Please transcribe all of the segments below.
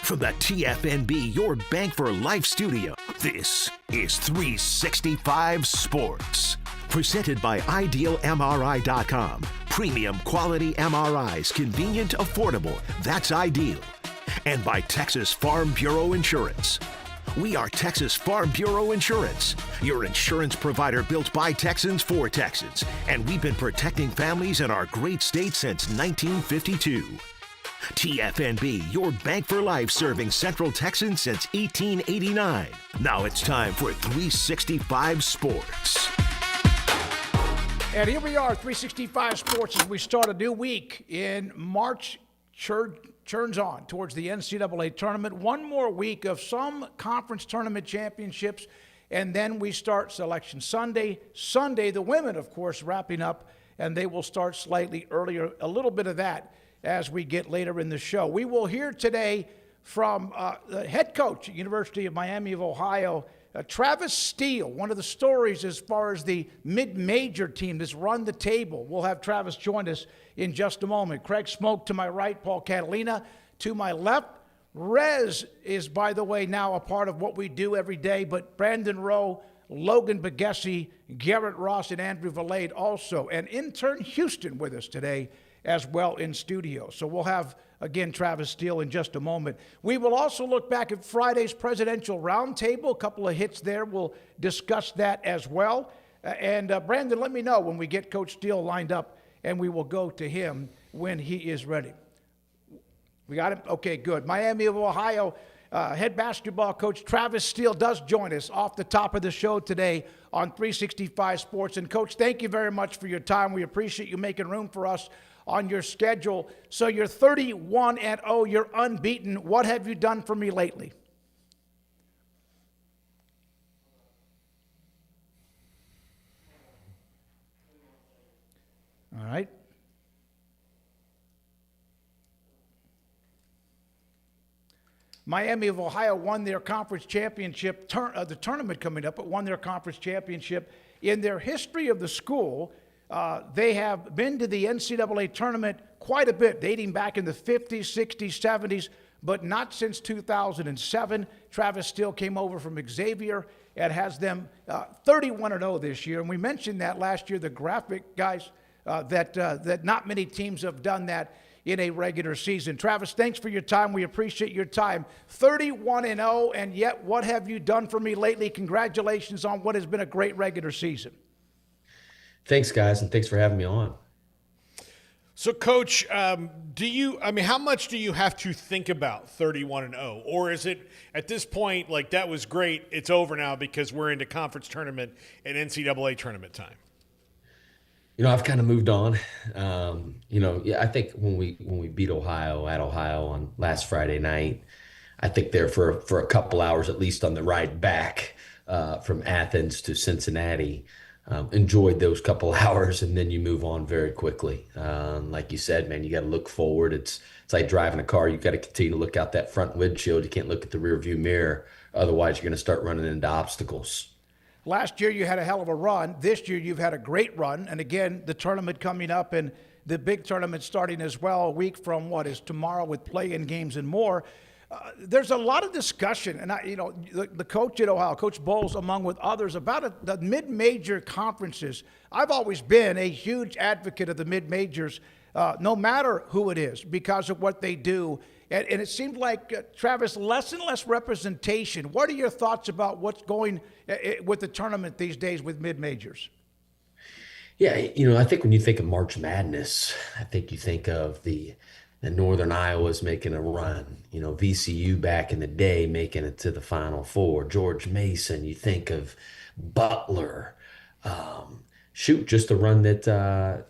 From the TFNB Your Bank for Life studio, this is 365 Sports. Presented by IdealMRI.com. Premium quality MRIs, convenient, affordable. That's ideal. And by Texas Farm Bureau Insurance. We are Texas Farm Bureau Insurance, your insurance provider built by Texans for Texans. And we've been protecting families in our great state since 1952. TFNB, your bank for life, serving Central Texans since 1889. Now it's time for 365 Sports. And here we are, 365 Sports, as we start a new week in March. Churns on towards the NCAA tournament. One more week of some conference tournament championships, and then we start Selection Sunday. Sunday, the women, of course, wrapping up, and they will start slightly earlier. A little bit of that as we get later in the show. We will hear today from the head coach at University of Miami of Ohio, Travis Steele. One of the stories as far as the mid-major team that's run the table. We'll have Travis join us in just a moment. Craig Smoak to my right, Paul Catalina to my left. Rez is, by the way, now a part of what we do every day, but Brandon Rowe, Logan Bagessi, Garrett Ross, and Andrew Valade also. And intern Houston with us today as well in studio. So we'll have, again, Travis Steele in just a moment. We will also look back at Friday's presidential roundtable. A couple of hits there. We'll discuss that as well. And Brandon, let me know when we get Coach Steele lined up, and we will go to him when he is ready. We got him? Okay, good. Miami of Ohio head basketball coach Travis Steele does join us off the top of the show today on 365 Sports. And, Coach, thank you very much for your time. We appreciate you making room for us on your schedule. So you're 31-0, you're unbeaten. What have you done for me lately? All right. Miami of Ohio won their conference championship, the tournament coming up, but won their conference championship. In their history of the school, they have been to the NCAA tournament quite a bit, dating back in the 50s, 60s, 70s, but not since 2007. Travis Steele came over from Xavier and has them 31-0 this year. And we mentioned that last year, the graphic, guys, that not many teams have done that in a regular season. Travis, thanks for your time. We appreciate your time. 31-0, and yet what have you done for me lately? Congratulations on what has been a great regular season. Thanks, guys, and thanks for having me on. So, Coach, how much do you have to think about 31-0? Or is it, at this point, like, that was great, it's over now because we're into conference tournament and NCAA tournament time? I've kind of moved on. I think when we beat Ohio at Ohio on last Friday night, I think there for a couple hours, at least on the ride back from Athens to Cincinnati, enjoyed those couple hours, and then you move on very quickly. Like you said, man, you got to look forward. It's like driving a car. You've got to continue to look out that front windshield. You can't look at the rear view mirror. Otherwise, you're going to start running into obstacles. Last year, you had a hell of a run. This year, you've had a great run. And again, the tournament coming up and the big tournament starting as well a week from what is tomorrow with play-in games and more. There's a lot of discussion, and the coach at Ohio, Coach Bowles, among with others, about the mid-major conferences. I've always been a huge advocate of the mid-majors, no matter who it is, because of what they do. And it seemed like, Travis, less and less representation. What are your thoughts about what's going with the tournament these days with mid-majors? Yeah, I think when you think of March Madness, I think you think of the Northern Iowa's making a run. VCU back in the day making it to the Final Four. George Mason, you think of Butler. Just the run that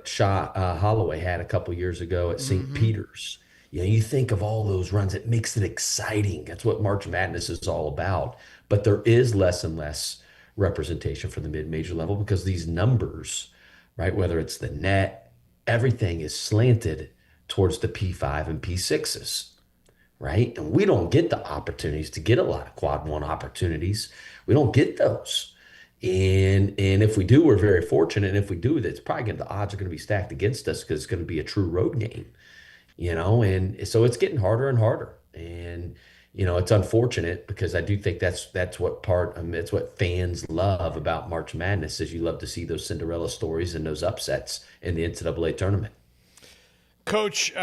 Shaw Holloway had a couple years ago at St. Peter's. You think of all those runs, it makes it exciting. That's what March Madness is all about. But there is less and less representation for the mid-major level because these numbers, right, whether it's the net, everything is slanted towards the P5 and P6s, right? And we don't get the opportunities to get a lot of quad one opportunities. We don't get those. And if we do, we're very fortunate. And if we do, that's probably the odds are going to be stacked against us because it's going to be a true road game. and so it's getting harder and harder. And, it's unfortunate because I do think that's what it's what fans love about March Madness is you love to see those Cinderella stories and those upsets in the NCAA tournament. Coach,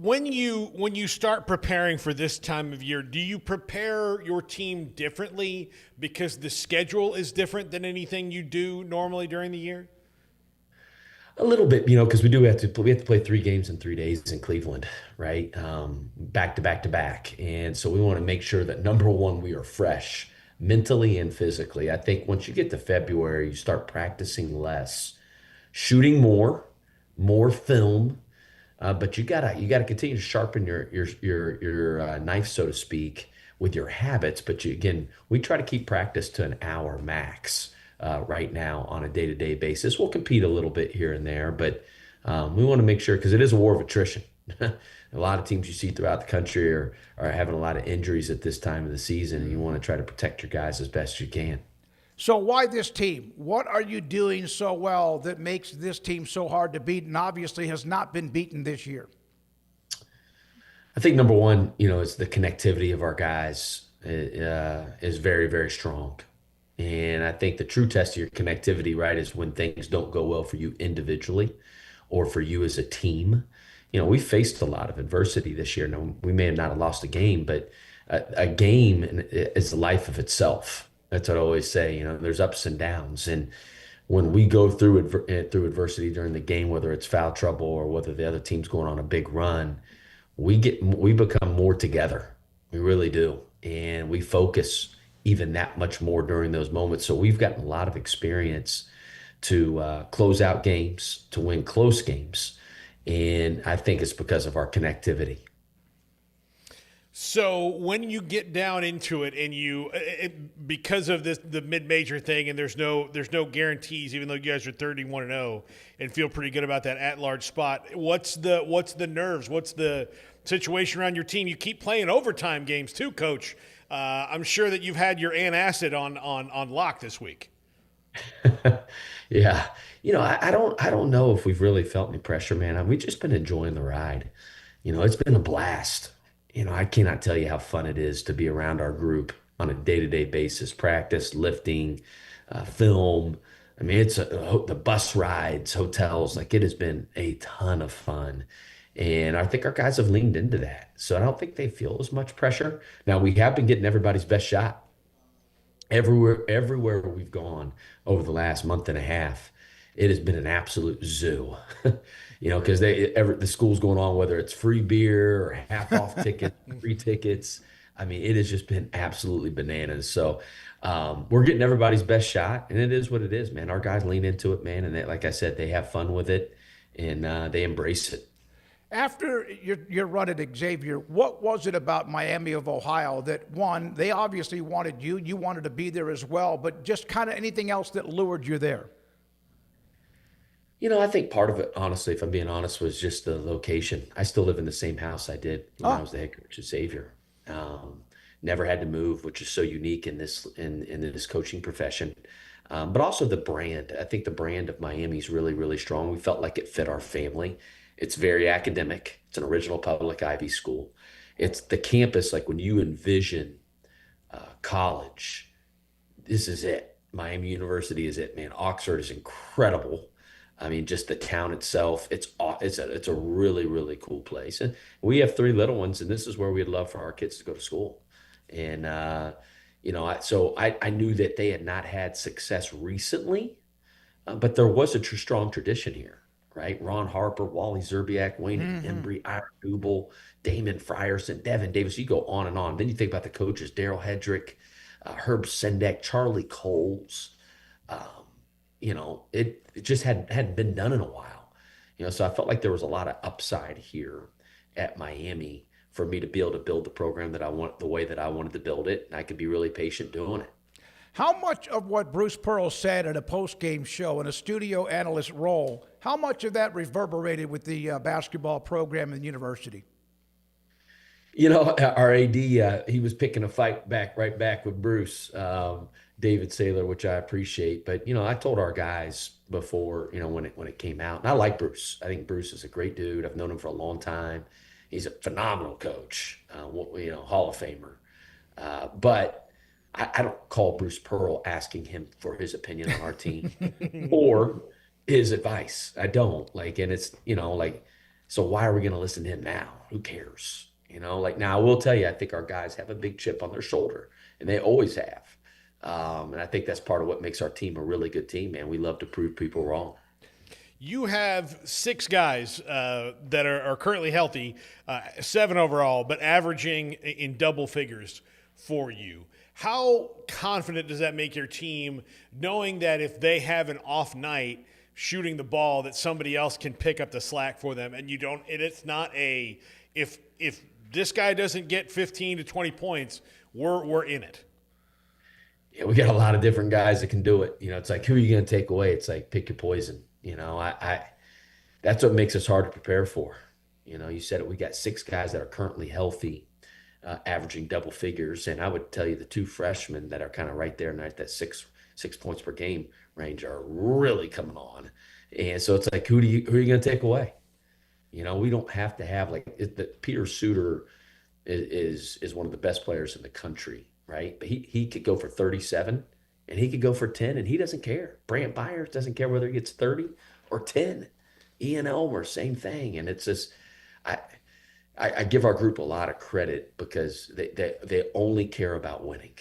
when you start preparing for this time of year, do you prepare your team differently because the schedule is different than anything you do normally during the year? A little bit, because we have to play 3 games in 3 days in Cleveland, right? Back to back to back, and so we want to make sure that number one we are fresh mentally and physically. I think once you get to February, you start practicing less, shooting more film, but you gotta continue to sharpen your knife, so to speak, with your habits. But we try to keep practice to an hour max right now on a day-to-day basis. We'll compete a little bit here and there, but we want to make sure because it is a war of attrition. A lot of teams you see throughout the country are having a lot of injuries at this time of the season, and you want to try to protect your guys as best you can. So why this team? What are you doing so well that makes this team so hard to beat and obviously has not been beaten this year? I think number one, is the connectivity of our guys is very, very strong. And I think the true test of your connectivity, right, is when things don't go well for you individually or for you as a team. We faced a lot of adversity this year. Now, we may have not have lost a game, but a game is the life of itself. That's what I always say. There's ups and downs. And when we go through adversity during the game, whether it's foul trouble or whether the other team's going on a big run, we become more together. We really do. And we focus even that much more during those moments. So we've gotten a lot of experience to close out games, to win close games. And I think it's because of our connectivity. So when you get down into it and because of the mid-major thing and there's no guarantees, even though you guys are 31-0 and feel pretty good about that at-large spot, what's the nerves? What's the situation around your team? You keep playing overtime games too, Coach. I'm sure that you've had your antacid on lock this week. Yeah. I don't know if we've really felt any pressure, man. We've just been enjoying the ride. It's been a blast. I cannot tell you how fun it is to be around our group on a day-to-day basis, practice, lifting, film. I mean, it's the bus rides, hotels, like it has been a ton of fun. And I think our guys have leaned into that. So I don't think they feel as much pressure. Now, we have been getting everybody's best shot. Everywhere we've gone over the last month and a half, it has been an absolute zoo. Because the school's going on, whether it's free beer or half off tickets, free tickets. I mean, it has just been absolutely bananas. So we're getting everybody's best shot, and it is what it is, man. Our guys lean into it, man, and like I said, they have fun with it, and they embrace it. After your run at Xavier, what was it about Miami of Ohio that, one, they obviously wanted you wanted to be there as well, but just kind of anything else that lured you there? I think part of it, honestly, if I'm being honest, was just the location. I still live in the same house I did when I was the head coach at Xavier. Never had to move, which is so unique in this coaching profession. But also the brand. I think the brand of Miami is really, really strong. We felt like it fit our family. It's very academic. It's an original public Ivy school. It's the campus, like when you envision college, this is it. Miami University is it, man. Oxford is incredible. I mean, just the town itself, it's a really, really cool place. And we have 3 little ones, and this is where we'd love for our kids to go to school. And, so I knew that they had not had success recently, but there was a strong tradition here, right? Ron Harper, Wally Zerbiak, Wayne Embry, Ira Dubel, Damon Frierson, Devin Davis. You go on and on. Then you think about the coaches, Daryl Hedrick, Herb Sendek, Charlie Coles. It just hadn't been done in a while. So I felt like there was a lot of upside here at Miami for me to be able to build the program that I want, the way that I wanted to build it, and I could be really patient doing it. How much of what Bruce Pearl said at a post-game show in a studio analyst role, how much of that reverberated with the basketball program and the university? Our AD, he was picking a fight right back with Bruce. David Saylor, which I appreciate. But I told our guys before, when it came out, and I like Bruce. I think Bruce is a great dude. I've known him for a long time. He's a phenomenal coach, Hall of Famer. But I don't call Bruce Pearl asking him for his opinion on our team or his advice. I don't and it's, so why are we going to listen to him now? Who cares? Now I will tell you, I think our guys have a big chip on their shoulder, and they always have. And I think that's part of what makes our team a really good team, man. We love to prove people wrong. You have 6 guys that are currently healthy, 7 overall, but averaging in double figures for you. How confident does that make your team, knowing that if they have an off night shooting the ball, that somebody else can pick up the slack for them, and it's not if this guy doesn't get 15 to 20 points, we're in it. Yeah, we got a lot of different guys that can do it. It's like, who are you going to take away? It's like, pick your poison. That's what makes us hard to prepare for. You said it, we got 6 guys that are currently healthy, averaging double figures. And I would tell you the 2 freshmen that are kind of right there and at that six points per game range are really coming on. And so it's like, who are you going to take away? We don't have to have Peter Suter is one of the best players in the country, right? But he could go for 37 and he could go for 10 and he doesn't care. Brant Byers doesn't care whether he gets 30 or 10. Ian Elmer, same thing. And it's just, I give our group a lot of credit because they only care about winning.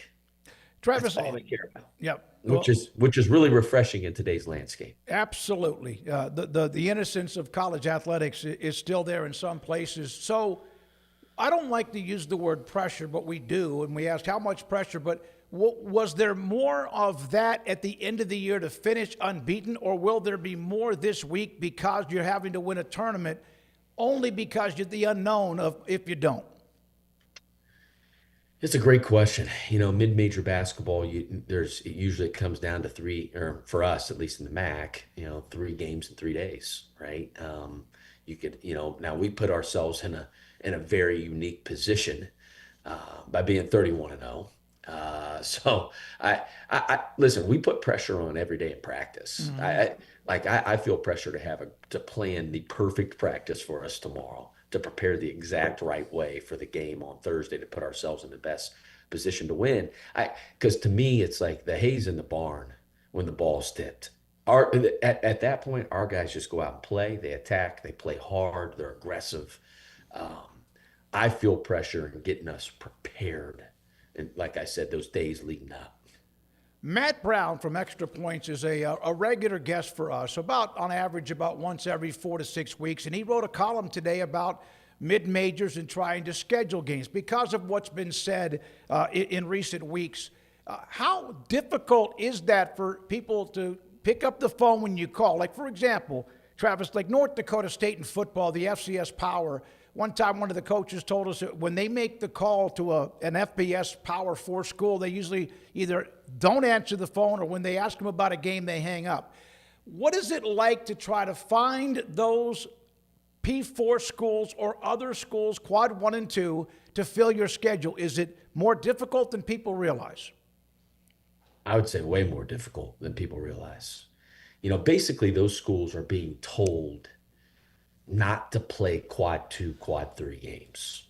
Travis, that's all they care about. Yep. Which is really refreshing in today's landscape. Absolutely. The innocence of college athletics is still there in some places. So I don't like to use the word pressure, but we do. And we asked how much pressure, but was there more of that at the end of the year to finish unbeaten, or will there be more this week because you're having to win a tournament only because you're the unknown of if you don't? It's a great question. Mid-major basketball, it usually comes down to 3, or for us, at least in the MAC, 3 games in 3 days, right? You could, now we put ourselves in a very unique position by being 31-0. So I listen, we put pressure on every day in practice. Mm-hmm. I feel pressure to plan the perfect practice for us tomorrow, to prepare the exact right way for the game on Thursday, to put ourselves in the best position to win. Because to me, it's like the hay's in the barn when the ball's tipped. At that point, our guys just go out and play. They attack. They play hard. They're aggressive. I feel pressure in getting us prepared. And like I said, those days leading up. Matt Brown from Extra Points is a regular guest for us, on average, about once every 4 to 6 weeks. And he wrote a column today about mid-majors and trying to schedule games because of what's been said in recent weeks. How difficult is that for people to pick up the phone when you call? Like, for example, Travis, like North Dakota State in football, the FCS Power. One time, one of the coaches told us that when they make the call to an FBS Power 4 school, they usually either don't answer the phone or when they ask them about a game, they hang up. What is it like to try to find those P4 schools or other schools, quad 1 and 2, to fill your schedule? Is it more difficult than people realize? I would say way more difficult than people realize. Basically those schools are being told not to play quad 2, quad 3 games,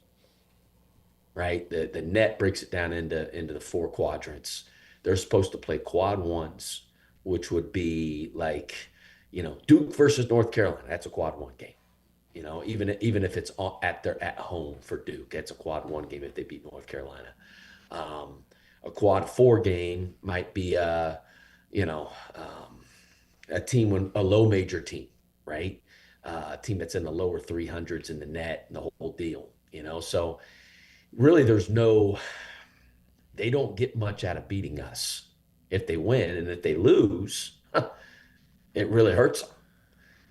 right? The net breaks it down into the 4 quadrants. They're supposed to play quad 1s, which would be like, Duke versus North Carolina. That's a quad 1 game. Even if it's at home for Duke, it's a quad 1 game if they beat North Carolina. A quad 4 game might be a team, a low major team, right? A team that's in the lower 300s in the net and the whole deal, So really they don't get much out of beating us if they win. And if they lose, it really hurts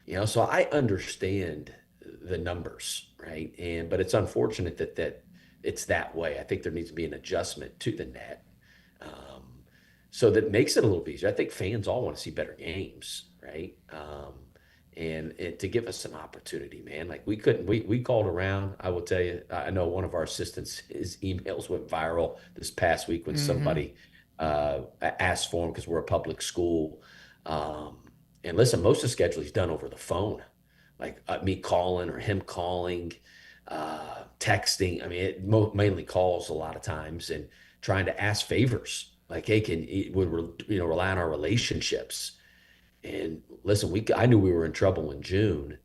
them, So I understand the numbers, right? But it's unfortunate that it's that way. I think there needs to be an adjustment to the net. So that makes it a little bit easier. I think fans all want to see better games, right? And to give us an opportunity, man. Like we called around. I will tell you, I know one of our assistants, his emails went viral this past week when somebody ask for them because we're a public school. And listen, most of the schedule is done over the phone, like me calling or him calling, texting. I mean, it mainly calls a lot of times and trying to ask favors. Like, hey, would rely on our relationships. And listen, I knew we were in trouble in June,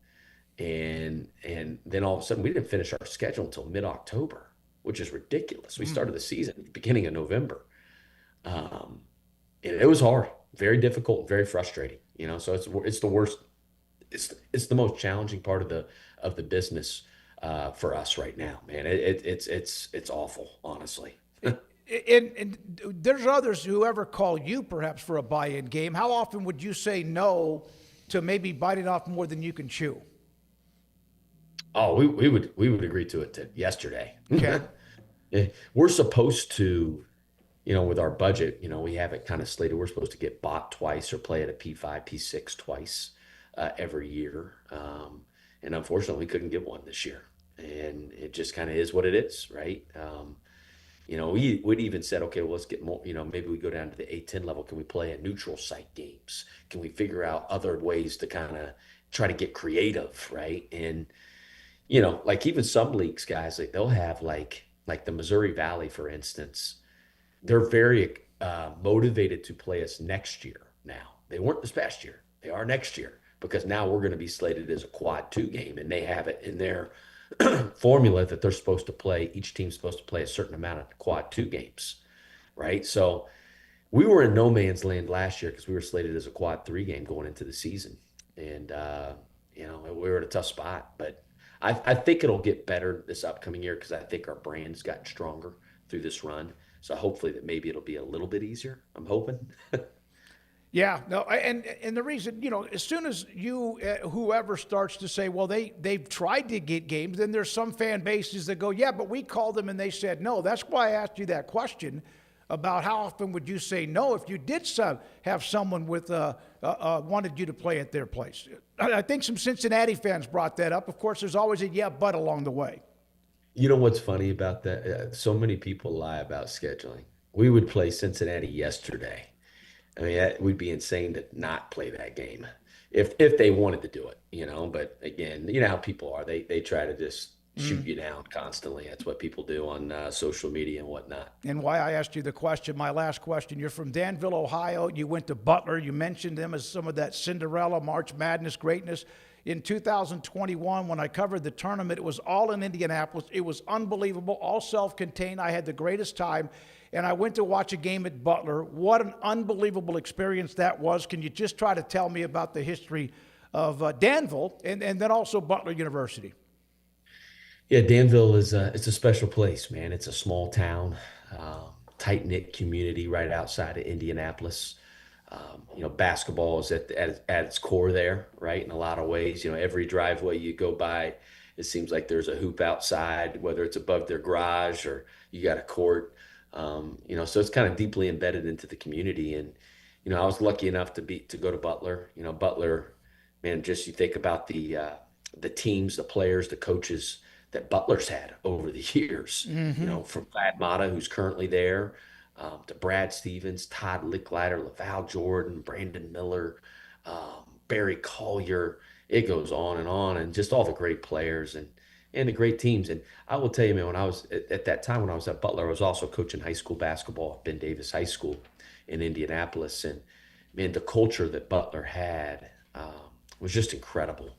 and then all of a sudden we didn't finish our schedule until mid-October, which is ridiculous. We started the season at the beginning of November. And it was hard, very difficult, very frustrating, so it's the worst. It's the most challenging part of the business for us right now, man. It's awful, honestly. And there's others who ever call you perhaps for a buy-in game. How often would you say no to maybe biting off more than you can chew? Oh, we would agree to it yesterday. Okay. We're supposed to, with our budget, we have it kind of slated. We're supposed to get bought twice or play at a P5, P6 twice every year. And unfortunately, we couldn't get one this year. And it just kind of is what it is, right? We'd even said, okay, well, let's get more, maybe we go down to the A10 level. Can we play at neutral site games? Can we figure out other ways to kind of try to get creative, right? And, like even some leagues, guys, like they'll have like the Missouri Valley, for instance, they're very motivated to play us next year now. They weren't this past year. They are next year because now we're going to be slated as a quad 2 game, and they have it in their formula that they're supposed to play. Each team's supposed to play a certain amount of quad 2 games, right? So we were in no man's land last year because we were slated as a quad 3 game going into the season. And, we were in a tough spot, but I think it'll get better this upcoming year because I think our brand's gotten stronger through this run. So hopefully that maybe it'll be a little bit easier. I'm hoping. Yeah, no, and the reason, as soon as whoever starts to say, well, they've tried to get games, then there's some fan bases that go, yeah, but we called them and they said no. That's why I asked you that question about how often would you say no if you did have someone with wanted you to play at their place. I think some Cincinnati fans brought that up. Of course, there's always a yeah, but along the way. You know what's funny about that? So many people lie about scheduling. We would play Cincinnati yesterday. I mean, we'd be insane to not play that game if they wanted to do it, But again, you know how people are. They try to just shoot you down constantly. That's what people do on social media and whatnot. And why I asked you the question, my last question, you're from Danville, Ohio. You went to Butler. You mentioned them as some of that Cinderella March Madness greatness. In 2021, when I covered the tournament, it was all in Indianapolis. It was unbelievable, all self-contained. I had the greatest time. And I went to watch a game at Butler. What an unbelievable experience that was. Can you just try to tell me about the history of Danville and then also Butler University? Yeah, Danville it's a special place, man. It's a small town, tight-knit community right outside of Indianapolis. Basketball is at its core there, right? In a lot of ways, every driveway you go by, it seems like there's a hoop outside, whether it's above their garage or you got a court. So it's kind of deeply embedded into the community. And, I was lucky enough to go to Butler. Butler, man, just you think about the teams, the players, the coaches that Butler's had over the years, from Thad Matta, who's currently there, to Brad Stevens, Todd Licklider, LaVal Jordan, Brandon Miller, Barry Collier. It goes on, and just all the great players and the great teams. And I will tell you, man, when I was at that time, when I was at Butler, I was also coaching high school basketball at Ben Davis High School in Indianapolis. And, man, the culture that Butler had was just incredible.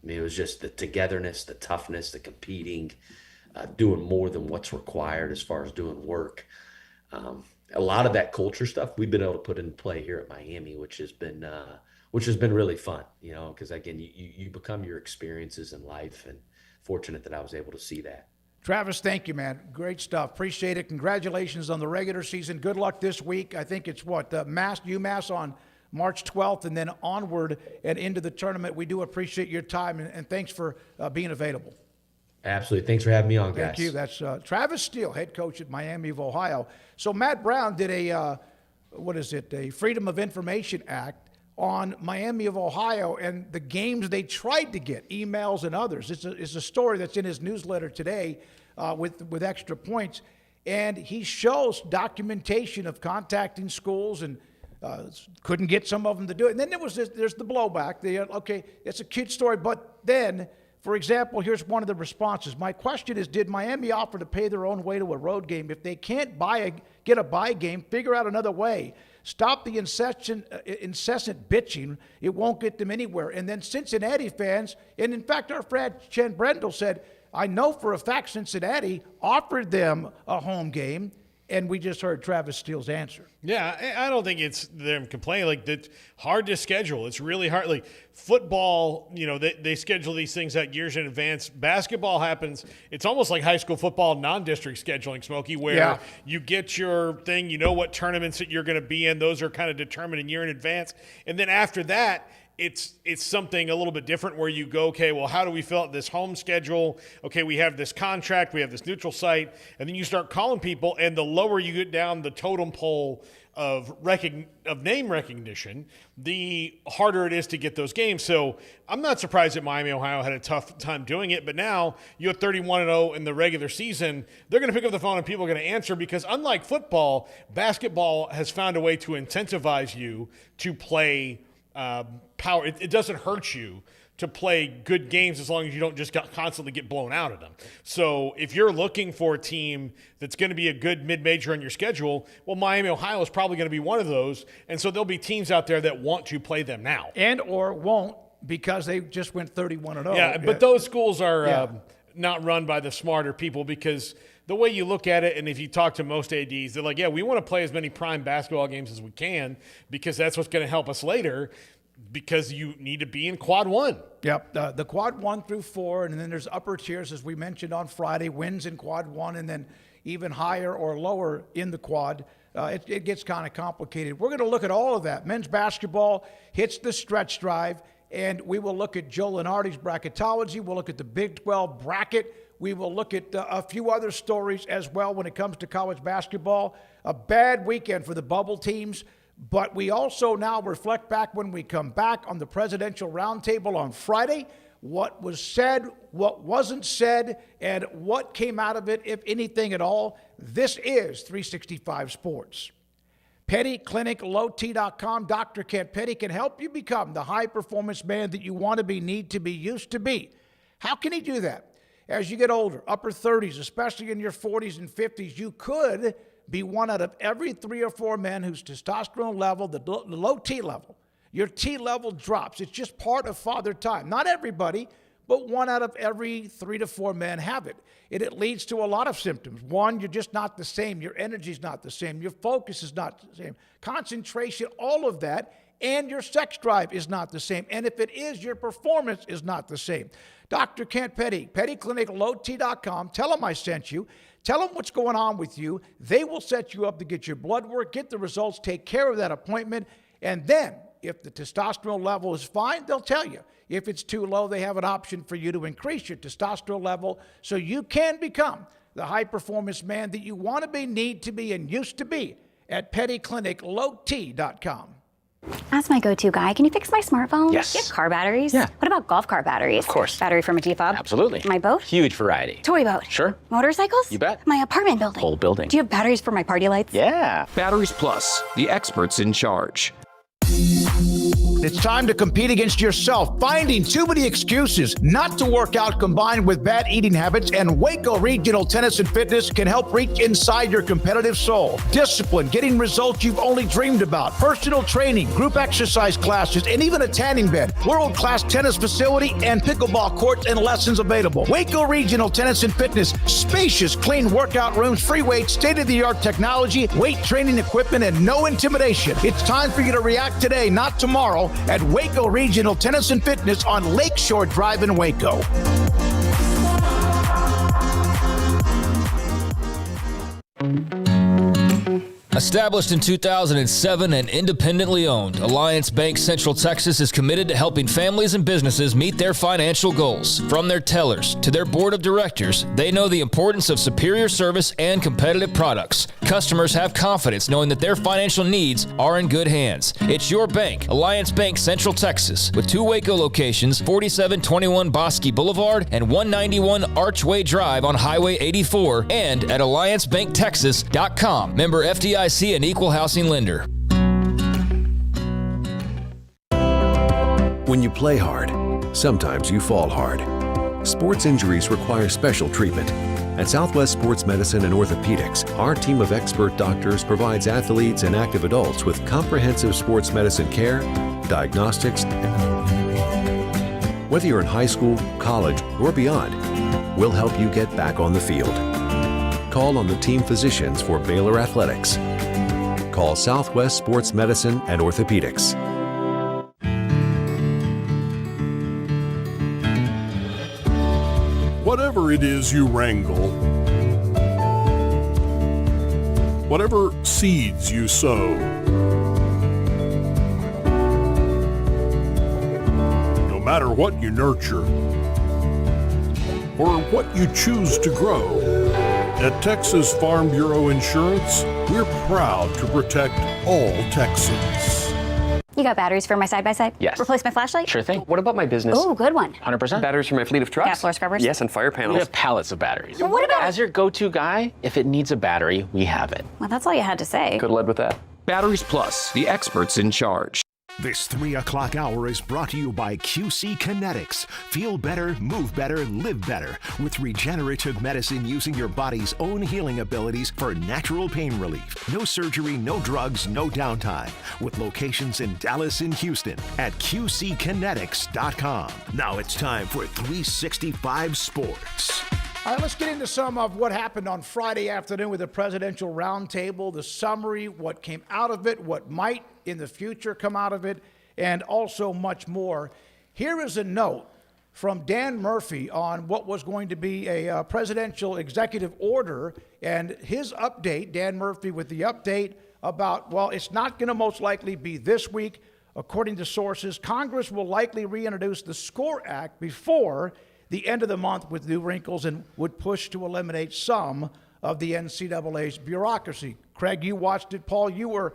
I mean, it was just the togetherness, the toughness, the competing, doing more than what's required as far as doing work. A lot of that culture stuff we've been able to put in play here at Miami, which has been really fun, because again, you become your experiences in life, and fortunate that I was able to see that. Travis, thank you, man. Great stuff. Appreciate it. Congratulations on the regular season. Good luck this week. I think it's UMass on March 12th, and then onward and into the tournament. We do appreciate your time, and thanks for being available. Absolutely. Thanks for having me on, guys. Thank you. That's Travis Steele, head coach at Miami of Ohio. So Matt Brown did a Freedom of Information Act on Miami of Ohio and the games they tried to get, emails and others. It's a story that's in his newsletter today with extra points. And he shows documentation of contacting schools and couldn't get some of them to do it. And then there's the blowback. Okay, it's a cute story, but then, for example, here's one of the responses. My question is, did Miami offer to pay their own way to a road game? If they can't get a buy game, figure out another way. Stop the incessant bitching. It won't get them anywhere. And then Cincinnati fans, and in fact, our friend Chen Brendel said, I know for a fact Cincinnati offered them a home game, and we just heard Travis Steele's answer. Yeah, I don't think it's them complaining. Like, it's hard to schedule. It's really hard. Like, football, they schedule these things out years in advance. Basketball happens. It's almost like high school football non-district scheduling, Smokey, where you get your thing, you know what tournaments that you're going to be in. Those are kind of determined a year in advance. And then after that, it's something a little bit different where you go, okay, well, how do we fill out this home schedule? Okay, we have this contract, we have this neutral site, and then you start calling people, and the lower you get down the totem pole of name recognition, the harder it is to get those games. So I'm not surprised that Miami, Ohio had a tough time doing it, but now you have 31-0 in the regular season. They're going to pick up the phone and people are going to answer because unlike football, basketball has found a way to incentivize you to play power. It doesn't hurt you to play good games as long as you don't just constantly get blown out of them. So if you're looking for a team that's going to be a good mid-major on your schedule, well, Miami, Ohio is probably going to be one of those. And so there'll be teams out there that want to play them now. And or won't because they just went 31-0. Yeah, but those schools are not run by the smarter people because the way you look at it, and if you talk to most ADs, they're like, yeah, we want to play as many prime basketball games as we can because that's what's going to help us later because you need to be in quad one. Yep, the quad 1 through 4, and then there's upper tiers, as we mentioned on Friday, wins in quad 1, and then even higher or lower in the quad. It gets kind of complicated. We're going to look at all of that. Men's basketball hits the stretch drive, and we will look at Joe Lenardi's bracketology. We'll look at the Big 12 bracket. We will look at a few other stories as well when it comes to college basketball. A bad weekend for the bubble teams, but we also now reflect back when we come back on the presidential roundtable on Friday, what was said, what wasn't said, and what came out of it, if anything at all. This is 365 Sports. PettyClinicLowT.com. Dr. Kent Petty can help you become the high-performance man that you want to be, need to be, used to be. How can he do that? As you get older, upper 30s, especially in your 40s and 50s, you could be one out of every 3 or 4 men whose testosterone level, the low T level, your T level drops. It's just part of father time. Not everybody, but 1 out of every 3 to 4 men have it. It leads to a lot of symptoms. 1, you're just not the same. Your energy's not the same. Your focus is not the same. Concentration, all of that. And your sex drive is not the same. And if it is, your performance is not the same. Dr. Kent Petty, PettyClinicLowT.com. Tell them I sent you. Tell them what's going on with you. They will set you up to get your blood work, get the results, take care of that appointment. And then, if the testosterone level is fine, they'll tell you. If it's too low, they have an option for you to increase your testosterone level so you can become the high-performance man that you want to be, need to be, and used to be at PettyClinicLowT.com. As my go-to guy, can you fix my smartphone? Yes. You have car batteries? Yeah. What about golf cart batteries? Of course. Battery from a G-Fob? Absolutely. My boat? Huge variety. Toy boat? Sure. Motorcycles? You bet. My apartment building? Whole building. Do you have batteries for my party lights? Yeah. Batteries Plus, the experts in charge. It's time to compete against yourself, finding too many excuses not to work out combined with bad eating habits, and Waco Regional Tennis and Fitness can help reach inside your competitive soul. Discipline, getting results you've only dreamed about, personal training, group exercise classes, and even a tanning bed, world-class tennis facility, and pickleball courts and lessons available. Waco Regional Tennis and Fitness, spacious, clean workout rooms, free weights, state-of-the-art technology, weight training equipment, and no intimidation. It's time for you to react today, not tomorrow, at Waco Regional Tennis and Fitness on Lakeshore Drive in Waco. Established in 2007 and independently owned, Alliance Bank Central Texas is committed to helping families and businesses meet their financial goals. From their tellers to their board of directors, they know the importance of superior service and competitive products. Customers have confidence knowing that their financial needs are in good hands. It's your bank, Alliance Bank Central Texas, with 2 Waco locations, 4721 Bosque Boulevard and 191 Archway Drive on Highway 84, and at alliancebanktexas.com. Member FDIC and equal housing lender. When you play hard, sometimes you fall hard. Sports injuries require special treatment. At Southwest Sports Medicine and Orthopedics, our team of expert doctors provides athletes and active adults with comprehensive sports medicine care, diagnostics. Whether you're in high school, college, or beyond, we'll help you get back on the field. Call on the team physicians for Baylor Athletics. Call Southwest Sports Medicine and Orthopedics. Whatever it is you wrangle, whatever seeds you sow, no matter what you nurture or what you choose to grow, at Texas Farm Bureau Insurance, we're proud to protect all Texans. You got batteries for my side-by-side? Yes. Replace my flashlight? Sure thing. What about my business? Oh, good one. 100%. Batteries for my fleet of trucks? Gas floor scrubbers? Yes, and fire panels. We have pallets of batteries. Well, what about... As your go-to guy, if it needs a battery, we have it. Well, that's all you had to say. Could have led with that. Batteries Plus, the experts in charge. This 3 o'clock hour is brought to you by QC Kinetics. Feel better, move better, live better with regenerative medicine using your body's own healing abilities for natural pain relief. No surgery, no drugs, no downtime. With locations in Dallas and Houston at QCkinetics.com. Now it's time for 365 Sports. All right, let's get into some of what happened on Friday afternoon with the presidential roundtable, the summary, what came out of it, what might in the future come out of it, and also much more. Here is a note from Dan Murphy on what was going to be a presidential executive order and his update, Dan Murphy with the update about, well, it's not going to most likely be this week. According to sources, Congress will likely reintroduce the SCORE Act before the end of the month with new wrinkles and would push to eliminate some of the NCAA's bureaucracy. Craig, you watched it. Paul, you were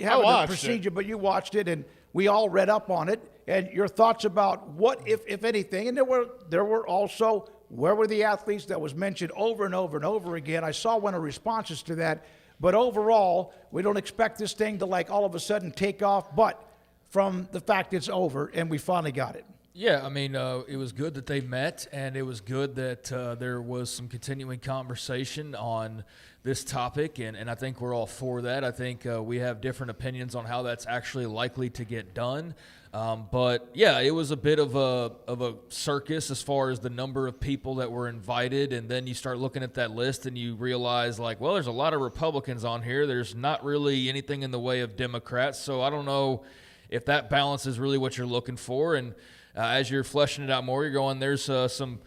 having the procedure, but you watched it, and we all read up on it. And your thoughts about what, if anything, and there were also, where were the athletes that was mentioned over and over and over again. I saw one of the responses to that. But overall, we don't expect this thing to like all of a sudden take off, but from the fact it's over and we finally got it. Yeah, I mean, it was good that they met, and it was good that there was some continuing conversation on this topic, and I think we're all for that. I think we have different opinions on how that's actually likely to get done. But, yeah, it was a bit of a circus as far as the number of people that were invited, and then you start looking at that list and you realize, like, well, there's a lot of Republicans on here. There's not really anything in the way of Democrats, so I don't know if that balance is really what you're looking for. And as you're fleshing it out more, you're going, there's some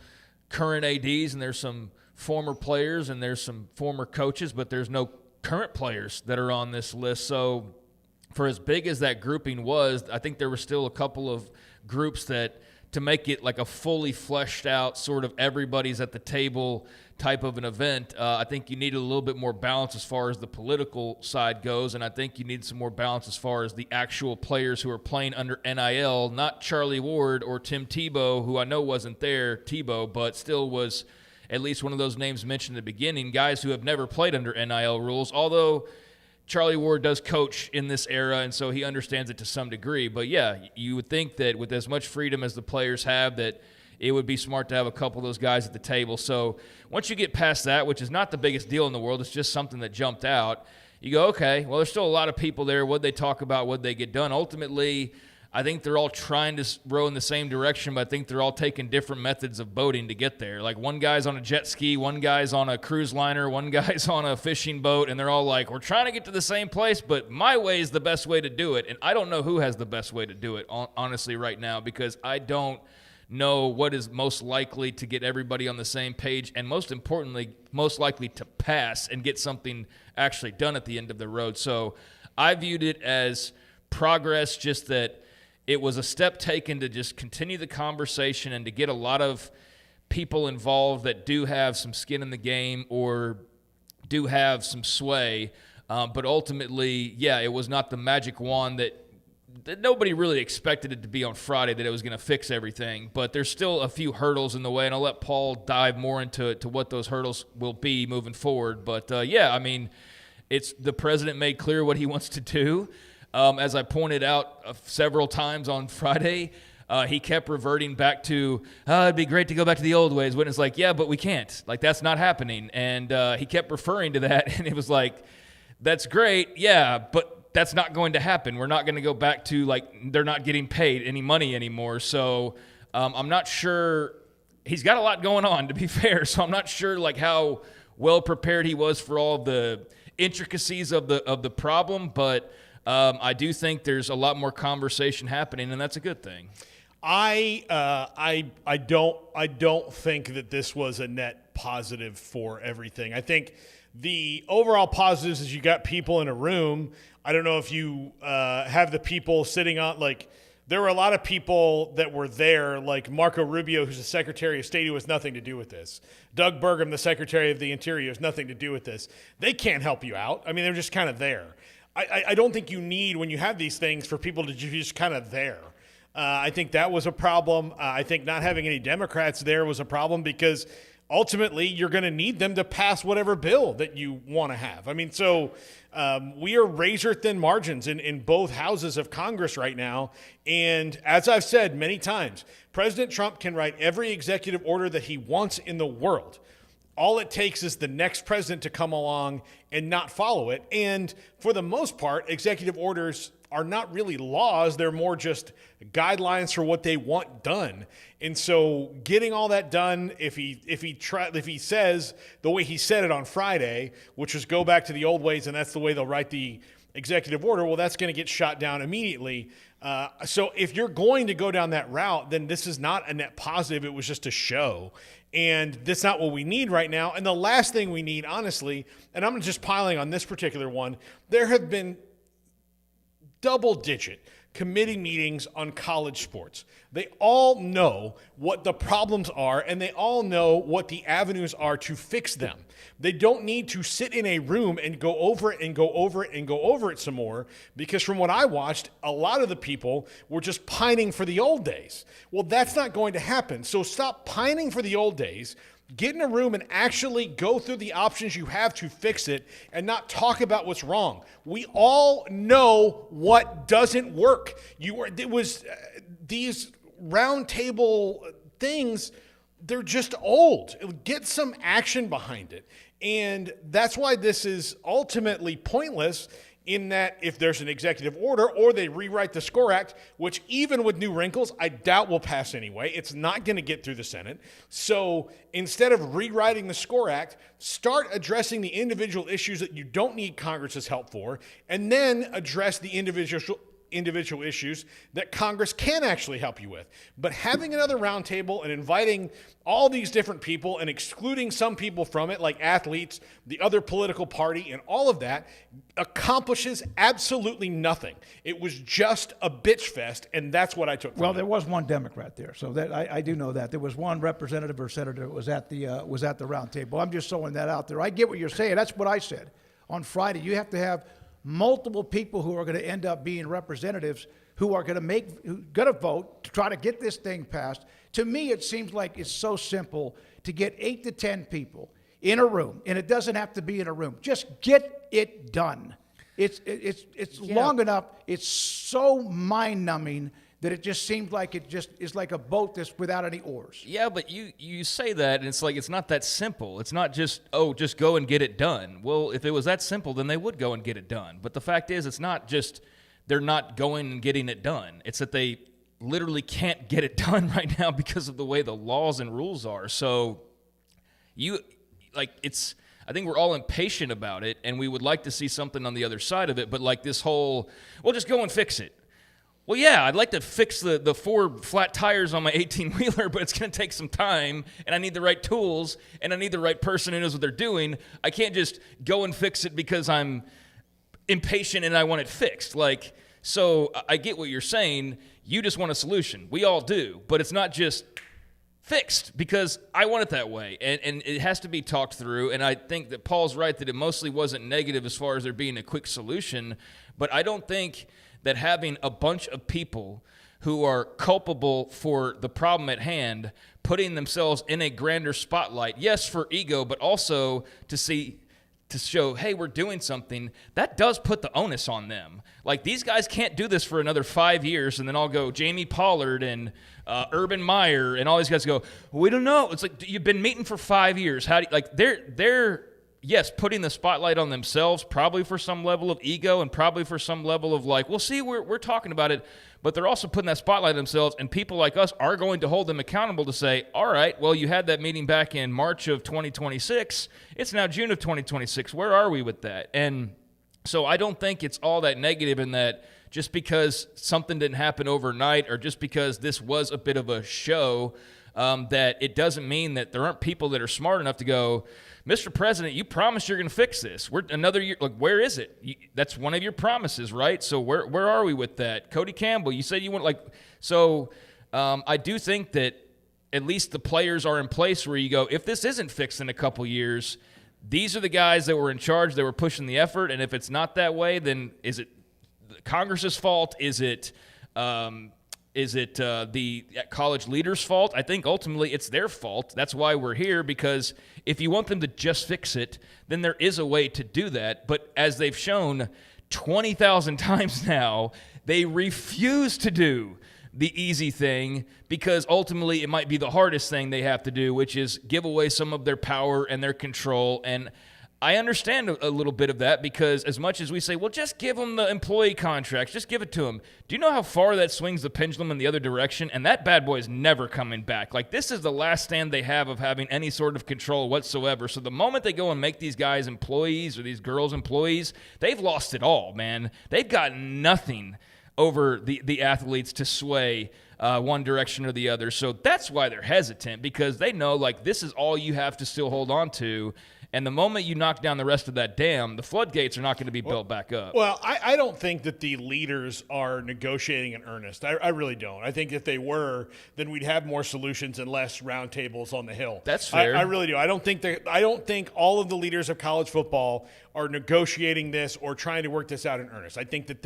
current ADs and there's some former players and there's some former coaches, but there's no current players that are on this list. So for as big as that grouping was, I think there were still a couple of groups that, to make it like a fully fleshed out sort of everybody's at the table type of an event, I think you needed a little bit more balance as far as the political side goes, and I think you need some more balance as far as the actual players who are playing under NIL, not Charlie Ward or Tim Tebow, who I know wasn't there, but still was at least one of those names mentioned at the beginning, guys who have never played under NIL rules, although Charlie Ward does coach in this era, and so he understands it to some degree. But, yeah, you would think that with as much freedom as the players have, that it would be smart to have a couple of those guys at the table. So once you get past that, which is not the biggest deal in the world, it's just something that jumped out, you go, okay, well, there's still a lot of people there. What'd they talk about? What'd they get done? Ultimately, I think they're all trying to row in the same direction, but I think they're all taking different methods of boating to get there. Like one guy's on a jet ski, one guy's on a cruise liner, one guy's on a fishing boat, and they're all like, we're trying to get to the same place, but my way is the best way to do it. And I don't know who has the best way to do it, honestly, right now, because I don't know what is most likely to get everybody on the same page, and most importantly, most likely to pass and get something actually done at the end of the road. So I viewed it as progress, just that it was a step taken to just continue the conversation and to get a lot of people involved that do have some skin in the game or do have some sway. But ultimately, yeah, it was not the magic wand that nobody really expected it to be on Friday, that it was going to fix everything. But there's still a few hurdles in the way, and I'll let Paul dive more into what those hurdles will be moving forward. But, yeah, I mean, it's the president made clear what he wants to do. As I pointed out several times on Friday, he kept reverting back to, it'd be great to go back to the old ways. When it's like, yeah, but we can't. Like, that's not happening. And he kept referring to that, and it was like, that's great, yeah, but that's not going to happen. We're not going to go back to, like, they're not getting paid any money anymore. So I'm not sure. He's got a lot going on, to be fair, so I'm not sure, like, how well prepared he was for all the intricacies of the problem, but I do think there's a lot more conversation happening, and that's a good thing. I don't think that this was a net positive for everything. I think the overall positives is you got people in a room. I don't know if you have the people sitting on, like, there were a lot of people that were there, like Marco Rubio, who's the Secretary of State, who has nothing to do with this. Doug Burgum, the Secretary of the Interior, has nothing to do with this. They can't help you out. I mean, they're just kind of there. I don't think you need, when you have these things, for people to just kind of there. I think that was a problem. I think not having any Democrats there was a problem, because ultimately you're going to need them to pass whatever bill that you want to have. I mean, so we are razor-thin margins in both houses of Congress right now. And as I've said many times, President Trump can write every executive order that he wants in the world. All it takes is the next president to come along and not follow it. And for the most part, executive orders are not really laws. They're more just guidelines for what they want done. And so getting all that done, if he says the way he said it on Friday, which was go back to the old ways, and that's the way they'll write the executive order, well, that's going to get shot down immediately. So if you're going to go down that route, then this is not a net positive. It was just a show. And that's not what we need right now. And the last thing we need, honestly, and I'm just piling on this particular one, there have been double-digit committee meetings on college sports. They all know what the problems are, and they all know what the avenues are to fix them. They don't need to sit in a room and go over it and go over it and go over it some more, because from what I watched, a lot of the people were just pining for the old days. Well, that's not going to happen. So stop pining for the old days. Get in a room and actually go through the options you have to fix it, and not talk about what's wrong. We all know what doesn't work. These roundtable things, they're just old. Get some action behind it. And that's why this is ultimately pointless, in that if there's an executive order or they rewrite the SCORE Act, which even with new wrinkles, I doubt will pass anyway, it's not going to get through the Senate. So instead of rewriting the SCORE Act, start addressing the individual issues that you don't need Congress's help for, and then address the individual issues that Congress can actually help you with. But having another roundtable and inviting all these different people and excluding some people from it, like athletes, the other political party, and all of that, accomplishes absolutely nothing. It was just a bitch fest, and that's what I took from it. Well, there was one Democrat there, so that I do know that. There was one representative or senator that was at the roundtable. I'm just throwing that out there. I get what you're saying. That's what I said on Friday. You have to have multiple people who are going to end up being representatives who are going to vote to try to get this thing passed. To me, it seems like it's so simple to get 8 to 10 people in a room, and it doesn't have to be in a room. Just get it done. It's long enough. It's so mind-numbing that it just seems like it just is like a boat that's without any oars. Yeah, but you say that, and it's like it's not that simple. It's not just, just go and get it done. Well, if it was that simple, then they would go and get it done. But the fact is, it's not just they're not going and getting it done. It's that they literally can't get it done right now because of the way the laws and rules are. So I think we're all impatient about it, and we would like to see something on the other side of it. But like this whole, well, just go and fix it. Well, yeah, I'd like to fix the 4 flat tires on my 18-wheeler, but it's going to take some time, and I need the right tools, and I need the right person who knows what they're doing. I can't just go and fix it because I'm impatient and I want it fixed. So I get what you're saying. You just want a solution. We all do, but it's not just fixed because I want it that way, and it has to be talked through. And I think that Paul's right that it mostly wasn't negative as far as there being a quick solution, but I don't think that having a bunch of people who are culpable for the problem at hand, putting themselves in a grander spotlight, yes, for ego, but also to show, hey, we're doing something, that does put the onus on them. These guys can't do this for another 5 years, and then I'll go Jamie Pollard and Urban Meyer and all these guys go, we don't know. It's you've been meeting for 5 years. How do you, they're yes, putting the spotlight on themselves, probably for some level of ego and probably for some level of we'll see, we're talking about it, but they're also putting that spotlight on themselves, and people like us are going to hold them accountable to say, all right, well, you had that meeting back in March of 2026. It's now June of 2026. Where are we with that? And so I don't think it's all that negative in that just because something didn't happen overnight or just because this was a bit of a show, that it doesn't mean that there aren't people that are smart enough to go, Mr. President, you promised you're going to fix this. We're another year. Where is it? That's one of your promises, right? So where are we with that? Cody Campbell, you said you want I do think that at least the players are in place where you go, if this isn't fixed in a couple years, these are the guys that were in charge, that were pushing the effort, and if it's not that way, then is it Congress's fault? Is it the college leaders' fault? I think ultimately it's their fault. That's why we're here, because if you want them to just fix it, then there is a way to do that. But as they've shown 20,000 times now, they refuse to do the easy thing because ultimately it might be the hardest thing they have to do, which is give away some of their power and their control. And I understand a little bit of that because as much as we say, well, just give them the employee contracts, just give it to them. Do you know how far that swings the pendulum in the other direction? And that bad boy is never coming back. This is the last stand they have of having any sort of control whatsoever. So the moment they go and make these guys employees or these girls employees, they've lost it all, man. They've got nothing over the athletes to sway one direction or the other. So that's why they're hesitant, because they know this is all you have to still hold on to. And the moment you knock down the rest of that dam, the floodgates are not going to be built back up. Well, I don't think that the leaders are negotiating in earnest. I really don't. I think if they were, then we'd have more solutions and less roundtables on the Hill. That's fair. I really do. I don't think all of the leaders of college football are negotiating this or trying to work this out in earnest. I think that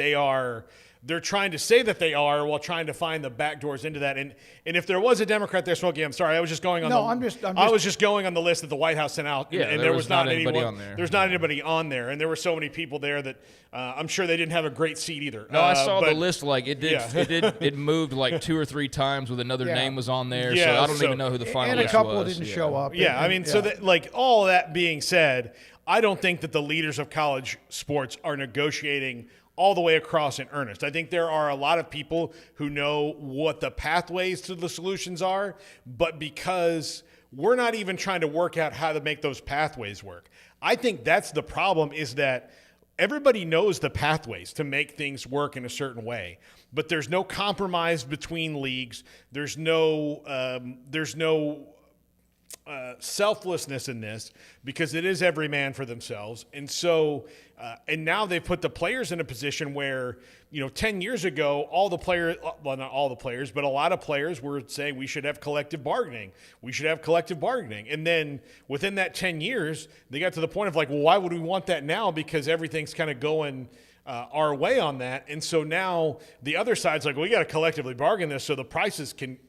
they're trying to say that they are while trying to find the back doors into that. And if there was a Democrat there, Smoky, I'm sorry, I was just going on I was just going on the list that the White House sent out. Yeah, and there was not anybody on there. There's not anybody on there. And there were so many people there that I'm sure they didn't have a great seat either. No, I saw the list. It moved 2 or 3 times with another name was on there. Yeah, so I don't even know who the final list was. And a couple was. didn't show up. So that all that being said, I don't think that the leaders of college sports are negotiating all the way across in earnest. I think there are a lot of people who know what the pathways to the solutions are, but because we're not even trying to work out how to make those pathways work. I think that's the problem, is that everybody knows the pathways to make things work in a certain way, but there's no compromise between leagues. There's no selflessness in this, because it is every man for themselves. And so, and now they've put the players in a position where, 10 years ago, all the players, well, not all the players, but a lot of players were saying we should have collective bargaining. We should have collective bargaining. And then within that 10 years, they got to the point of well, why would we want that now? Because everything's kind of going our way on that. And so now the other side's we got to collectively bargain this so the prices can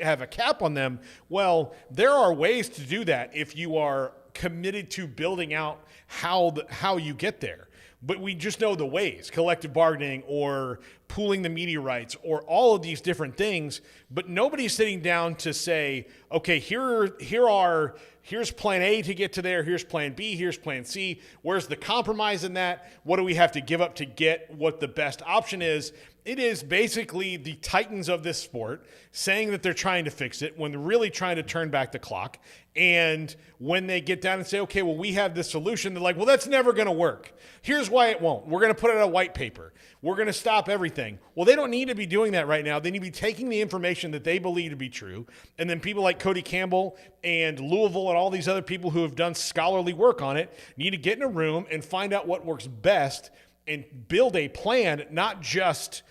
have a cap on them. Well, there are ways to do that if you are committed to building out how you get there. But we just know the ways: collective bargaining or pooling the media rights or all of these different things. But nobody's sitting down to say, okay, here are here's plan A to get to there, here's plan B, here's plan C. Where's the compromise in that? What do we have to give up to get what the best option is? It is basically the titans of this sport saying that they're trying to fix it when they're really trying to turn back the clock. And when they get down and say, okay, well, we have this solution, they're like, well, that's never going to work. Here's why it won't. We're going to put it on a white paper. We're going to stop everything. Well, they don't need to be doing that right now. They need to be taking the information that they believe to be true. And then people like Cody Campbell and Louisville and all these other people who have done scholarly work on it need to get in a room and find out what works best and build a plan, not just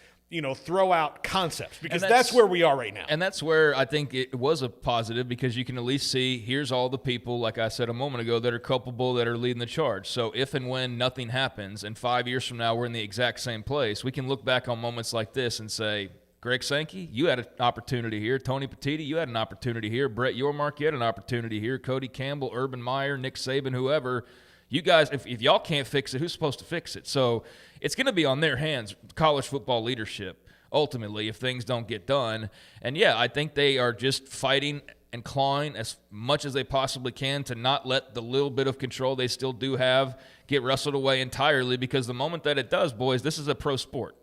throw out concepts, because that's where we are right now. And that's where I think it was a positive, because you can at least see here's all the people, like I said a moment ago, that are culpable, that are leading the charge. So if and when nothing happens and 5 years from now we're in the exact same place, we can look back on moments like this and say, Greg Sankey, you had an opportunity here. Tony Petitti, you had an opportunity here. Brett Yormark, you had an opportunity here. Cody Campbell, Urban Meyer, Nick Saban, whoever. You guys, if y'all can't fix it, who's supposed to fix it? So it's going to be on their hands, college football leadership, ultimately, if things don't get done. And, yeah, I think they are just fighting and clawing as much as they possibly can to not let the little bit of control they still do have get wrestled away entirely, because the moment that it does, boys, this is a pro sport.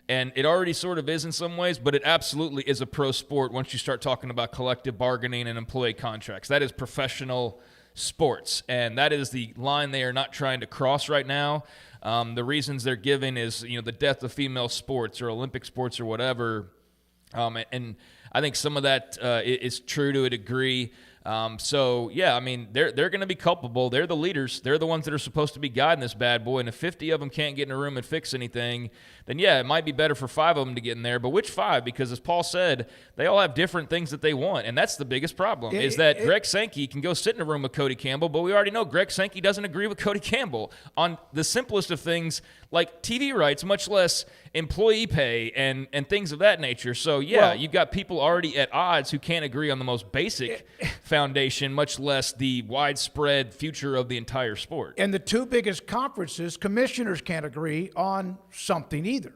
And it already sort of is in some ways, but it absolutely is a pro sport once you start talking about collective bargaining and employee contracts. That is professional sports, and that is the line they are not trying to cross right now. The reasons they're giving is the death of female sports or Olympic sports or whatever, and I think some of that is true to a degree. So yeah, I mean they're going to be culpable. They're the leaders. They're the ones that are supposed to be guiding this bad boy. And if 50 of them can't get in a room and fix anything, then yeah, it might be better for 5 of them to get in there. But which 5? Because as Paul said, they all have different things that they want, and that's the biggest problem. Is that Greg Sankey can go sit in a room with Cody Campbell, but we already know Greg Sankey doesn't agree with Cody Campbell on the simplest of things, like TV rights, much less employee pay and things of that nature. So yeah, you've got people already at odds who can't agree on the most basic foundation, much less the widespread future of the entire sport. And the 2 biggest conferences, commissioners can't agree on something either.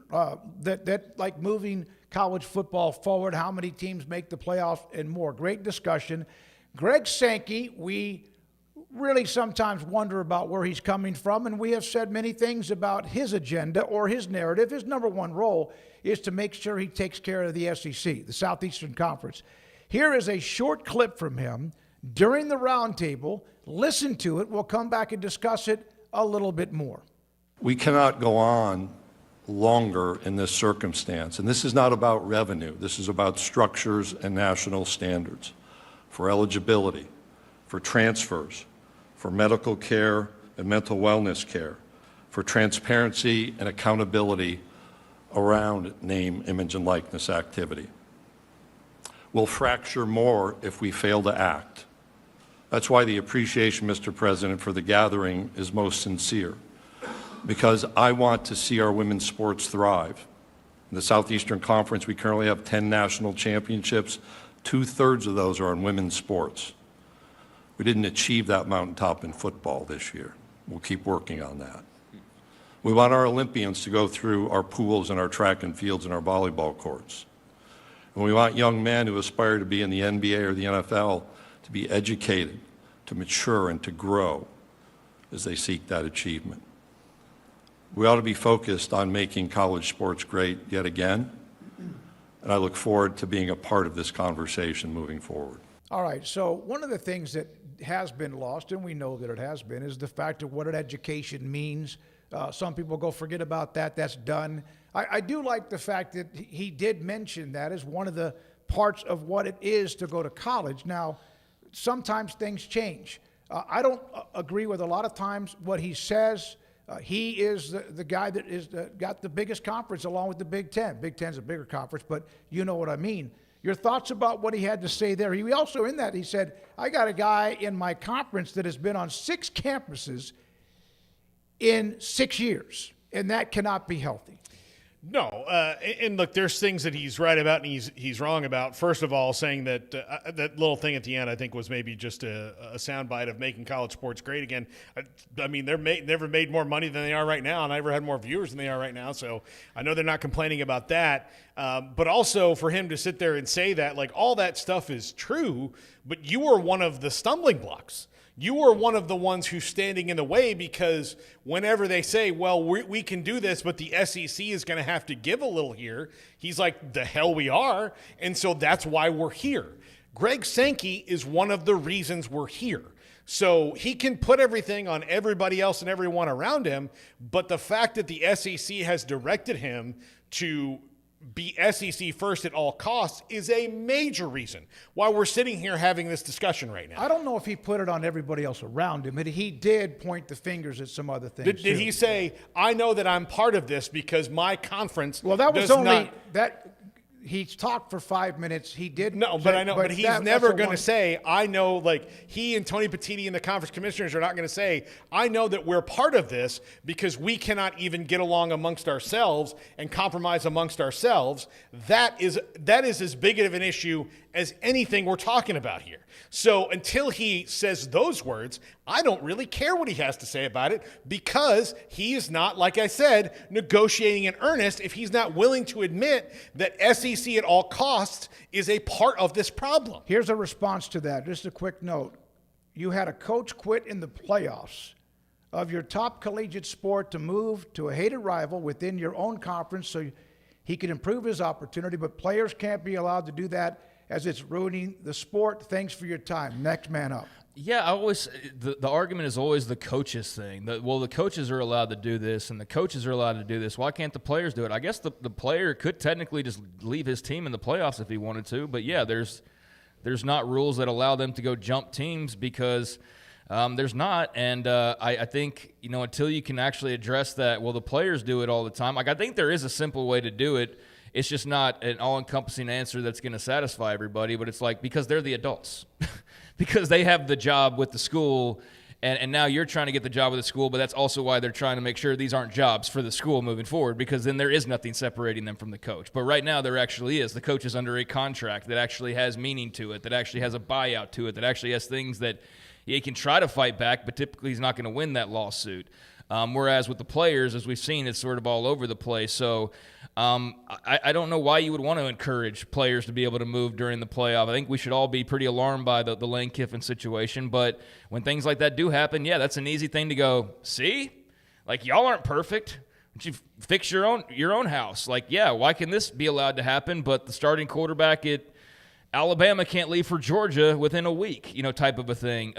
That like moving college football forward, how many teams make the playoffs, and more. Great discussion. Greg Sankey, we really sometimes wonder about where he's coming from, and we have said many things about his agenda or his narrative. His number one role is to make sure he takes care of the SEC, the Southeastern Conference. Here is a short clip from him during the roundtable. Listen to it. We'll come back and discuss it a little bit more. We cannot go on longer in this circumstance, and this is not about revenue. This is about structures and national standards for eligibility, for transfers, for medical care and mental wellness care, for transparency and accountability around name, image, and likeness activity. We'll fracture more if we fail to act. That's why the appreciation, Mr. President, for the gathering is most sincere, because I want to see our women's sports thrive. In the Southeastern Conference, we currently have 10 national championships. 2/3 of those are in women's sports. We didn't achieve that mountaintop in football this year. We'll keep working on that. We want our Olympians to go through our pools and our track and fields and our volleyball courts. And we want young men who aspire to be in the NBA or the NFL to be educated, to mature, and to grow as they seek that achievement. We ought to be focused on making college sports great yet again, and I look forward to being a part of this conversation moving forward. All right, so one of the things that has been lost, and we know that it has been, is the fact of what an education means. Some people go, forget about that, that's done. I do like the fact that he did mention that as one of the parts of what it is to go to college. Now, sometimes things change. I don't agree with a lot of times what he says. He is the guy that is got the biggest conference along with the Big Ten. Big Ten's a bigger conference, but you know what I mean. Your thoughts about what he had to say there? He also, in that, he said, I got a guy in my conference that has been on 6 campuses in 6 years, and that cannot be healthy. No, and look, there's things that he's right about and he's wrong about. First of all, saying that that little thing at the end, I think, was maybe just a soundbite of making college sports great again. I mean, never made more money than they are right now, and never had more viewers than they are right now. So I know they're not complaining about that. But also for him to sit there and say that, like, all that stuff is true, but you were one of the stumbling blocks. You were one of the ones who's standing in the way, because whenever they say, well, we can do this, but the SEC is going to have to give a little here, he's like, the hell we are. And so that's why we're here. Greg Sankey is one of the reasons we're here. So he can put everything on everybody else and everyone around him, but the fact that the SEC has directed him to be SEC first at all costs is a major reason why we're sitting here having this discussion right now. I don't know if he put it on everybody else around him, but he did point the fingers at some other things. Did he say, I know that I'm part of this because my conference that was does only not... that he talked for 5 minutes. He did. No, but I know, but he's never going to say, I know, like he and Tony Petitti and the conference commissioners are not going to say, I know that we're part of this because we cannot even get along amongst ourselves and compromise amongst ourselves. That is as big of an issue as anything we're talking about here. So until he says those words, I don't really care what he has to say about it, because he is not, like I said, negotiating in earnest if he's not willing to admit that SEC at all costs is a part of this problem. Here's a response to that. Just a quick note. You had a coach quit in the playoffs of your top collegiate sport to move to a hated rival within your own conference so he could improve his opportunity, but players can't be allowed to do that as it's ruining the sport. Thanks for your time. Next man up. Yeah, the argument is always the coaches thing. The coaches are allowed to do this, and the coaches are allowed to do this. Why can't the players do it? I guess the player could technically just leave his team in the playoffs if he wanted to, but yeah, there's not rules that allow them to go jump teams because there's not. And I think, until you can actually address that, well, the players do it all the time. Like, I think there is a simple way to do it. It's just not an all-encompassing answer that's going to satisfy everybody, but it's like, because they're the adults. Because they have the job with the school, and now you're trying to get the job with the school, but that's also why they're trying to make sure these aren't jobs for the school moving forward, because then there is nothing separating them from the coach. But right now there actually is. The coach is under a contract that actually has meaning to it, that actually has a buyout to it, that actually has things that he can try to fight back, but typically he's not going to win that lawsuit. Whereas with the players, as we've seen, it's sort of all over the place. So I don't know why you would want to encourage players to be able to move during the playoff. I think we should all be pretty alarmed by the Lane Kiffin situation. But when things like that do happen, yeah, that's an easy thing to go, see? Like, y'all aren't perfect. But you fix your own house. Like, yeah, why can this be allowed to happen, but the starting quarterback at Alabama can't leave for Georgia within a week, type of a thing.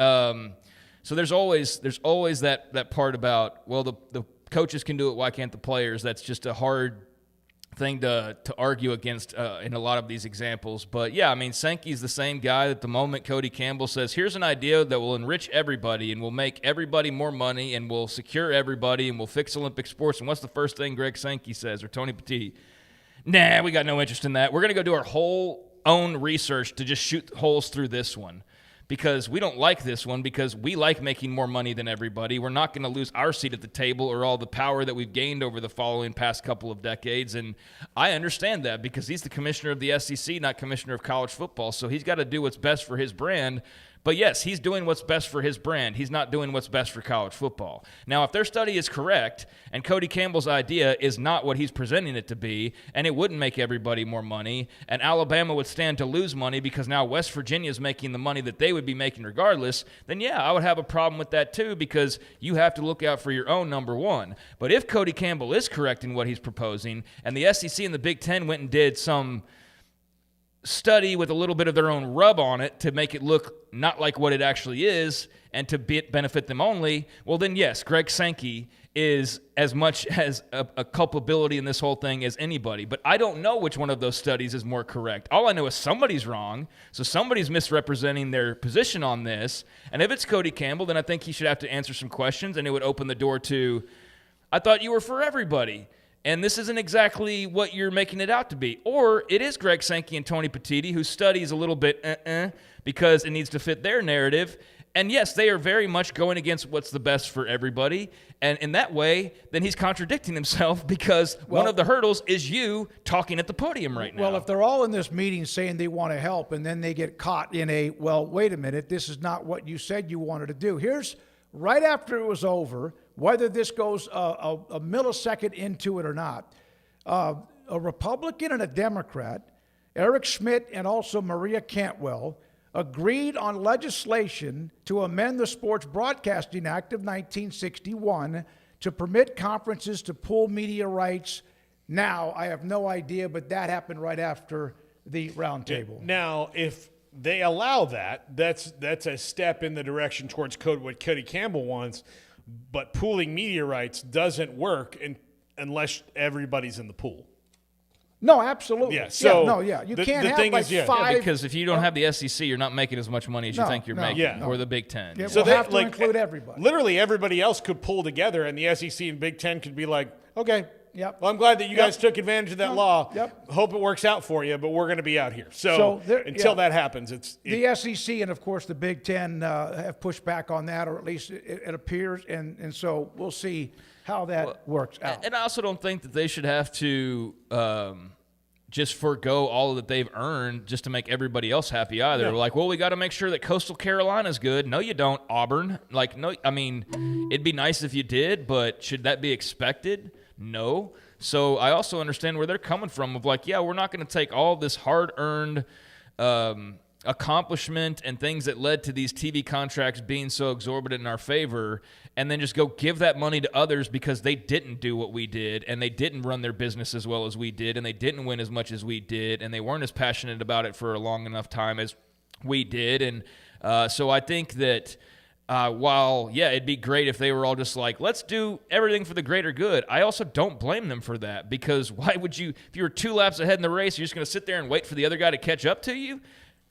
So there's always that part about, well, the coaches can do it, why can't the players? That's just a hard thing to argue against in a lot of these examples. But yeah, I mean, Sankey's the same guy that the moment Cody Campbell says, here's an idea that will enrich everybody and will make everybody more money and will secure everybody and will fix Olympic sports. And what's the first thing Greg Sankey says, or Tony Petitti? Nah, we got no interest in that. We're going to go do our whole own research to just shoot holes through this one, because we don't like this one, because we like making more money than everybody. We're not going to lose our seat at the table or all the power that we've gained over the following past couple of decades. And I understand that, because he's the commissioner of the SEC, not commissioner of college football. So he's got to do what's best for his brand. But yes, he's doing what's best for his brand. He's not doing what's best for college football. Now, if their study is correct and Cody Campbell's idea is not what he's presenting it to be, and it wouldn't make everybody more money, and Alabama would stand to lose money because now West Virginia is making the money that they would be making regardless, then yeah, I would have a problem with that too, because you have to look out for your own number one. But if Cody Campbell is correct in what he's proposing, and the SEC and the Big Ten went and did some study with a little bit of their own rub on it to make it look not like what it actually is and to benefit them only, well then yes, Greg Sankey is as much as a culpability in this whole thing as anybody. But I don't know which one of those studies is more correct. All I know is somebody's wrong, so somebody's misrepresenting their position on this. And if it's Cody Campbell, then I think he should have to answer some questions, and it would open the door to, I thought you were for everybody, and this isn't exactly what you're making it out to be. Or it is Greg Sankey and Tony Petitti, who studies a little bit because it needs to fit their narrative. And yes, they are very much going against what's the best for everybody. And in that way, then he's contradicting himself because one of the hurdles is you talking at the podium right now. Well, if they're all in this meeting saying they want to help and then they get caught in a, well, wait a minute, this is not what you said you wanted to do. Here's right after it was over, whether this goes a millisecond into it or not, a Republican and a Democrat, Eric Schmidt and also Maria Cantwell, agreed on legislation to amend the Sports Broadcasting Act of 1961 to permit conferences to pool media rights. Now, I have no idea, but that happened right after the roundtable. Now, if they allow that, that's a step in the direction towards what Cody Campbell wants, but pooling media rights doesn't work unless everybody's in the pool. No, absolutely. Yeah. So you can't have like is, five. Because if you don't have the SEC, you're not making as much money as you think you're making, or the Big Ten. Yeah, so we'll have to include everybody. Literally, everybody else could pull together, and the SEC and Big Ten could be like, okay. Yep. Well, I'm glad that you guys took advantage of that law. Yep. Hope it works out for you, but we're going to be out here. So until that happens, the SEC and of course the Big Ten have pushed back on that, or at least it appears, and so we'll see how that works out. And I also don't think that they should have to just forego all that they've earned just to make everybody else happy either. Yeah. Like, well, we got to make sure that Coastal Carolina's good. No, you don't, Auburn. Like, no, I mean, it'd be nice if you did, but should that be expected? No. So I also understand where they're coming from of like, yeah, we're not going to take all this hard-earned accomplishment and things that led to these TV contracts being so exorbitant in our favor and then just go give that money to others because they didn't do what we did and they didn't run their business as well as we did and they didn't win as much as we did and they weren't as passionate about it for a long enough time as we did. And so I think that while, yeah, it'd be great if they were all just like, let's do everything for the greater good, I also don't blame them for that because why would you, if you were 2 laps ahead in the race, you're just going to sit there and wait for the other guy to catch up to you?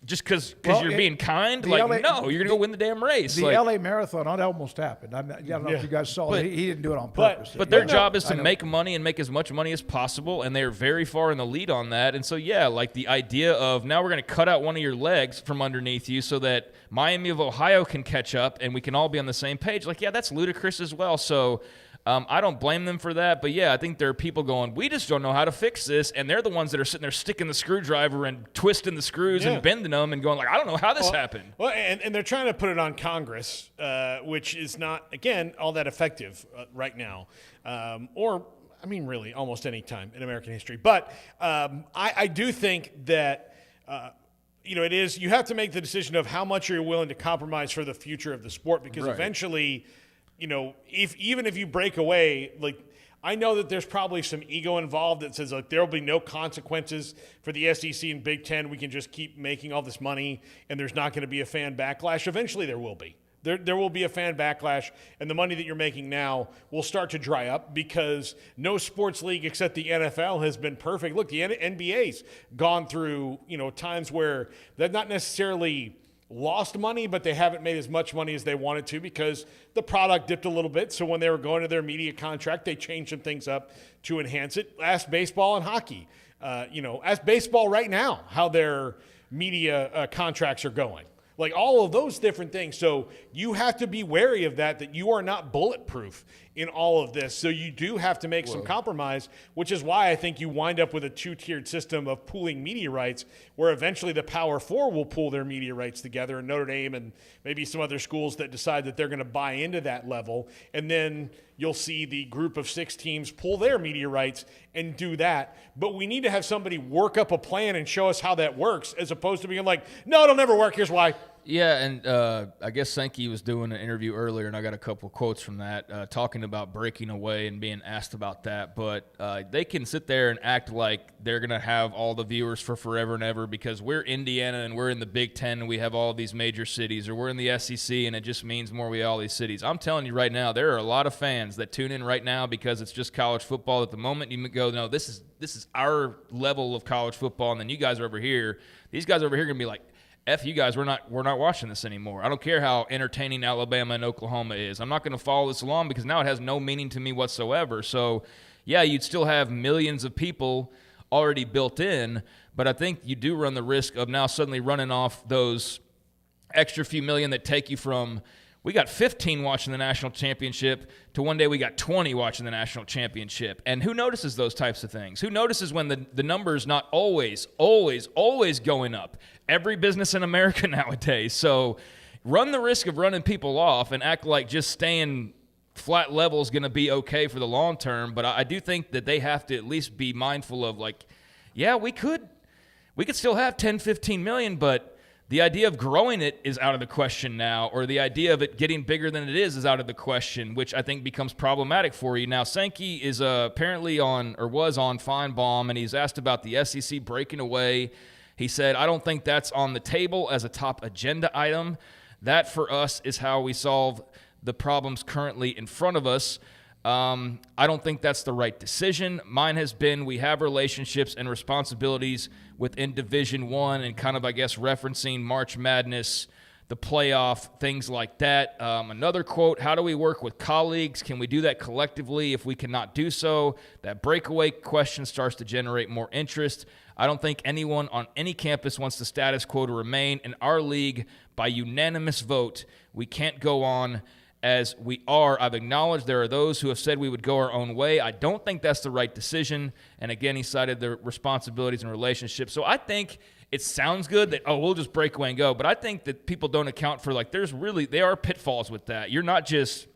Just because you're being kind? Like, no, you're going to go win the damn race. The LA Marathon, that almost happened. I don't know if you guys saw it. He didn't do it on purpose. But their job is to make money and make as much money as possible, and they're very far in the lead on that. And so, yeah, like the idea of now we're going to cut out one of your legs from underneath you so that Miami of Ohio can catch up and we can all be on the same page. Like, yeah, that's ludicrous as well. So I don't blame them for that, but yeah, I think there are people going, we just don't know how to fix this, and they're the ones that are sitting there sticking the screwdriver and twisting the screws and bending them and going like, I don't know how this happened. Well, and they're trying to put it on Congress, which is not, again, all that effective right now, or, I mean, really, almost any time in American history. But I do think that it is, you have to make the decision of how much you're willing to compromise for the future of the sport because eventually – even if you break away, like I know that there's probably some ego involved that says like there will be no consequences for the SEC and Big Ten. We can just keep making all this money, and there's not going to be a fan backlash. Eventually, there will be. There will be a fan backlash, and the money that you're making now will start to dry up because no sports league except the NFL has been perfect. Look, the NBA's gone through times where they're not necessarily lost money, but they haven't made as much money as they wanted to because the product dipped a little bit. So when they were going to their media contract, they changed some things up to enhance it. Ask baseball and hockey. Ask baseball right now how their media contracts are going. Like all of those different things. So you have to be wary of that you are not bulletproof in all of this. So you do have to make some compromise, which is why I think you wind up with a 2-tiered system of pooling media rights where eventually the Power Four will pool their media rights together and Notre Dame and maybe some other schools that decide that they're going to buy into that level. And then you'll see the group of 6 teams pull their media rights and do that. But we need to have somebody work up a plan and show us how that works as opposed to being like, no, it'll never work. Here's why. Yeah, and I guess Sankey was doing an interview earlier, and I got a couple quotes from that, talking about breaking away and being asked about that. But they can sit there and act like they're going to have all the viewers for forever and ever because we're Indiana and we're in the Big Ten and we have all of these major cities, or we're in the SEC and it just means more we have all these cities. I'm telling you right now, there are a lot of fans that tune in right now because it's just college football. At the moment, you go, no, this is our level of college football, and then you guys are over here. These guys over here are going to be like, F you guys, we're not watching this anymore. I don't care how entertaining Alabama and Oklahoma is. I'm not going to follow this along because now it has no meaning to me whatsoever. So, yeah, you'd still have millions of people already built in, but I think you do run the risk of now suddenly running off those extra few million that take you from we got 15 watching the national championship to one day we got 20 watching the national championship. And who notices those types of things? Who notices when the number's not always going up? Every business in America nowadays. So run the risk of running people off and act like just staying flat level is going to be okay for the long term. But I do think that they have to at least be mindful of, like, yeah, we could still have 10, 15 million, but the idea of growing it is out of the question now, or the idea of it getting bigger than it is out of the question, which I think becomes problematic for you. Now, Sankey is apparently was on Feinbaum, and he's asked about the SEC breaking away. He said, I don't think that's on the table as a top agenda item. That, for us, is how we solve the problems currently in front of us. I don't think that's the right decision. Mine has been we have relationships and responsibilities within Division I and kind of, I guess, referencing March Madness, the playoff, things like that. Another quote, how do we work with colleagues? Can we do that collectively? If we cannot do so, that breakaway question starts to generate more interest. I don't think anyone on any campus wants the status quo to remain. In our league, by unanimous vote, we can't go on as we are. I've acknowledged there are those who have said we would go our own way. I don't think that's the right decision. And again, he cited the responsibilities and relationships. So I think it sounds good that, we'll just break away and go. But I think that people don't account for, like, there are pitfalls with that. You're not just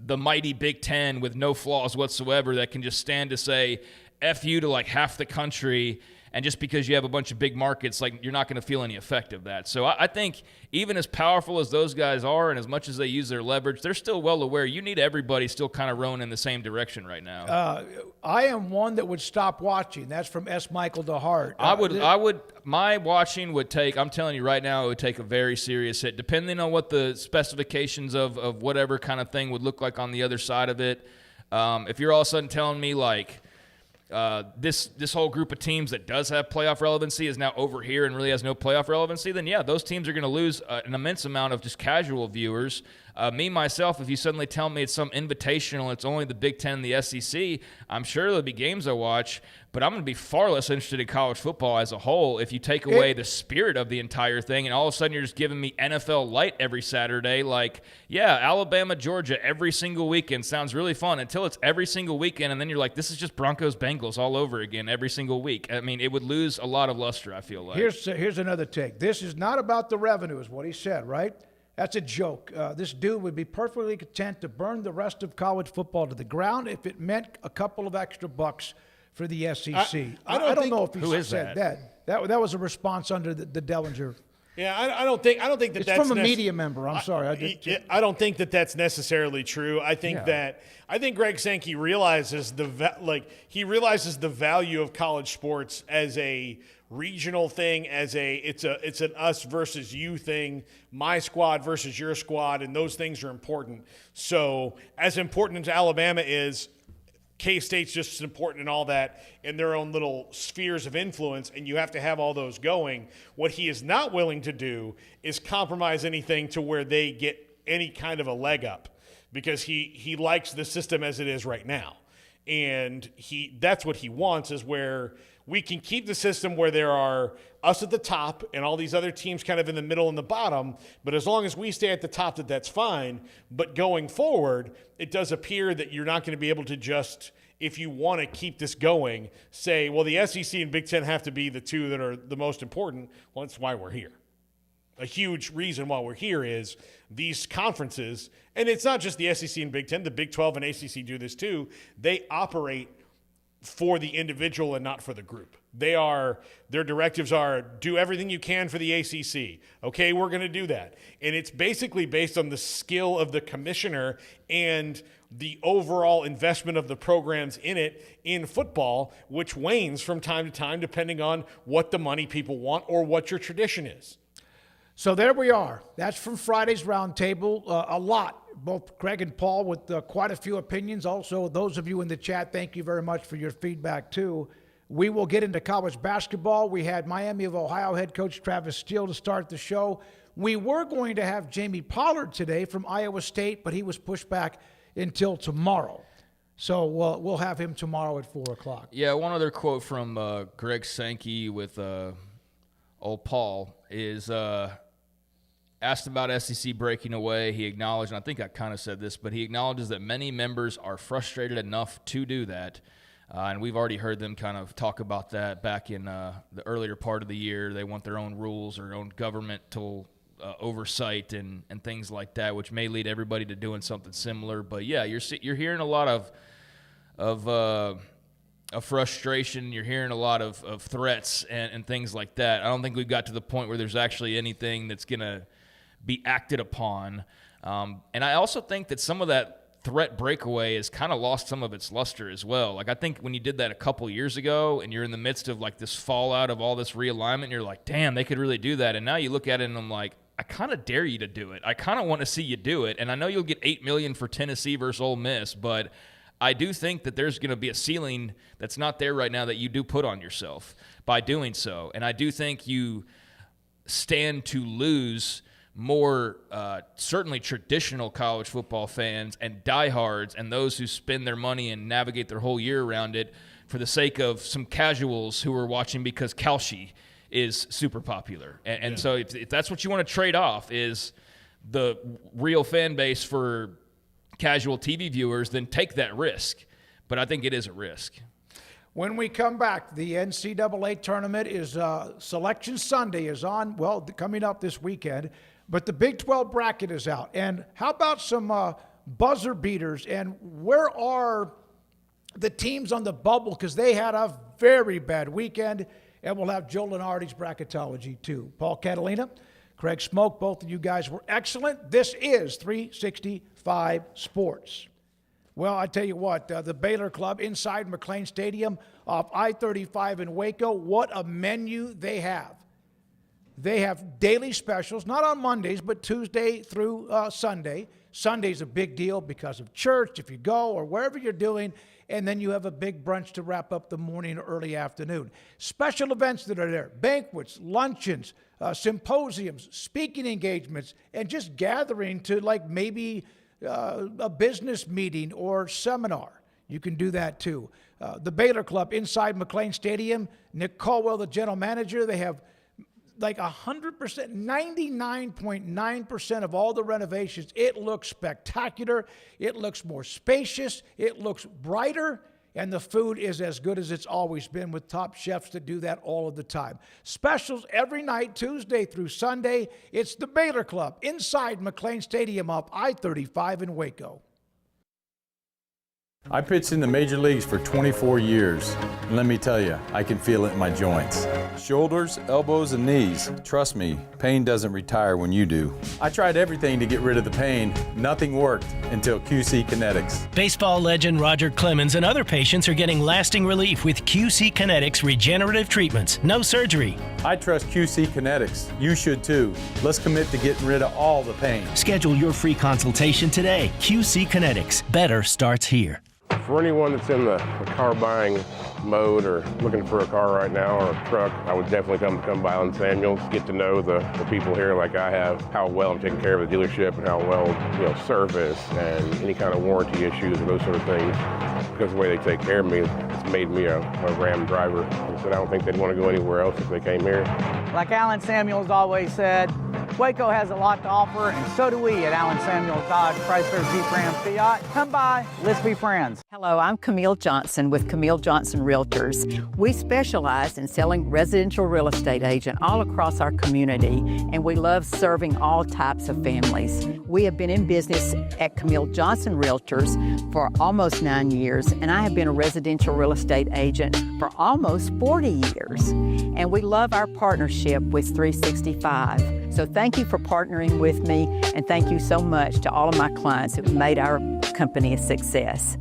the mighty Big Ten with no flaws whatsoever that can just stand to say F you to like half the country. And just because you have a bunch of big markets, like, you're not going to feel any effect of that. So I think even as powerful as those guys are and as much as they use their leverage, they're still well aware you need everybody still kind of rowing in the same direction right now. I am one that would stop watching. That's from S. Michael DeHart. My watching would take, I'm telling you right now, it would take a very serious hit, depending on what the specifications of whatever kind of thing would look like on the other side of it. If you're all of a sudden telling me, like, this whole group of teams that does have playoff relevancy is now over here and really has no playoff relevancy, then yeah, those teams are going to lose an immense amount of just casual viewers. Myself, if you suddenly tell me it's some invitational, it's only the Big Ten and the SEC, I'm sure there'll be games I watch, but I'm going to be far less interested in college football as a whole if you take away the spirit of the entire thing and all of a sudden you're just giving me NFL light every Saturday. Like, yeah, Alabama, Georgia every single weekend sounds really fun until it's every single weekend, and then you're like, this is just Broncos, Bengals all over again every single week. I mean, it would lose a lot of luster, I feel like. Here's another take. This is not about the revenue, is what he said, right? That's a joke. This dude would be perfectly content to burn the rest of college football to the ground if it meant a couple of extra bucks for the SEC. I don't know if he said that. That was a response under the Dellinger. Yeah, I don't think that it's that's from a media member. I'm sorry. I don't think that that's necessarily true. I think Greg Sankey realizes the value of college sports as a regional thing, as it's an us versus you thing, my squad versus your squad, and those things are important. So as important as Alabama is, K-State's just as important and all that in their own little spheres of influence, and you have to have all those going. What he is not willing to do is compromise anything to where they get any kind of a leg up, because he likes the system as it is right now. And that's what he wants, is where we can keep the system where there are us at the top and all these other teams kind of in the middle and the bottom. But as long as we stay at the top, that's fine. But going forward, it does appear that you're not going to be able to just, if you want to keep this going, say, well, the SEC and Big Ten have to be the two that are the most important. Well, that's why we're here. A huge reason why we're here is these conferences, and it's not just the SEC and Big Ten, the Big 12 and ACC do this too. They operate for the individual and not for the group. Their directives are do everything you can for the ACC. Okay, we're going to do that. And it's basically based on the skill of the commissioner and the overall investment of the programs in it in football, which wanes from time to time depending on what the money people want or what your tradition is. So there we are. That's from Friday's Roundtable. A lot, both Craig and Paul, with quite a few opinions. Also, those of you in the chat, thank you very much for your feedback, too. We will get into college basketball. We had Miami of Ohio head coach Travis Steele to start the show. We were going to have Jamie Pollard today from Iowa State, but he was pushed back until tomorrow. So we'll have him tomorrow at 4 o'clock. Yeah, one other quote from Greg Sankey with old Paul is asked about SEC breaking away, he acknowledged, and I think I kind of said this, but he acknowledges that many members are frustrated enough to do that. And we've already heard them kind of talk about that back in the earlier part of the year. They want their own rules or own governmental oversight and things like that, which may lead everybody to doing something similar. But yeah, you're hearing a lot of frustration. You're hearing a lot of threats and things like that. I don't think we've got to the point where there's actually anything that's going to be acted upon. And I also think that some of that threat breakaway has kind of lost some of its luster as well. Like, I think when you did that a couple years ago and you're in the midst of like this fallout of all this realignment, and you're like, damn, they could really do that. And now you look at it and I'm like, I kind of dare you to do it. I kind of want to see you do it. And I know you'll get $8 million for Tennessee versus Ole Miss, but I do think that there's going to be a ceiling that's not there right now that you do put on yourself by doing so. And I do think you stand to lose more certainly traditional college football fans and diehards and those who spend their money and navigate their whole year around it for the sake of some casuals who are watching because Kalshi is super popular. And so if that's what you want to trade off is the real fan base for casual TV viewers, then take that risk. But I think it is a risk. When we come back, the NCAA tournament is Selection Sunday is on, well, coming up this weekend. But the Big 12 bracket is out. And how about some buzzer beaters? And where are the teams on the bubble? Because they had a very bad weekend. And we'll have Joe Lenardi's bracketology, too. Paul Catalina, Craig Smoak, both of you guys were excellent. This is 365 Sports. Well, I tell you what, the Baylor Club inside McLean Stadium off I-35 in Waco, what a menu they have. They have daily specials, not on Mondays, but Tuesday through Sunday. Sunday's a big deal because of church, if you go, or wherever you're doing. And then you have a big brunch to wrap up the morning or early afternoon. Special events that are there, banquets, luncheons, symposiums, speaking engagements, and just gathering to like maybe a business meeting or seminar. You can do that too. The Baylor Club inside McLean Stadium, Nick Caldwell, the general manager, they have like 100%, 99.9% of all the renovations. It looks spectacular. It looks more spacious. It looks brighter. And the food is as good as it's always been with top chefs that do that all of the time. Specials every night, Tuesday through Sunday. It's the Baylor Club inside McLean Stadium off I-35 in Waco. I pitched in the major leagues for 24 years, and let me tell you, I can feel it in my joints. Shoulders, elbows, and knees. Trust me, pain doesn't retire when you do. I tried everything to get rid of the pain. Nothing worked until QC Kinetics. Baseball legend Roger Clemens and other patients are getting lasting relief with QC Kinetics regenerative treatments. No surgery. I trust QC Kinetics. You should too. Let's commit to getting rid of all the pain. Schedule your free consultation today. QC Kinetics. Better starts here. For anyone that's in the car buying mode or looking for a car right now or a truck, I would definitely come by Allen Samuels, get to know the people here like I have, how well I'm taking care of the dealership and how well, service and any kind of warranty issues or those sort of things. Because of the way they take care of me, it's made me a Ram driver. I said I don't think they'd want to go anywhere else if they came here. Like Allen Samuels always said, Waco has a lot to offer, and so do we at Allen Samuels Dodge, Chrysler, Jeep, Ram, Fiat. Come by, let's be friends. Hello, I'm Camille Johnson with Camille Johnson Realtors. We specialize in selling residential real estate agent all across our community, and we love serving all types of families. We have been in business at Camille Johnson Realtors for almost 9 years, and I have been a residential real estate agent for almost 40 years. And we love our partnership with 365. So thank you for partnering with me, and thank you so much to all of my clients who have made our company a success.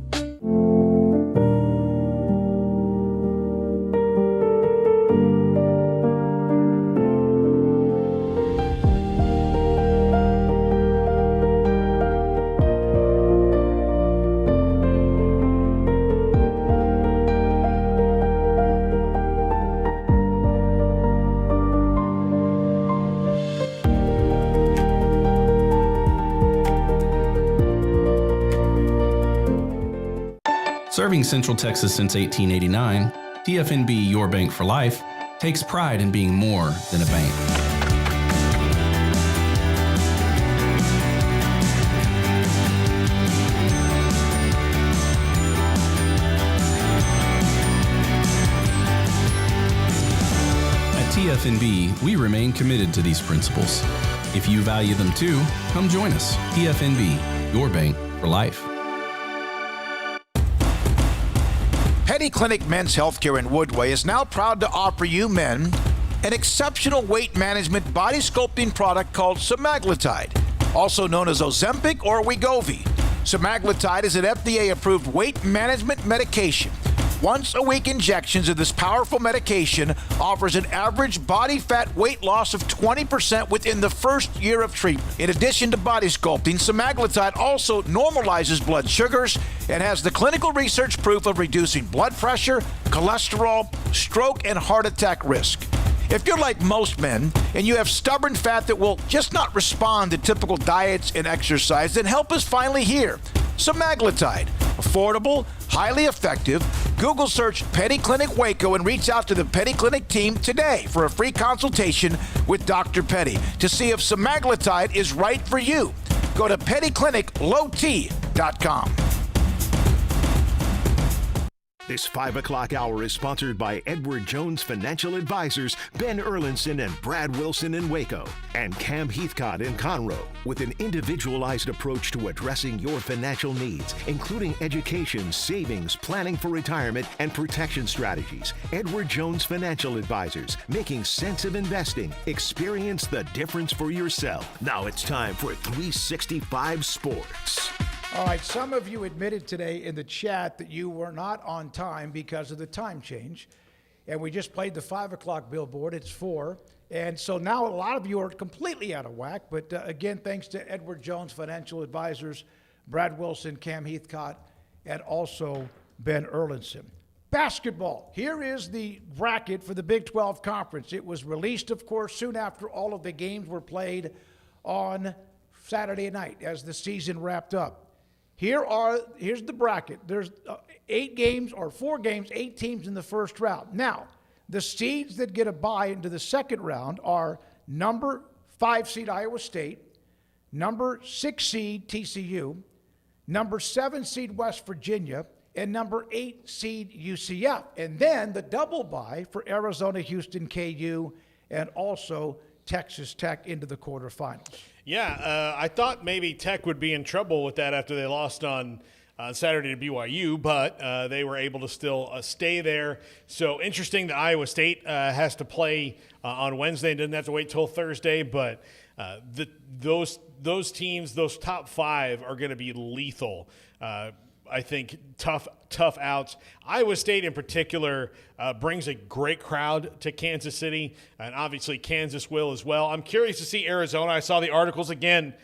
Serving Central Texas since 1889, TFNB Your Bank for Life takes pride in being more than a bank. TFNB, we remain committed to these principles. If you value them too, come join us. TFNB, your bank for life. Petty Clinic Men's Healthcare in Woodway is now proud to offer you men an exceptional weight management body sculpting product called semaglutide, also known as Ozempic or Wegovy. Semaglutide is an FDA-approved weight management medication. Once-a-week injections of this powerful medication offers an average body fat weight loss of 20% within the first year of treatment. In addition to body sculpting, semaglutide also normalizes blood sugars and has the clinical research proof of reducing blood pressure, cholesterol, stroke, and heart attack risk. If you're like most men and you have stubborn fat that will just not respond to typical diets and exercise, then help is finally here. Semaglutide, affordable, highly effective. Google search Petty Clinic Waco and reach out to the Petty Clinic team today for a free consultation with Dr. Petty to see if semaglutide is right for you. Go to pettycliniclowt.com. This 5 o'clock hour is sponsored by Edward Jones Financial Advisors, Ben Erlinson and Brad Wilson in Waco, and Cam Heathcott in Conroe, with an individualized approach to addressing your financial needs, including education, savings, planning for retirement, and protection strategies. Edward Jones Financial Advisors, making sense of investing. Experience the difference for yourself. Now it's time for 365 Sports. All right, some of you admitted today in the chat that you were not on time because of the time change. And we just played the 5 o'clock billboard. It's 4. And so now a lot of you are completely out of whack. But again, thanks to Edward Jones Financial Advisors, Brad Wilson, Cam Heathcott, and also Ben Erlinson. Basketball. Here is the bracket for the Big 12 Conference. It was released, of course, soon after all of the games were played on Saturday night as the season wrapped up. Here's the bracket. There's 8 games or 4 games, 8 teams in the first round. Now, the seeds that get a bye into the second round are number 5 seed Iowa State, number 6 seed TCU, number 7 seed West Virginia, and number 8 seed UCF. And then the double bye for Arizona, Houston, KU, and also Texas Tech into the quarterfinals. Yeah, I thought maybe Tech would be in trouble with that after they lost on Saturday to BYU, but they were able to still stay there. So interesting that Iowa State has to play on Wednesday and doesn't have to wait till Thursday. But those teams, those top 5, are going to be lethal. I think tough outs. Iowa State in particular brings a great crowd to Kansas City, and obviously Kansas will as well. I'm curious to see Arizona. I saw the articles again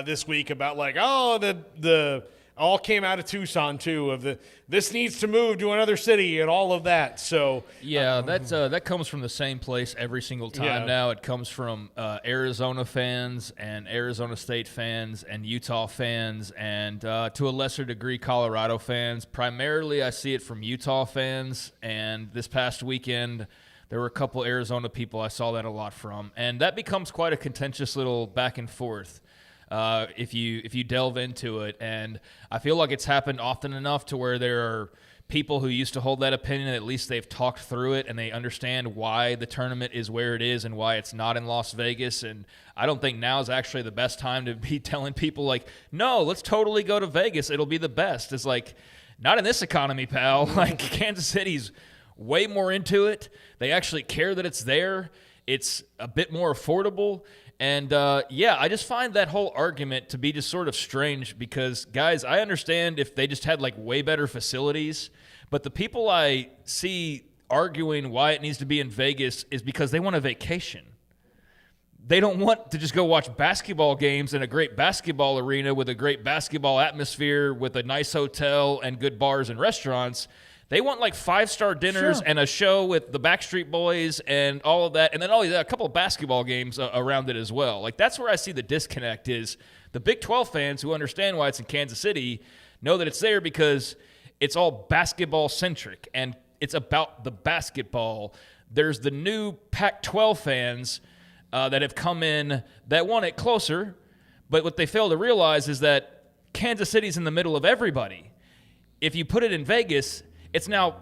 this week about the all came out of Tucson too, of this needs to move to another city and all of that. So yeah, that comes from the same place every single time. Yeah. Now it comes from Arizona fans and Arizona State fans and Utah fans and to a lesser degree Colorado fans. Primarily I see it from Utah fans, and this past weekend there were a couple Arizona people I saw that a lot from, and that becomes quite a contentious little back and forth. If you delve into it, and I feel like it's happened often enough to where there are people who used to hold that opinion, at least they've talked through it and they understand why the tournament is where it is and why it's not in Las Vegas. And I don't think now is actually the best time to be telling people like, no, let's totally go to Vegas. It'll be the best. It's like, not in this economy, pal. Like Kansas City's way more into it. They actually care that it's there. It's a bit more affordable. And, I just find that whole argument to be just sort of strange because, guys, I understand if they just had, way better facilities, but the people I see arguing why it needs to be in Vegas is because they want a vacation. They don't want to just go watch basketball games in a great basketball arena with a great basketball atmosphere with a nice hotel and good bars and restaurants. They want 5-star dinners and a show with the Backstreet Boys and all of that. And then a couple of basketball games around it as well. That's where I see the disconnect is the Big 12 fans who understand why it's in Kansas City know that it's there because it's all basketball centric and it's about the basketball. There's the new Pac-12 fans that have come in that want it closer. But what they fail to realize is that Kansas City's in the middle of everybody. If you put it in Vegas, it's now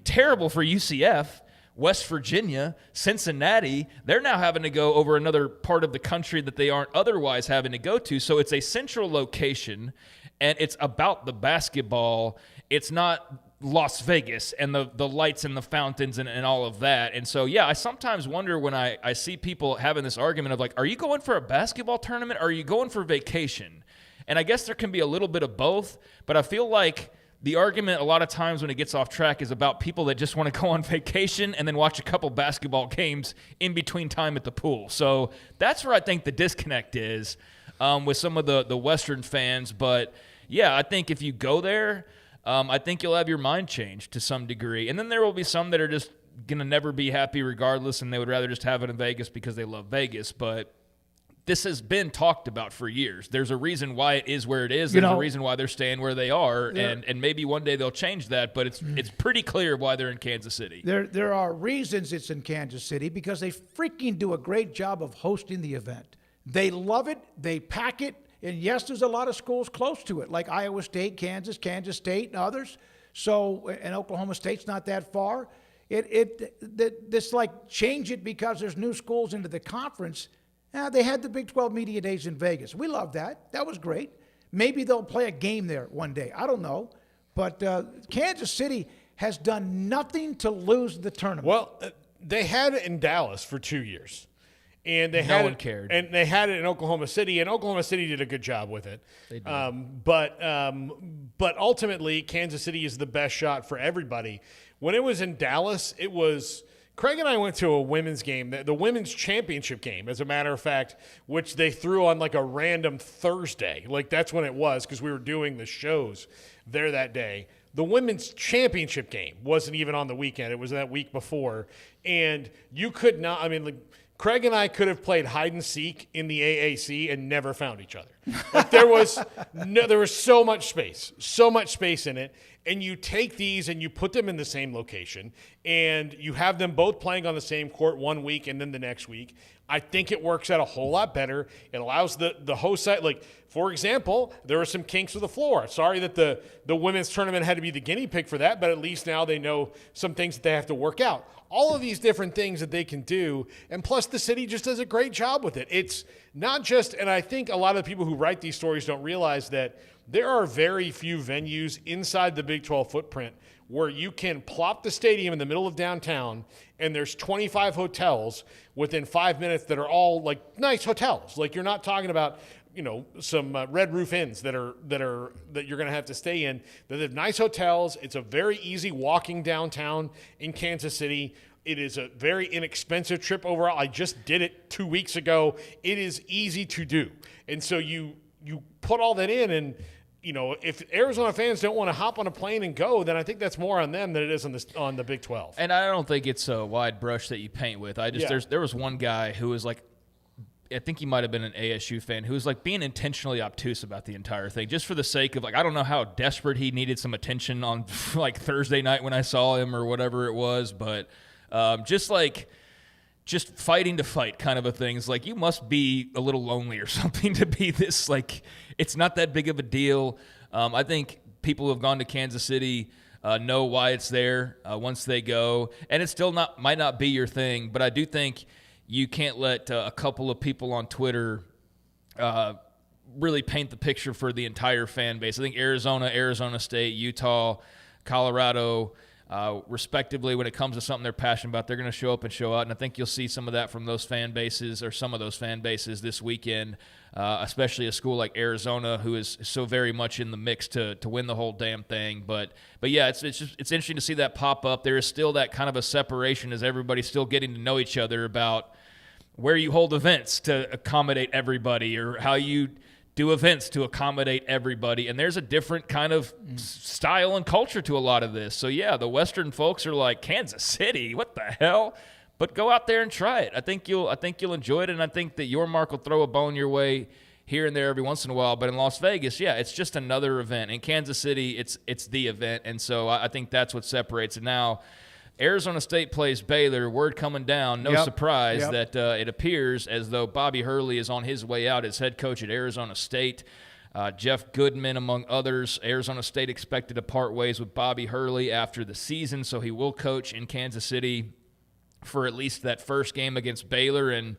terrible for UCF, West Virginia, Cincinnati, they're now having to go over another part of the country that they aren't otherwise having to go to. So it's a central location, and it's about the basketball. It's not Las Vegas and the lights and the fountains and all of that. And so, yeah, I sometimes wonder when I see people having this argument of like, are you going for a basketball tournament or are you going for vacation? And I guess there can be a little bit of both, but I feel like the argument a lot of times when it gets off track is about people that just want to go on vacation and then watch a couple basketball games in between time at the pool. So that's where I think the disconnect is with some of the Western fans. But, yeah, I think if you go there, I think you'll have your mind changed to some degree. And then there will be some that are just going to never be happy regardless, and they would rather just have it in Vegas because they love Vegas. But this has been talked about for years. There's a reason why it is where it is. There's a reason why they're staying where they are, and maybe one day they'll change that, but it's pretty clear why they're in Kansas City. There are reasons it's in Kansas City because they freaking do a great job of hosting the event. They love it. They pack it. And, yes, there's a lot of schools close to it, like Iowa State, Kansas State, and others. So, and Oklahoma State's not that far. This like change it because there's new schools into the conference. They had the Big 12 Media Days in Vegas. We love that. That was great. Maybe they'll play a game there one day. I don't know. But Kansas City has done nothing to lose the tournament. Well, they had it in Dallas for 2 years. And they no one cared. And they had it in Oklahoma City, and Oklahoma City did a good job with it. They did. But ultimately, Kansas City is the best shot for everybody. When it was in Dallas, it was – Craig and I went to a women's game, the women's championship game, as a matter of fact, which they threw on like a random Thursday. Like that's when it was because we were doing the shows there that day. The women's championship game wasn't even on the weekend. It was that week before. And you could not – I mean, like Craig and I could have played hide and seek in the AAC and never found each other. Like there was so much space in it. And you take these and you put them in the same location and you have them both playing on the same court one week and then the next week. I think it works out a whole lot better. It allows the host site, like, for example, there were some kinks with the floor. Sorry that the women's tournament had to be the guinea pig for that, but at least now they know some things that they have to work out. All of these different things that they can do, and plus the city just does a great job with it. It's not just, and I think a lot of the people who write these stories don't realize that there are very few venues inside the Big 12 footprint where you can plop the stadium in the middle of downtown and there's 25 hotels within 5 minutes that are all like nice hotels. Like you're not talking about, you know, some red roof inns that you're going to have to stay in. They're nice hotels. It's a very easy walking downtown in Kansas City. It is a very inexpensive trip overall. I just did it 2 weeks ago. It is easy to do. And so you put all that in, and you know, if Arizona fans don't want to hop on a plane and go, then I think that's more on them than it is on the Big 12. And I don't think it's a wide brush that you paint with. There was one guy who was like, I think he might have been an ASU fan, who was like being intentionally obtuse about the entire thing, just for the sake of like, I don't know how desperate he needed some attention on like Thursday night when I saw him or whatever it was, but just fighting to fight kind of a thing. It's like, you must be a little lonely or something to be this, like, it's not that big of a deal. I think people who have gone to Kansas City know why it's there once they go. And it still might not be your thing, but I do think you can't let a couple of people on Twitter really paint the picture for the entire fan base. I think Arizona State, Utah, Colorado, respectively, when it comes to something they're passionate about, they're going to show up and show out. And I think you'll see some of that from those fan bases, or some of those fan bases this weekend, especially a school like Arizona, who is so very much in the mix to win the whole damn thing. But yeah, it's interesting to see that pop up. There is still that kind of a separation as everybody's still getting to know each other about where you hold events to accommodate everybody, or how you do events to accommodate everybody. And there's a different kind of style and culture to a lot of this. So yeah, the Western folks are like, Kansas City, what the hell? But go out there and try it. I think you'll enjoy it, and I think that your mark will throw a bone your way here and there every once in a while. But in Las Vegas, yeah, it's just another event. In Kansas City, it's the event. And so I think that's what separates it. Now, Arizona State plays Baylor. Word coming down, no surprise that it appears as though Bobby Hurley is on his way out as head coach at Arizona State. Jeff Goodman, among others. Arizona State expected to part ways with Bobby Hurley after the season, so he will coach in Kansas City for at least that first game against Baylor. And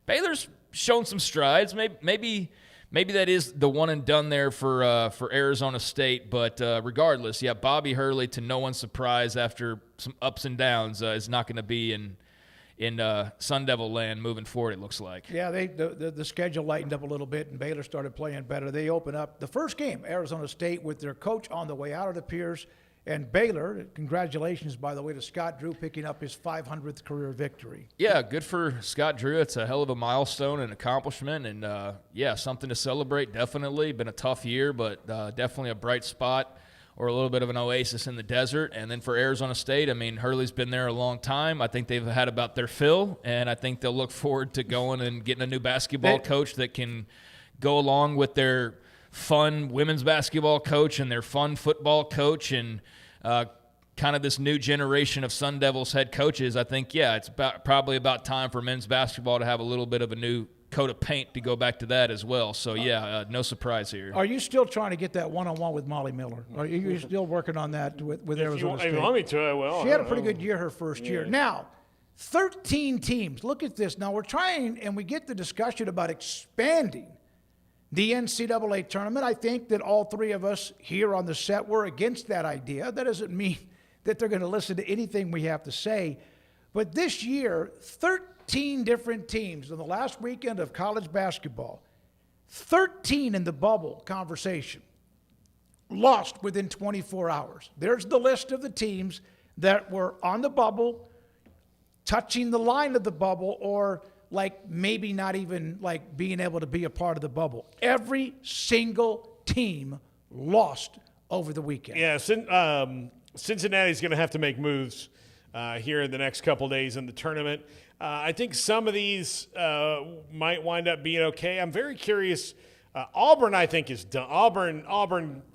Baylor's shown some strides. Maybe that is the one and done there for Arizona State. But regardless, yeah, Bobby Hurley, to no one's surprise after some ups and downs, is not going to be in Sun Devil land moving forward, it looks like. Yeah, the schedule lightened up a little bit, and Baylor started playing better. They opened up the first game, Arizona State, with their coach on the way out, it appears. And Baylor, congratulations, by the way, to Scott Drew picking up his 500th career victory. Yeah, good for Scott Drew. It's a hell of a milestone and accomplishment. And, yeah, something to celebrate, definitely. Been a tough year, but definitely a bright spot or a little bit of an oasis in the desert. And then for Arizona State, I mean, Hurley's been there a long time. I think they've had about their fill, and I think they'll look forward to going and getting a new basketball coach that can go along with their fun women's basketball coach and their fun football coach and kind of this new generation of Sun Devils head coaches. I think, yeah, it's probably about time for men's basketball to have a little bit of a new coat of paint to go back to that as well. So, yeah, no surprise here. Are you still trying to get that one-on-one with Molly Miller? Are you still working on that with Arizona State? If you want me to, I will. She had a pretty good year her first year. Now, 13 teams. Look at this. Now, we're trying, and we get the discussion about expanding the NCAA tournament. I think that all three of us here on the set were against that idea. That doesn't mean that they're going to listen to anything we have to say. But this year, 13 different teams on the last weekend of college basketball, 13 in the bubble conversation, lost within 24 hours. There's the list of the teams that were on the bubble, touching the line of the bubble, or like maybe not even like being able to be a part of the bubble. Every single team lost over the weekend. Yeah, Cincinnati's going to have to make moves here in the next couple days in the tournament. I think some of these might wind up being okay. I'm very curious. Auburn, I think, is done. Auburn.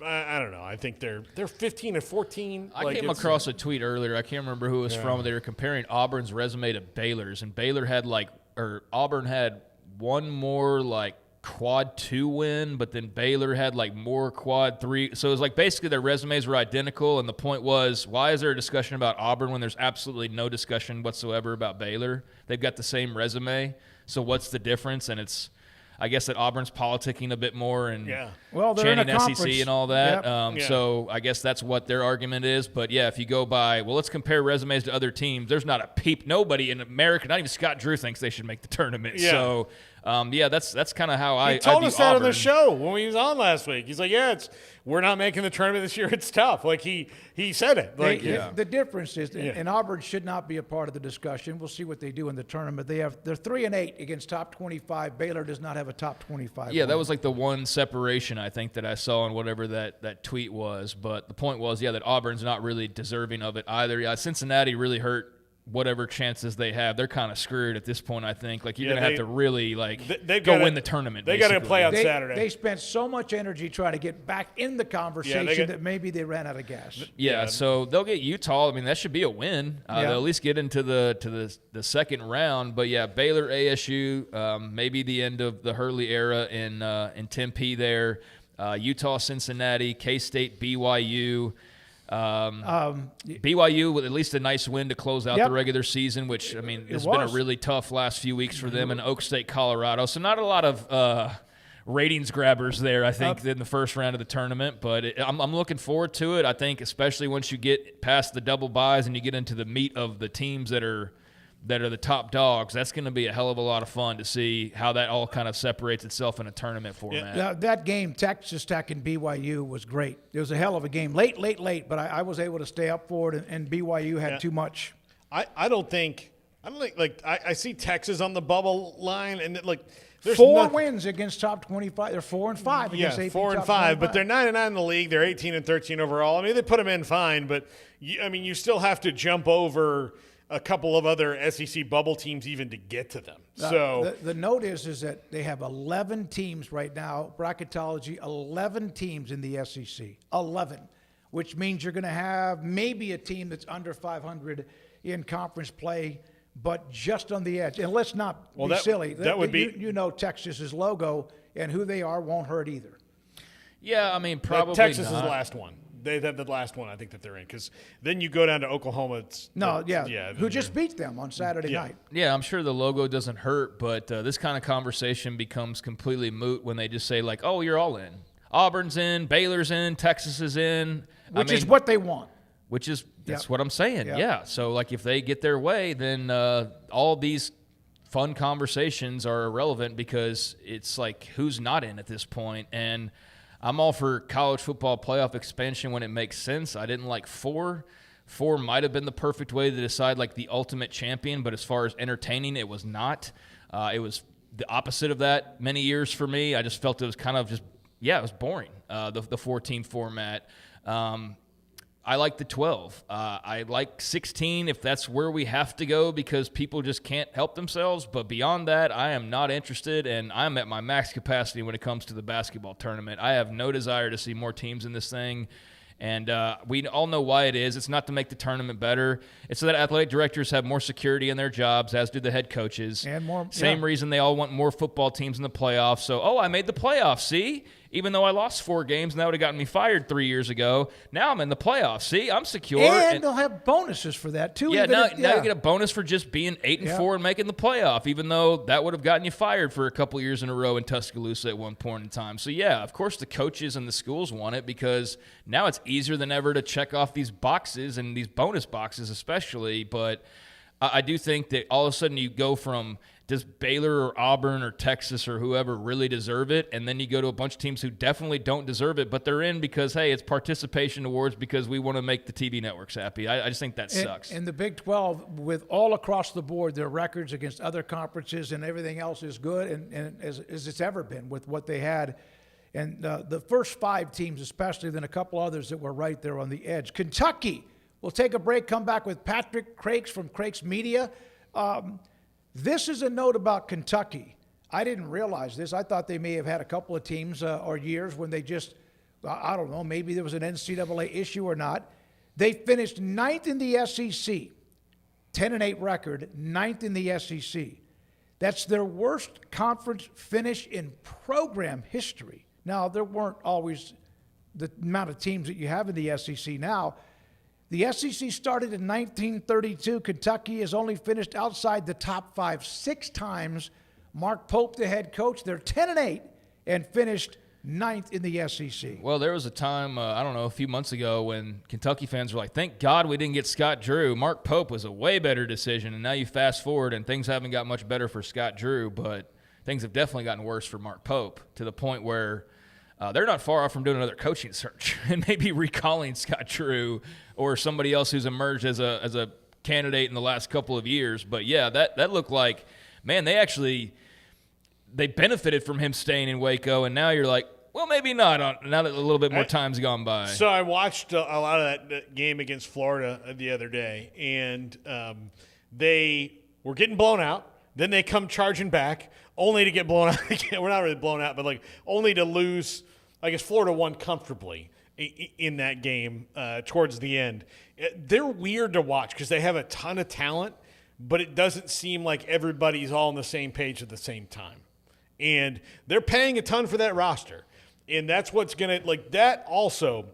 I don't know. I think they're 15 and 14. I came across a tweet earlier. I can't remember who it was from. They were comparing Auburn's resume to Baylor's, and Auburn had one more like quad 2 win, but then Baylor had like more quad 3. So it was like basically their resumes were identical, and the point was, why is there a discussion about Auburn when there's absolutely no discussion whatsoever about Baylor? They've got the same resume, so what's the difference? And it's, I guess that Auburn's politicking a bit more and they're in a SEC conference and all that. Yep. So I guess that's what their argument is. But, yeah, if you go by, well, let's compare resumes to other teams, there's not a peep. Nobody in America, not even Scott Drew, thinks they should make the tournament. Yeah. So, that's kind of how He told us that on the show when he was on last week. He's like, we're not making the tournament this year. It's tough. Like, he said it. Like, the difference is, and Auburn should not be a part of the discussion. We'll see what they do in the tournament. They're 3-8 against top 25. Baylor does not have a top 25. Yeah, that was like the one separation I think that I saw in whatever that tweet was. But the point was, that Auburn's not really deserving of it either. Yeah, Cincinnati really hurt whatever chances they have. They're kind of screwed at this point, I think. Like, you're going to have to really, win the tournament. They got to play on Saturday. They spent so much energy trying to get back in the conversation that maybe they ran out of gas. Yeah, so they'll get Utah. I mean, that should be a win. They'll at least get into the second round. But, yeah, Baylor, ASU, maybe the end of the Hurley era in Tempe there. Utah, Cincinnati, K-State, BYU. BYU with at least a nice win to close out the regular season, which, I mean, it's been a really tough last few weeks for them, and Oak State, Colorado. So not a lot of ratings grabbers there, I think, in the first round of the tournament. But I'm looking forward to it. I think especially once you get past the double byes and you get into the meat of the teams that are the top dogs, that's going to be a hell of a lot of fun to see how that all kind of separates itself in a tournament format. Yeah, that game, Texas Tech and BYU, was great. It was a hell of a game. Late, but I was able to stay up for it, and BYU had too much. I don't think I see Texas on the bubble line, and there's 4 wins against top 25. They're 4-5 against AP 4 and 5, but they're 9-9 in the league. They're 18-13 overall. I mean, they put them in fine, but you still have to jump over a couple of other SEC bubble teams even to get to them. So the note is that they have 11 teams right now, bracketology, 11 teams in the SEC, 11, which means you're going to have maybe a team that's under 500 in conference play, but just on the edge. And let's not be silly. That would be Texas's logo and who they are won't hurt either. Yeah, I mean, probably Texas not. is the last one. They have the last one I think that they're in, because then you go down to Oklahoma. Who just beat them on Saturday night. Yeah, I'm sure the logo doesn't hurt, but this kind of conversation becomes completely moot when they just say, like, oh, you're all in. Auburn's in, Baylor's in, Texas is in. Which is what they want. That's what I'm saying, yeah. So, like, if they get their way, then all these fun conversations are irrelevant, because it's like, who's not in at this point? And I'm all for college football playoff expansion when it makes sense. I didn't like 4. 4 might have been the perfect way to decide, like, the ultimate champion, but as far as entertaining, it was not. It was the opposite of that many years for me. I just felt it was kind of just, it was boring, the 4-team format. I like the 12. I like 16 if that's where we have to go, because people just can't help themselves. But beyond that, I am not interested, and I'm at my max capacity when it comes to the basketball tournament. I have no desire to see more teams in this thing. And we all know why it is. It's not to make the tournament better. It's so that athletic directors have more security in their jobs, as do the head coaches. And more. Same reason they all want more football teams in the playoffs. So, I made the playoffs, see? Even though I lost 4 games and that would have gotten me fired 3 years ago, now I'm in the playoffs. See, I'm secure. And they'll have bonuses for that, too. Yeah, now you get a bonus for just being 8-4 and making the playoff, even though that would have gotten you fired for a couple years in a row in Tuscaloosa at one point in time. So, yeah, of course the coaches and the schools want it, because now it's easier than ever to check off these boxes, and these bonus boxes especially. But I do think that all of a sudden you go from, does Baylor or Auburn or Texas or whoever really deserve it? And then you go to a bunch of teams who definitely don't deserve it, but they're in because, hey, it's participation awards because we want to make the TV networks happy. I just think that sucks. And the Big 12, with all across the board, their records against other conferences and everything else is good, and as it's ever been with what they had. And the first 5 teams especially, then a couple others that were right there on the edge. Kentucky, we'll take a break, come back with Patrick Crakes from Crakes Media. This is a note about Kentucky. I didn't realize this. I thought they may have had a couple of teams or years when they just, I don't know, maybe there was an NCAA issue or not. They finished 9th in the SEC, 10-8 record, 9th in the SEC. That's their worst conference finish in program history. Now, there weren't always the amount of teams that you have in the SEC now. The SEC started in 1932. Kentucky has only finished outside the top 5 6 times. Mark Pope, the head coach, they're 10-8 and finished 9th in the SEC. Well, there was a time, a few months ago when Kentucky fans were like, thank God we didn't get Scott Drew. Mark Pope was a way better decision. And now you fast forward and things haven't got much better for Scott Drew, but things have definitely gotten worse for Mark Pope, to the point where they're not far off from doing another coaching search and maybe recalling Scott Drew or somebody else who's emerged as a candidate in the last couple of years. But, yeah, that looked like, man, they benefited from him staying in Waco, and now you're like, well, maybe not, now that a little bit more time's gone by. So I watched a lot of that game against Florida the other day, and they were getting blown out. Then they come charging back, only to get blown out again. We're not really blown out, but only to lose. I guess Florida won comfortably in that game towards the end. They're weird to watch because they have a ton of talent, but it doesn't seem like everybody's all on the same page at the same time. And they're paying a ton for that roster. And that's what's going to – that also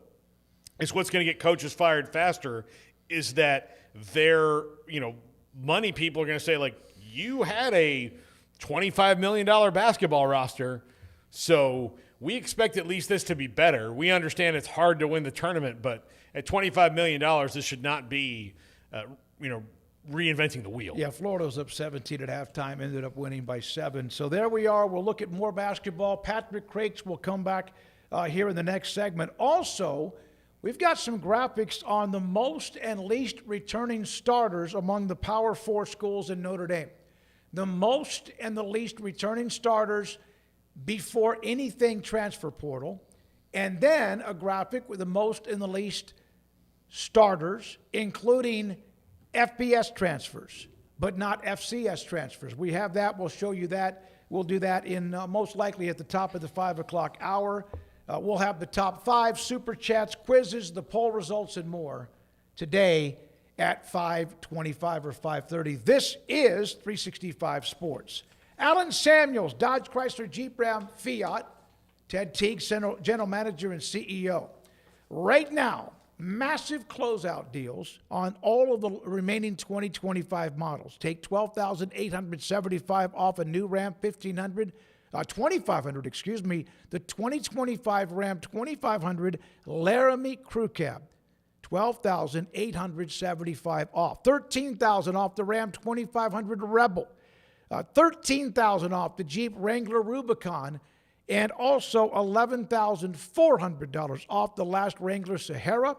is what's going to get coaches fired faster, is that their, money people are going to say, you had a $25 million basketball roster, so we expect at least this to be better. We understand it's hard to win the tournament, but at $25 million, this should not be, reinventing the wheel. Yeah, Florida was up 17 at halftime, ended up winning by 7. So there we are. We'll look at more basketball. Patrick Crakes will come back here in the next segment. Also, we've got some graphics on the most and least returning starters among the Power 4 schools in Notre Dame. The most and the least returning starters before anything transfer portal, and then a graphic with the most and the least starters, including FBS transfers, but not FCS transfers. We have that. We'll show you that. We'll do that in most likely at the top of the 5 o'clock hour. We'll have the top 5, super chats, quizzes, the poll results, and more today at 5:25 or 5:30. This is 365 Sports. Alan Samuels, Dodge Chrysler Jeep Ram Fiat. Ted Teague, General Manager and CEO. Right now, massive closeout deals on all of the remaining 2025 models. Take $12,875 off a new Ram 2500, excuse me, the 2025 Ram 2500 Laramie Crew Cab. $12,875 off. $13,000 off the Ram 2500 Rebel. $13,000 off the Jeep Wrangler Rubicon. And also $11,400 off the last Wrangler Sahara,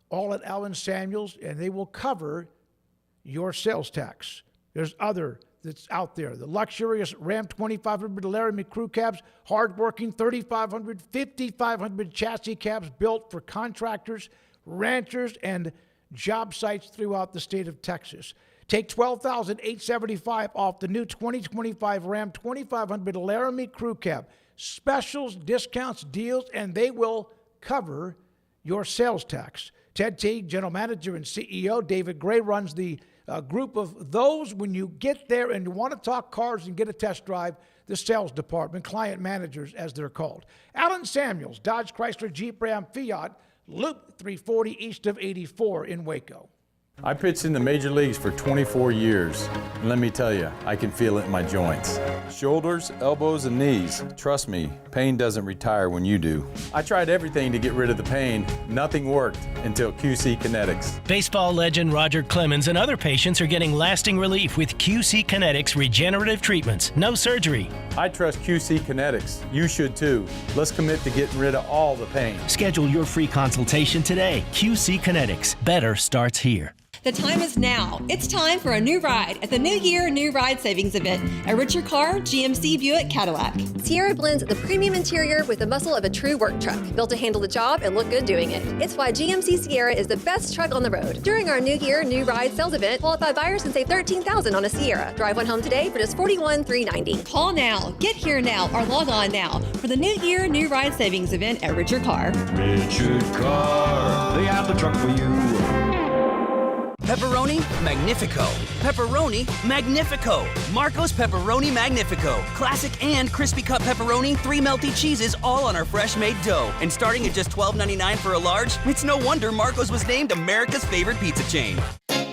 all at Allen Samuels, and they will cover your sales tax. There's other that's out there. The luxurious Ram 2500 Laramie Crew Cabs, hardworking 3,500, 5,500 chassis cabs built for contractors, ranchers, and job sites throughout the state of Texas. Take $12,875 off the new 2025 Ram 2500 Laramie Crew Cab. Specials, discounts, deals, and they will cover your sales tax. Ted Teague, General Manager and CEO. David Gray runs the group of those. When you get there and you want to talk cars and get a test drive, the sales department, client managers as they're called. Allen Samuels, Dodge, Chrysler, Jeep, Ram, Fiat, Loop 340 east of 84 in Waco. I pitched in the major leagues for 24 years, and let me tell you, I can feel it in my joints. Shoulders, elbows, and knees. Trust me, pain doesn't retire when you do. I tried everything to get rid of the pain. Nothing worked until QC Kinetics. Baseball legend Roger Clemens and other patients are getting lasting relief with QC Kinetics regenerative treatments. No surgery. I trust QC Kinetics. You should too. Let's commit to getting rid of all the pain. Schedule your free consultation today. QC Kinetics. Better starts here. The time is now. It's time for a new ride at the New Year New Ride Savings Event at Richard Carr GMC Buick Cadillac. Sierra blends the premium interior with the muscle of a true work truck, built to handle the job and look good doing it. It's why GMC Sierra is the best truck on the road. During our New Year New Ride sales event, qualified buyers can save $13,000 on a Sierra. Drive one home today for just $41,390. Call now, get here now, or log on now for the New Year New Ride Savings Event at Richard Carr. Richard Carr, they have the truck for you. Pepperoni Magnifico. Pepperoni Magnifico. Marco's Pepperoni Magnifico. Classic and crispy cut pepperoni, 3 melty cheeses, all on our fresh made dough. And starting at just $12.99 for a large, it's no wonder Marco's was named America's favorite pizza chain.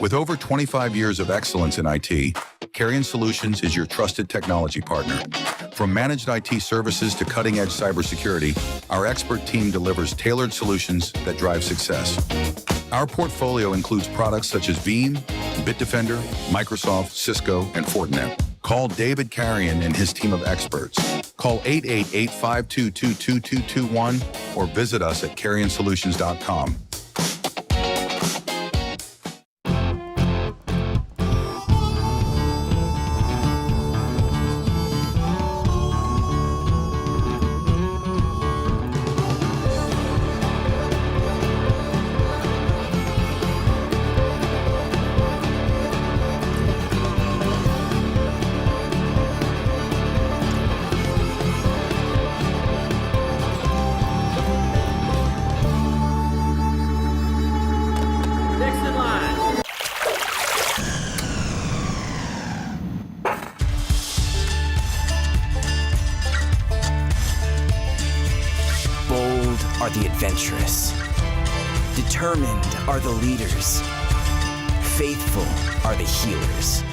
With over 25 years of excellence in IT, Carrion Solutions is your trusted technology partner. From managed IT services to cutting-edge cybersecurity, our expert team delivers tailored solutions that drive success. Our portfolio includes products such as Veeam, Bitdefender, Microsoft, Cisco, and Fortinet. Call David Carrion and his team of experts. Call 888-522-2221 or visit us at carrionsolutions.com. The adventurous. Determined are the leaders. Faithful are the healers.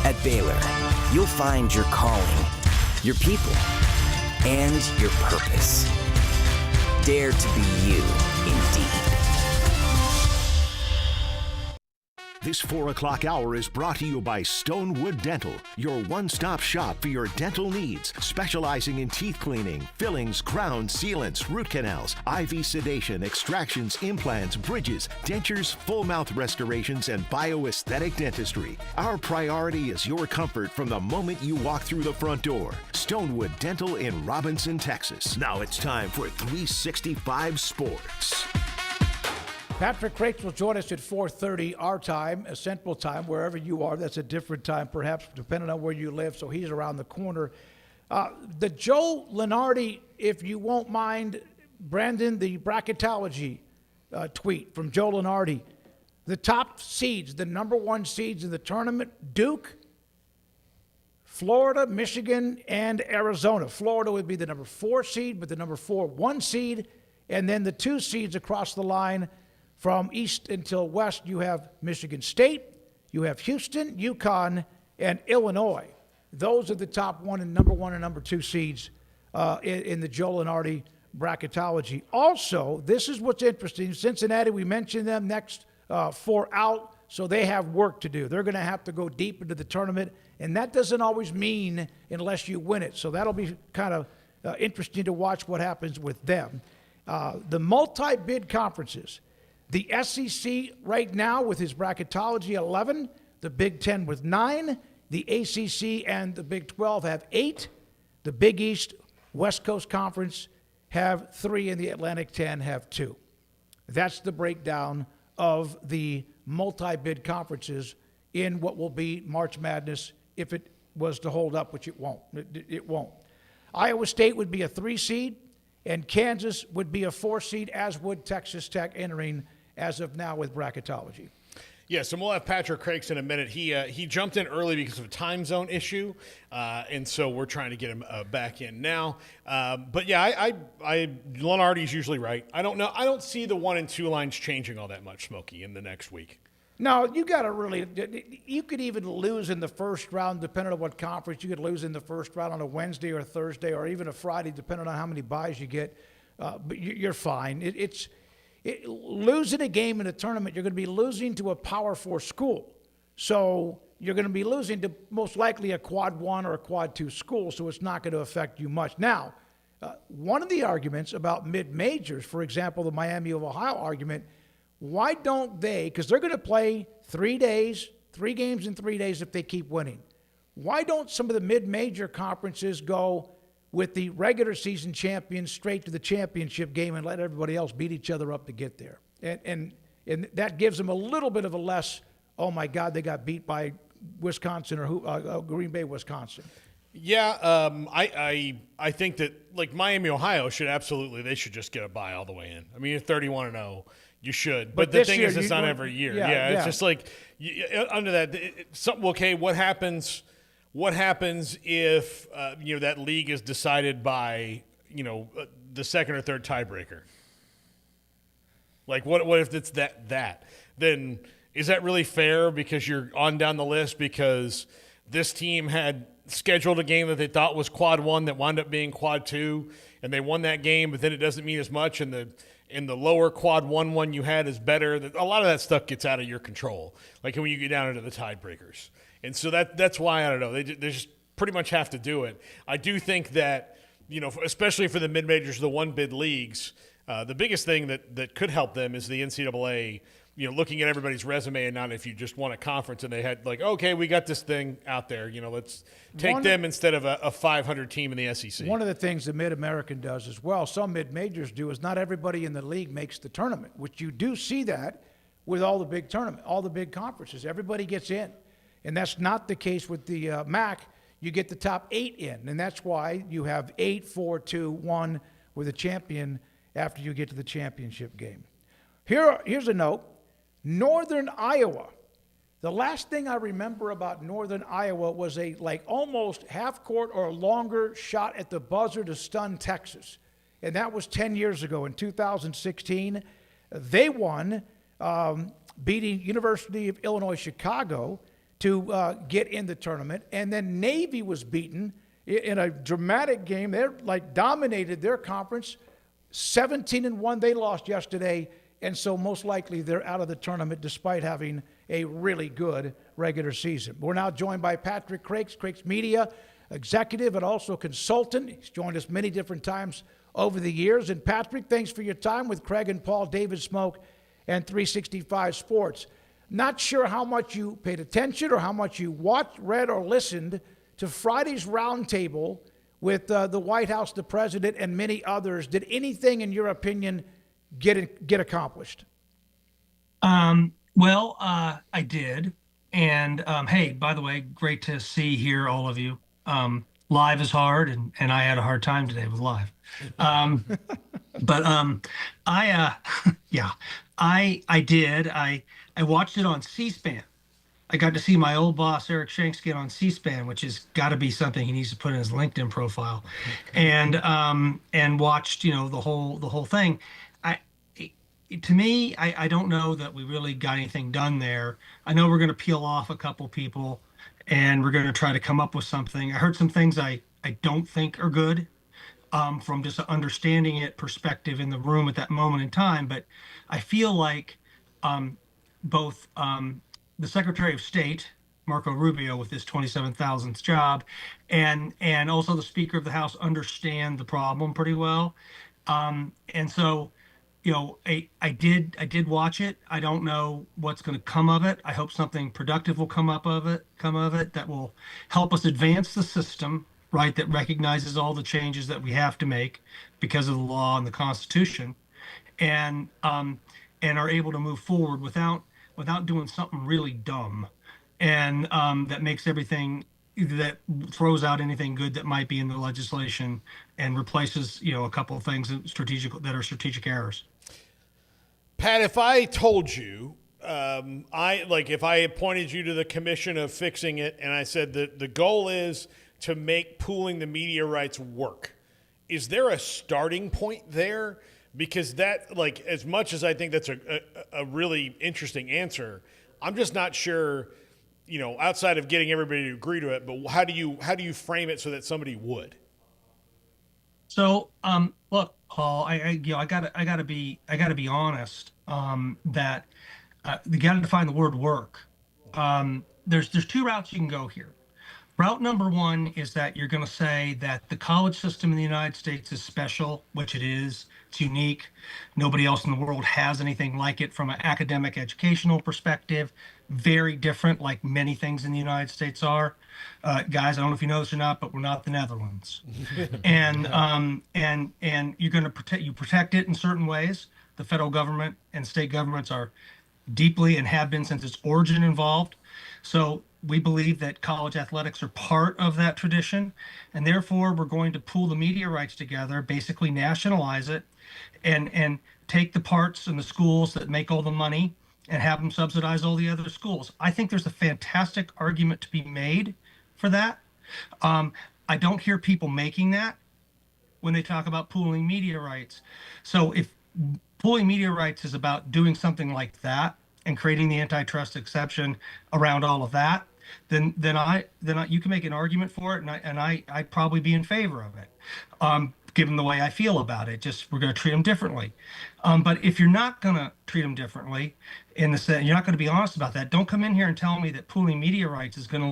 At Baylor, you'll find your calling, your people, and your purpose. Dare to be you, indeed. This 4 o'clock hour is brought to you by Stonewood Dental, your one-stop shop for your dental needs, specializing in teeth cleaning, fillings, crowns, sealants, root canals, IV sedation, extractions, implants, bridges, dentures, full mouth restorations, and bioaesthetic dentistry. Our priority is your comfort from the moment you walk through the front door. Stonewood Dental in Robinson, Texas. Now it's time for 365 Sports. Patrick Crates will join us at 4:30 our time, Central Time, wherever you are. That's a different time, perhaps, depending on where you live, so he's around the corner. The Joe Lenardi, if you won't mind, Brandon, the bracketology tweet from Joe Lenardi. The top seeds, the number one seeds in the tournament, Duke, Florida, Michigan, and Arizona. Florida would be the number 4 seed, but the number 1 seed And then the 2 seeds across the line from east until west, you have Michigan State, you have Houston, UConn, and Illinois. Those are the top one and number 2 seeds in the Joe Lunardi bracketology. Also, this is what's interesting. Cincinnati, we mentioned them next 4 out, so they have work to do. They're going to have to go deep into the tournament, and that doesn't always mean unless you win it. So that'll be kind of interesting to watch what happens with them. The multi-bid conferences, the SEC right now with his bracketology 11, the Big Ten with 9, the ACC and the Big 12 have 8, the Big East West Coast Conference have 3, and the Atlantic 10 have 2. That's the breakdown of the multi-bid conferences in what will be March Madness if it was to hold up, which it won't. It won't. Iowa State would be a 3 seed, and Kansas would be a 4 seed, as would Texas Tech entering as of now with bracketology. Yes, and we'll have Patrick Crakes in a minute. He jumped in early because of a time zone issue, and so we're trying to get him back in now. But yeah, Lunardi's usually right. I don't know. I don't see the 1 and 2 lines changing all that much, Smokey, in the next week. No, you got to really. You could even lose in the first round, depending on what conference. You could lose in the first round on a Wednesday or a Thursday or even a Friday, depending on how many buys you get. But you're fine. Losing a game in a tournament, you're going to be losing to a Power 4 school. So you're going to be losing to most likely a Quad 1 or a Quad 2 school, so it's not going to affect you much. Now, one of the arguments about mid-majors, for example, the Miami of Ohio argument, why don't they, because they're going to play 3 games in 3 days if they keep winning. Why don't some of the mid-major conferences go with the regular season champions straight to the championship game and let everybody else beat each other up to get there? And that gives them a little bit of a less, oh my God, they got beat by Wisconsin or Green Bay, Wisconsin. Yeah, I think that like Miami, Ohio should they should just get a bye all the way in. I mean, you're 31-0, you should. But the thing is, it's not every year. Yeah, it's just like under that. Okay, what happens? What happens if that league is decided by the second or third tiebreaker? Like what if it's that? Then is that really fair because you're on down the list because this team had scheduled a game that they thought was Quad 1 that wound up being Quad 2 and they won that game, but then it doesn't mean as much and the lower Quad 1 one you had is better. A lot of that stuff gets out of your control, like when you get down into the tiebreakers. And so that's why, I don't know, they just pretty much have to do it. I do think that, especially for the mid-majors, the one-bid leagues, the biggest thing that could help them is the NCAA, looking at everybody's resume and not if you just won a conference and they had like, okay, we got this thing out there, let's take them instead of a 500 team in the SEC. One of the things the Mid-American does as well, some mid-majors do, is not everybody in the league makes the tournament, which you do see that with all the big all the big conferences. Everybody gets in. And that's not the case with the MAC. You get the top 8 in, and that's why you have 8, 4, 2, 1 with a champion after you get to the championship game. Here's a note. Northern Iowa. The last thing I remember about Northern Iowa was a almost half-court or longer shot at the buzzer to stun Texas. And that was 10 years ago in 2016. They won, beating University of Illinois Chicago to get in the tournament. And then Navy was beaten in a dramatic game. They dominated their conference. 17-1 they lost yesterday, and so most likely they're out of the tournament despite having a really good regular season. We're now joined by Patrick Crakes, Crakes Media executive and also consultant. He's joined us many different times over the years. And Patrick, thanks for your time with Craig and Paul, David Smoak, and 365 Sports. Not sure how much you paid attention or how much you watched, read, or listened to Friday's roundtable with the White House, the president, and many others. Did anything, in your opinion, get accomplished? Well, I did. And hey, by the way, great to hear all of you. Live is hard, and I had a hard time today with live. I did. I watched it on C-SPAN, I got to see my old boss Eric Shanks get on C-SPAN, which has got to be something he needs to put in his LinkedIn profile, and watched the whole thing. I to me, I don't know that we really got anything done there. I know we're going to peel off a couple people, and we're going to try to come up with something. I heard some things I don't think are good, from just understanding it perspective in the room at that moment in time. But I feel like both the Secretary of State, Marco Rubio, with his 27,000th job, and also the Speaker of the House understand the problem pretty well. And so, I did watch it. I don't know what's going to come of it. I hope something productive will come of it that will help us advance the system, right? That recognizes all the changes that we have to make because of the law and the Constitution, and are able to move forward without doing something really dumb, and that makes everything, that throws out anything good that might be in the legislation and replaces a couple of things that are strategic errors. Pat, if I told you, if I pointed you to the commission of fixing it, and I said that the goal is to make pooling the media rights work, is there a starting point there? Because that, as much as I think that's a really interesting answer, I'm just not sure, outside of getting everybody to agree to it. But how do you frame it so that somebody would? So, look, Paul, I gotta be honest. That you gotta define the word work. There's two routes you can go here. Route number one is that you're going to say that the college system in the United States is special, which it is. It's unique. Nobody else in the world has anything like it from an academic educational perspective. Very different, like many things in the United States are. Guys, I don't know if you know this or not, but we're not the Netherlands. And you're going to protect it in certain ways. The federal government and state governments are deeply and have been since its origin involved. So we believe that college athletics are part of that tradition, and therefore we're going to pool the media rights together, basically nationalize it, and take the parts and the schools that make all the money and have them subsidize all the other schools. I think there's a fantastic argument to be made for that. I don't hear people making that when they talk about pooling media rights. So if pooling media rights is about doing something like that and creating the antitrust exception around all of that, then you can make an argument for it, and I'd probably be in favor of it, given the way I feel about it. Just we're going to treat them differently. But if you're not going to treat them differently, in the sense you're not going to be honest about that, don't come in here and tell me that pooling media rights is going to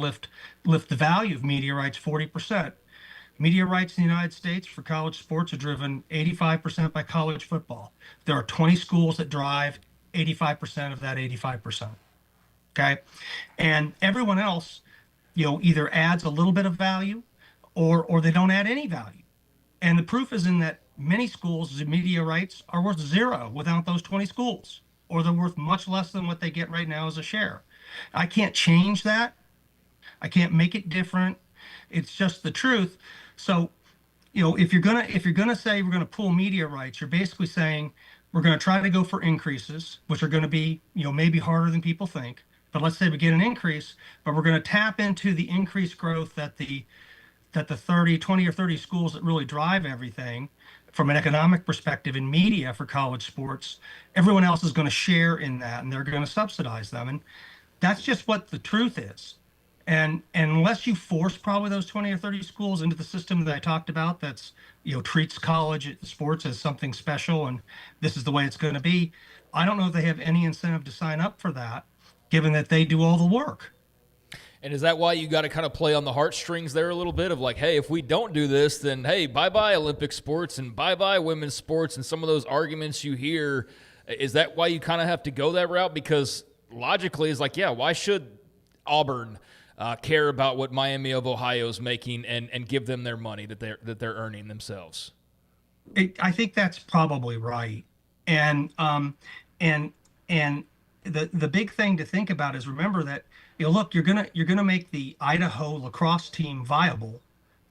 lift the value of media rights 40%. Media rights in the United States for college sports are driven 85% by college football. There are 20 schools that drive 85% of that 85%. Okay. And everyone else, either adds a little bit of value or they don't add any value. And the proof is in that many schools, the media rights are worth zero without those 20 schools, or they're worth much less than what they get right now as a share. I can't change that. I can't make it different. It's just the truth. So, if you're gonna say we're gonna pool media rights, you're basically saying we're gonna try to go for increases, which are gonna be, maybe harder than people think. But let's say we get an increase, but we're going to tap into the increased growth that the 20 or 30 schools that really drive everything from an economic perspective in media for college sports, everyone else is going to share in that, and they're going to subsidize them. And that's just what the truth is. And unless you force probably those 20 or 30 schools into the system that I talked about, that's, treats college sports as something special and this is the way it's going to be, I don't know if they have any incentive to sign up for that, given that they do all the work. And is that why you got to kind of play on the heartstrings there a little bit of like, hey, if we don't do this, then hey, bye-bye Olympic sports and bye-bye women's sports and some of those arguments you hear? Is that why you kind of have to go that route? Because logically it's like, yeah, why should Auburn care about what Miami of Ohio is making and give them their money that they're earning themselves? I think that's probably right. And the big thing to think about is remember that look, you're gonna make the Idaho lacrosse team viable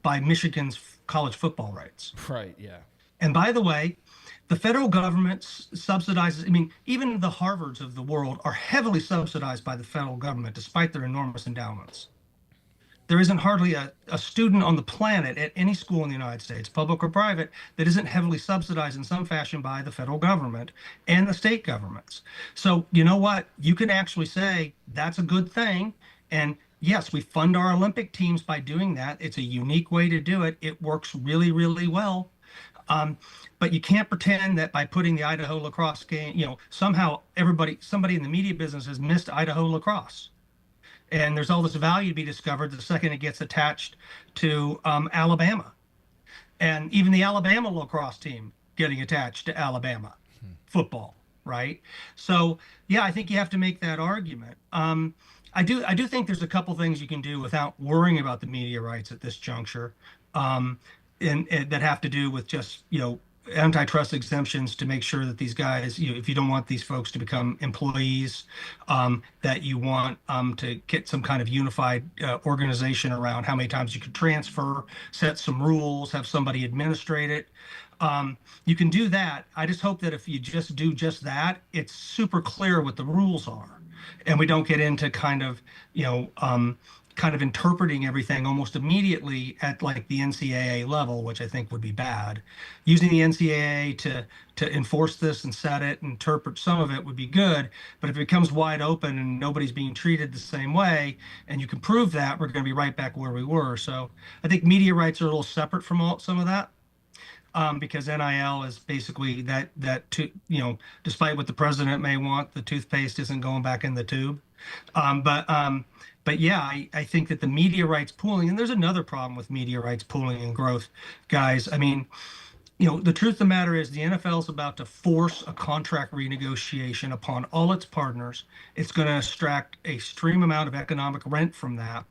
by Michigan's college football rights. Right. Yeah. And by the way, The federal government subsidizes, I mean, even the Harvards of the world are heavily subsidized by the federal government, despite their enormous endowments. There isn't hardly a student on the planet at any school in the United States, public or private, that isn't heavily subsidized in some fashion by the federal government and the state governments. So you know what? You can actually say that's a good thing. And yes, we fund our Olympic teams by doing that. It's a unique way to do it. It works really, really well. But you can't pretend that by putting the Idaho lacrosse game, somehow somebody in the media business has missed Idaho lacrosse. And there's all this value to be discovered the second it gets attached to Alabama. And even the Alabama lacrosse team getting attached to Alabama football, right? So, yeah, I think you have to make that argument. I do think there's a couple things you can do without worrying about the media rights at this juncture, and that have to do with just, antitrust exemptions to make sure that these guys, if you don't want these folks to become employees, that you want to get some kind of unified organization around how many times you can transfer, set some rules, have somebody administrate it. You can do that. I just hope that if you just do just that, it's super clear what the rules are, and we don't get into kind of interpreting everything almost immediately at like the NCAA level, which I think would be bad. Using the NCAA to enforce this and set it, and interpret some of it would be good. But if it becomes wide open and nobody's being treated the same way, and you can prove that, we're going to be right back where we were. So I think media rights are a little separate from some of that. Because NIL is basically despite what the president may want, the toothpaste isn't going back in the tube. But yeah, I think that the media rights pooling, and there's another problem with media rights pooling and growth, guys. I mean, the truth of the matter is the NFL is about to force a contract renegotiation upon all its partners. It's going to extract a extreme amount of economic rent from that.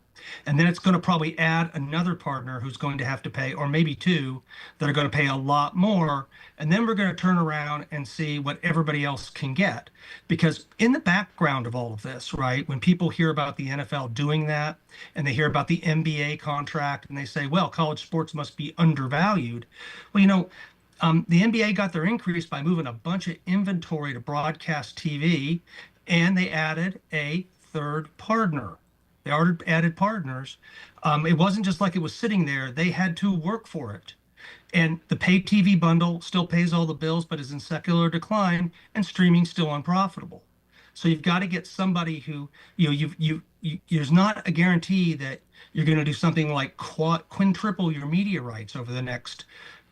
And then it's going to probably add another partner who's going to have to pay, or maybe two, that are going to pay a lot more. And then we're going to turn around and see what everybody else can get. Because in the background of all of this, right, when people hear about the NFL doing that, and they hear about the NBA contract, and they say, well, college sports must be undervalued. Well, the NBA got their increase by moving a bunch of inventory to broadcast TV, and they added a third partner. They added partners. It wasn't just like it was sitting there. They had to work for it. And the pay TV bundle still pays all the bills, but is in secular decline, and streaming's still unprofitable. So you've got to get somebody who, there's not a guarantee that you're going to do something like quintuple your media rights over the next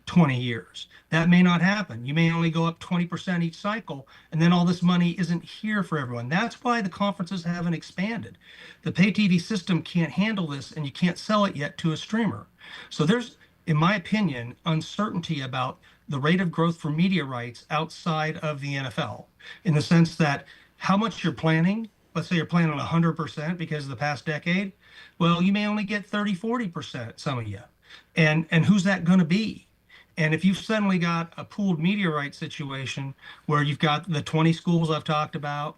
20 years. That may not happen. You may only go up 20% each cycle, and then all this money isn't here for everyone. That's why the conferences haven't expanded. The pay TV system can't handle this, and you can't sell it yet to a streamer. So there's, in my opinion, uncertainty about the rate of growth for media rights outside of the NFL, in the sense that how much you're planning, let's say you're planning 100% because of the past decade, well, you may only get 30, 40%, some of you. And who's that going to be? And if you've suddenly got a pooled media rights situation where you've got the 20 schools I've talked about,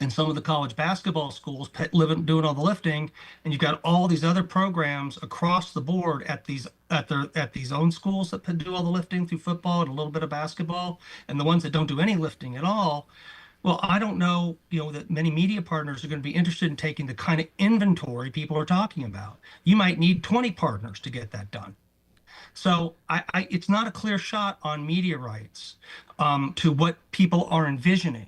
and some of the college basketball schools doing all the lifting, and you've got all these other programs across the board at these own schools that do all the lifting through football and a little bit of basketball, and the ones that don't do any lifting at all. Well, I don't know, that many media partners are going to be interested in taking the kind of inventory people are talking about. You might need 20 partners to get that done. So it's not a clear shot on media rights to what people are envisioning.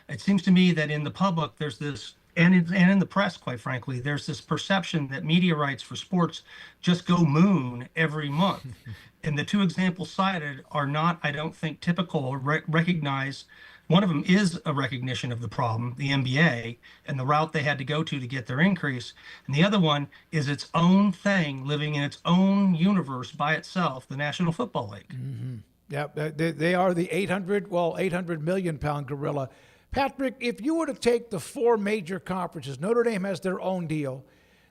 It seems to me that in the public, there's this, and in the press, quite frankly, there's this perception that media rights for sports just go moon every month. And the two examples cited are not, I don't think, typical or recognize. One of them is a recognition of the problem, the NBA, and the route they had to go to get their increase. And the other one is its own thing, living in its own universe by itself, the National Football League. Mm-hmm. Yeah, they are the 800 million pound gorilla. Patrick, if you were to take the four major conferences, Notre Dame has their own deal.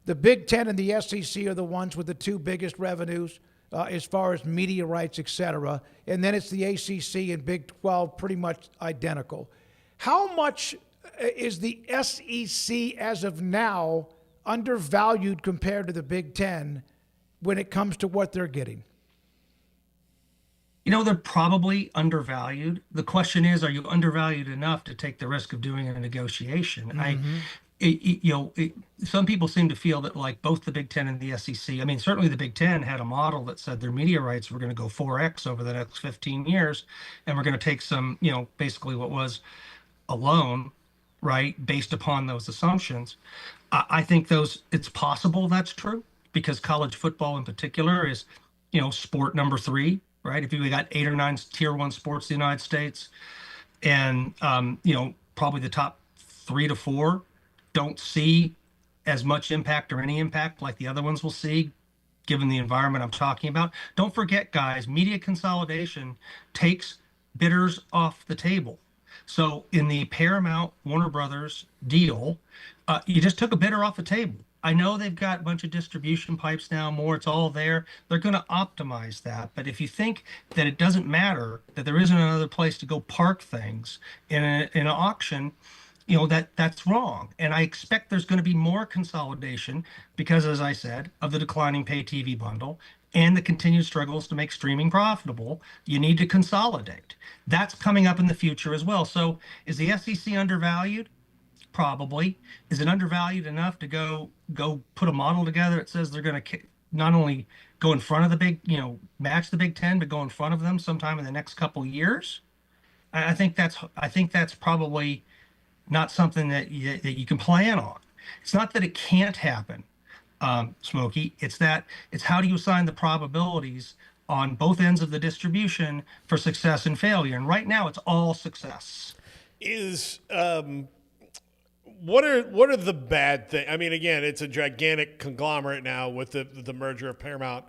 The Big Ten and the SEC are the ones with the two biggest revenues as far as media rights, et cetera. And then it's the ACC and Big 12, pretty much identical. How much is the SEC as of now undervalued compared to the Big Ten when it comes to what they're getting? They're probably undervalued. The question is, are you undervalued enough to take the risk of doing a negotiation? Some people seem to feel that like both the Big Ten and the SEC, I mean, certainly the Big Ten had a model that said their media rights were going to go 4x over the next 15 years. And we're going to take some, basically what was a loan, right, based upon those assumptions. I think it's possible that's true because college football in particular is, sport number 3, right? If we got 8 or 9 tier 1 sports in the United States, and probably the top 3 to 4 don't see as much impact or any impact like the other ones will see, given the environment I'm talking about. Don't forget, guys, media consolidation takes bidders off the table. So in the Paramount Warner Brothers deal, you just took a bidder off the table. I know they've got a bunch of distribution pipes now, more, it's all there. They're going to optimize that. But if you think that it doesn't matter, that there isn't another place to go park things in an auction, that's wrong. And I expect there's going to be more consolidation because, as I said, of the declining pay TV bundle and the continued struggles to make streaming profitable. You need to consolidate. That's coming up in the future as well. So is the SEC undervalued? Probably. Is it undervalued enough to go put a model together that says they're going to not only go in front of the match the Big Ten, but go in front of them sometime in the next couple years? I think that's probably not something that you can plan on. It's not that it can't happen, Smokey. It's how do you assign the probabilities on both ends of the distribution for success and failure? And right now, it's all success. What are the bad things? I mean, again, it's a gigantic conglomerate now with the merger of Paramount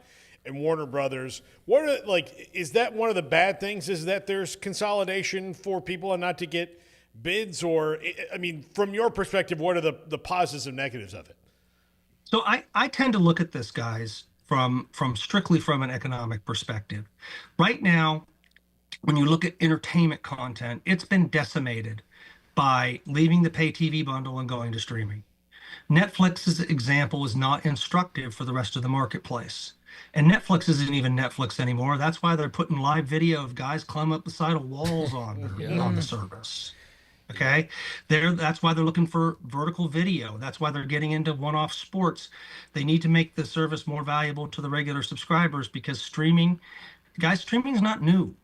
and Warner Brothers. Is that one of the bad things? Is that there's consolidation for people and not to get bids? Or, I mean, from your perspective, what are the positives and negatives of it? So I tend to look at this, guys, from strictly from an economic perspective. Right now, when you look at entertainment content, it's been decimated by leaving the pay TV bundle and going to streaming. Netflix's example is not instructive for the rest of the marketplace. And Netflix isn't even Netflix anymore. That's why they're putting live video of guys climbing up the side of walls on the service. Okay? That's why they're looking for vertical video. That's why they're getting into one-off sports. They need to make the service more valuable to the regular subscribers because streaming is not new.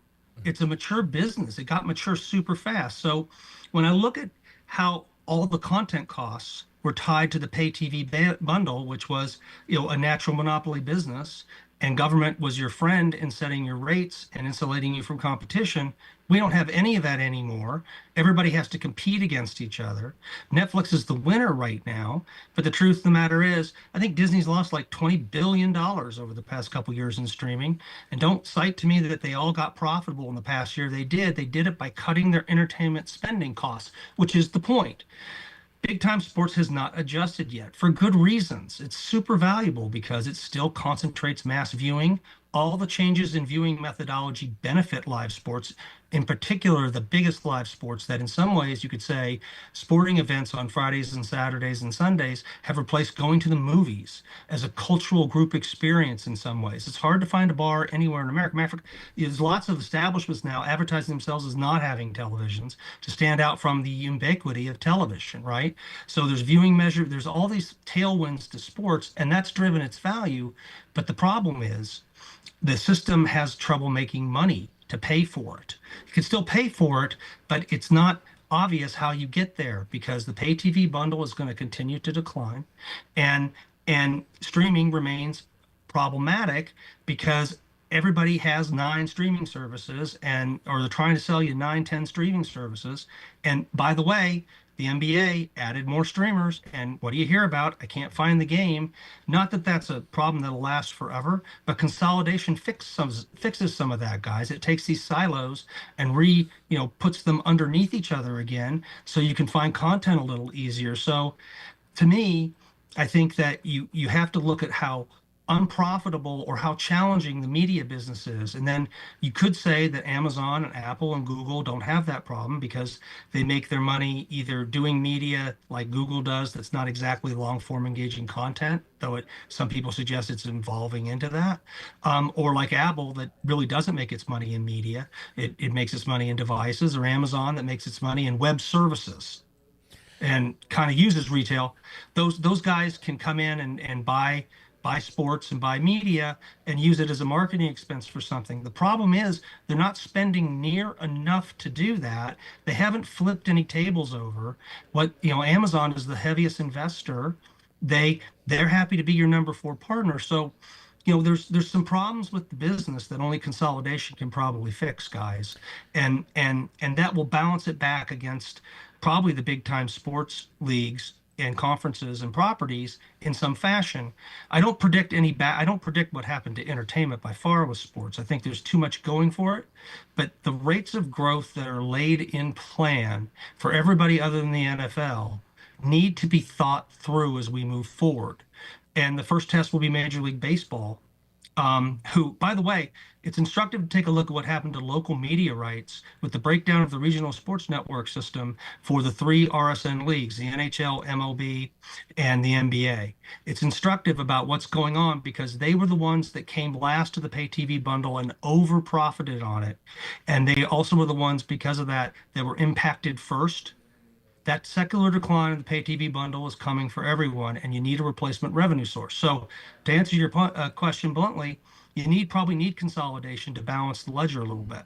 It's a mature business. It got mature super fast. So when I look at how all the content costs were tied to the pay TV bundle, which was, a natural monopoly business, and government was your friend in setting your rates and insulating you from competition, we don't have any of that anymore. Everybody has to compete against each other. Netflix is the winner right now, but the truth of the matter is, I think Disney's lost like $20 billion over the past couple years in streaming. And don't cite to me that they all got profitable in the past year. They did. They did it by cutting their entertainment spending costs, which is the point. Big time sports has not adjusted yet for good reasons. It's super valuable because it still concentrates mass viewing. All the changes in viewing methodology benefit live sports, in particular, the biggest live sports that in some ways you could say sporting events on Fridays and Saturdays and Sundays have replaced going to the movies as a cultural group experience in some ways. It's hard to find a bar anywhere in America. There's lots of establishments now advertising themselves as not having televisions to stand out from the ubiquity of television, right? So there's viewing measure, there's all these tailwinds to sports, and that's driven its value. But the problem is the system has trouble making money to pay for it. You can still pay for it, but it's not obvious how you get there because the pay TV bundle is going to continue to decline, and streaming remains problematic because everybody has 9 streaming services or they're trying to sell you 9, 10 streaming services. And by the way, the NBA added more streamers, and what do you hear about? I can't find the game. Not that that's a problem that'll last forever, but consolidation fixes some of that, guys. It takes these silos and puts them underneath each other again, so you can find content a little easier. So, to me, I think that you have to look at how unprofitable or how challenging the media business is. And then you could say that Amazon and Apple and Google don't have that problem because they make their money either doing media like Google does that's not exactly long form engaging content, though some people suggest it's evolving into that, or like Apple that really doesn't make its money in media. It makes its money in devices, or Amazon that makes its money in web services and kind of uses retail. Those guys can come in and buy sports and buy media and use it as a marketing expense for something. The problem is they're not spending near enough to do that. They haven't flipped any tables over. Amazon is the heaviest investor. They're happy to be your number 4 partner. So, there's some problems with the business that only consolidation can probably fix, guys. And that will balance it back against probably the big time sports leagues and conferences and properties in some fashion. I don't predict what happened to entertainment by far with sports. I think there's too much going for it, but the rates of growth that are laid in plan for everybody other than the NFL need to be thought through as we move forward. And the first test will be Major League Baseball, who, by the way, it's instructive to take a look at what happened to local media rights with the breakdown of the regional sports network system for the 3 RSN leagues, the NHL, MLB, and the NBA. It's instructive about what's going on because they were the ones that came last to the pay TV bundle and over profited on it. And they also were the ones, because of that were impacted first. That secular decline in the pay TV bundle is coming for everyone, and you need a replacement revenue source. So to answer your question bluntly, you probably need consolidation to balance the ledger a little bit.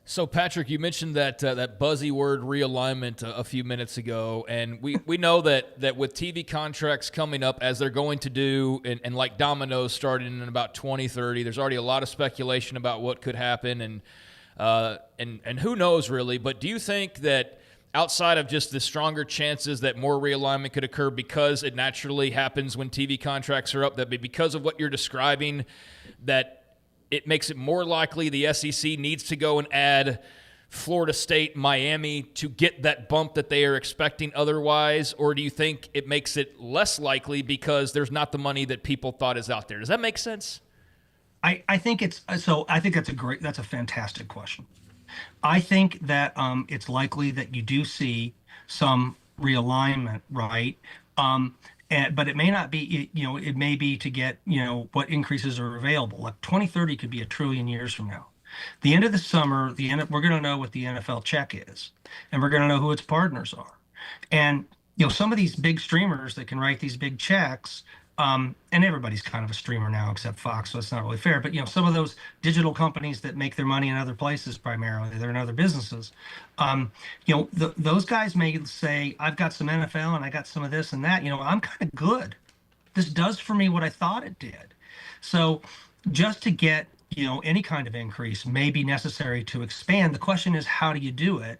So, Patrick, you mentioned that buzzy word realignment a few minutes ago, and we know that with TV contracts coming up, as they're going to do, and like dominoes starting in about 2030, there's already a lot of speculation about what could happen, and who knows really, but do you think that outside of just the stronger chances that more realignment could occur because it naturally happens when TV contracts are up, that because of what you're describing, that it makes it more likely the SEC needs to go and add Florida State, Miami to get that bump that they are expecting otherwise? Or do you think it makes it less likely because there's not the money that people thought is out there? Does that make sense? I think that's a fantastic question. I think that it's likely that you do see some realignment, right? But it may not be, it may be to get, what increases are available. Like 2030 could be 1 trillion years from now. The end of the summer, we're going to know what the NFL check is, and we're going to know who its partners are. And, some of these big streamers that can write these big checks, and everybody's kind of a streamer now except Fox, so it's not really fair. But, some of those digital companies that make their money in other places primarily, they're in other businesses. Those guys may say, I've got some NFL and I got some of this and that. I'm kind of good. This does for me what I thought it did. So just to get, any kind of increase may be necessary to expand. The question is, how do you do it?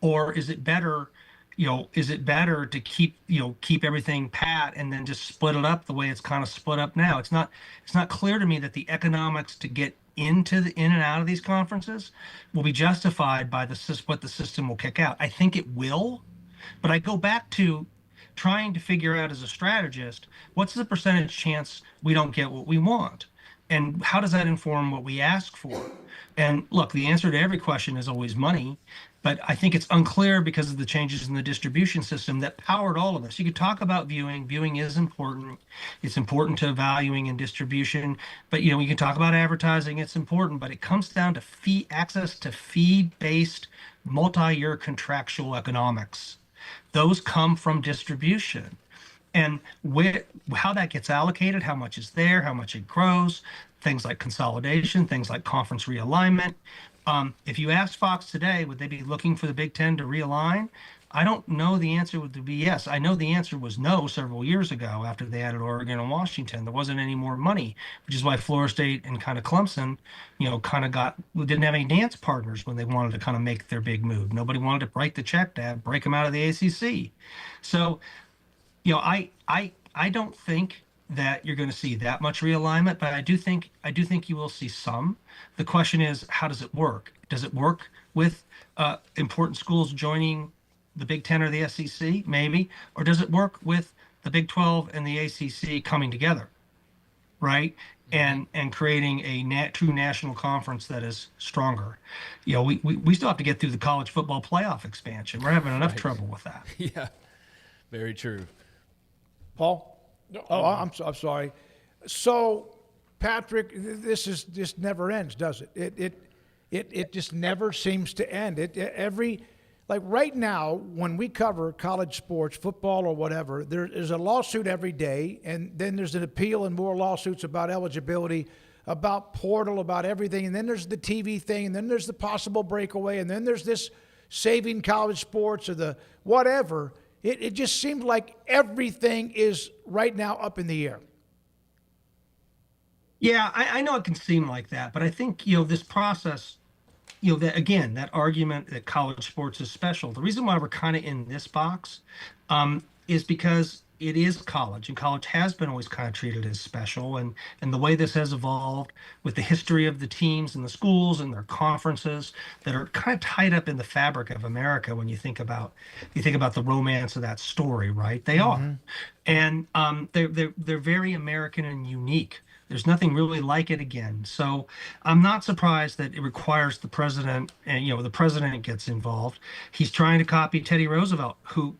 Or is it better to keep everything pat and then just split it up the way it's kind of split up now? It's not clear to me that the economics to get in and out of these conferences will be justified by what the system will kick out. I think it will, but I go back to trying to figure out as a strategist, what's the percentage chance we don't get what we want? And how does that inform what we ask for? And look, the answer to every question is always money, but I think it's unclear because of the changes in the distribution system that powered all of this. You could talk about viewing. Viewing is important. It's important to valuing and distribution, but you can talk about advertising. It's important, but it comes down to access to fee-based multi-year contractual economics. Those come from distribution. And how that gets allocated, how much is there, how much it grows, things like consolidation, things like conference realignment. If you asked Fox today, would they be looking for the Big Ten to realign? I don't know the answer would be yes. I know the answer was no several years ago after they added Oregon and Washington. There wasn't any more money, which is why Florida State and kind of Clemson, didn't have any dance partners when they wanted to kind of make their big move. Nobody wanted to write the check to break them out of the ACC. So, I don't think that you're going to see that much realignment, but I do think you will see some. The question is, how does it work? Does it work with important schools joining the Big Ten or the SEC? Maybe. Or does it work with the Big 12 and the ACC coming together? right? And creating a true national conference that is stronger. We still have to get through the college football playoff expansion. We're having enough trouble with that. Yeah, very true. Paul? No, I'm sorry. So, Patrick, this just never ends, does it? It just never seems to end. Like right now, when we cover college sports, football or whatever, there's a lawsuit every day, and then there's an appeal and more lawsuits about eligibility, about portal, about everything, and then there's the TV thing, and then there's the possible breakaway, and then there's this saving college sports or the whatever. It just seems like everything is right now up in the air. Yeah, I know it can seem like that, but I think, this process, that argument that college sports is special, the reason why we're kind of in this box is because it is college, and college has been always kind of treated as special, and the way this has evolved with the history of the teams and the schools and their conferences that are kind of tied up in the fabric of America. When you think about the romance of that story, right? They are, and they're very American and unique. There's nothing really like it again. So I'm not surprised that it requires the president, and the president gets involved. He's trying to copy Teddy Roosevelt, who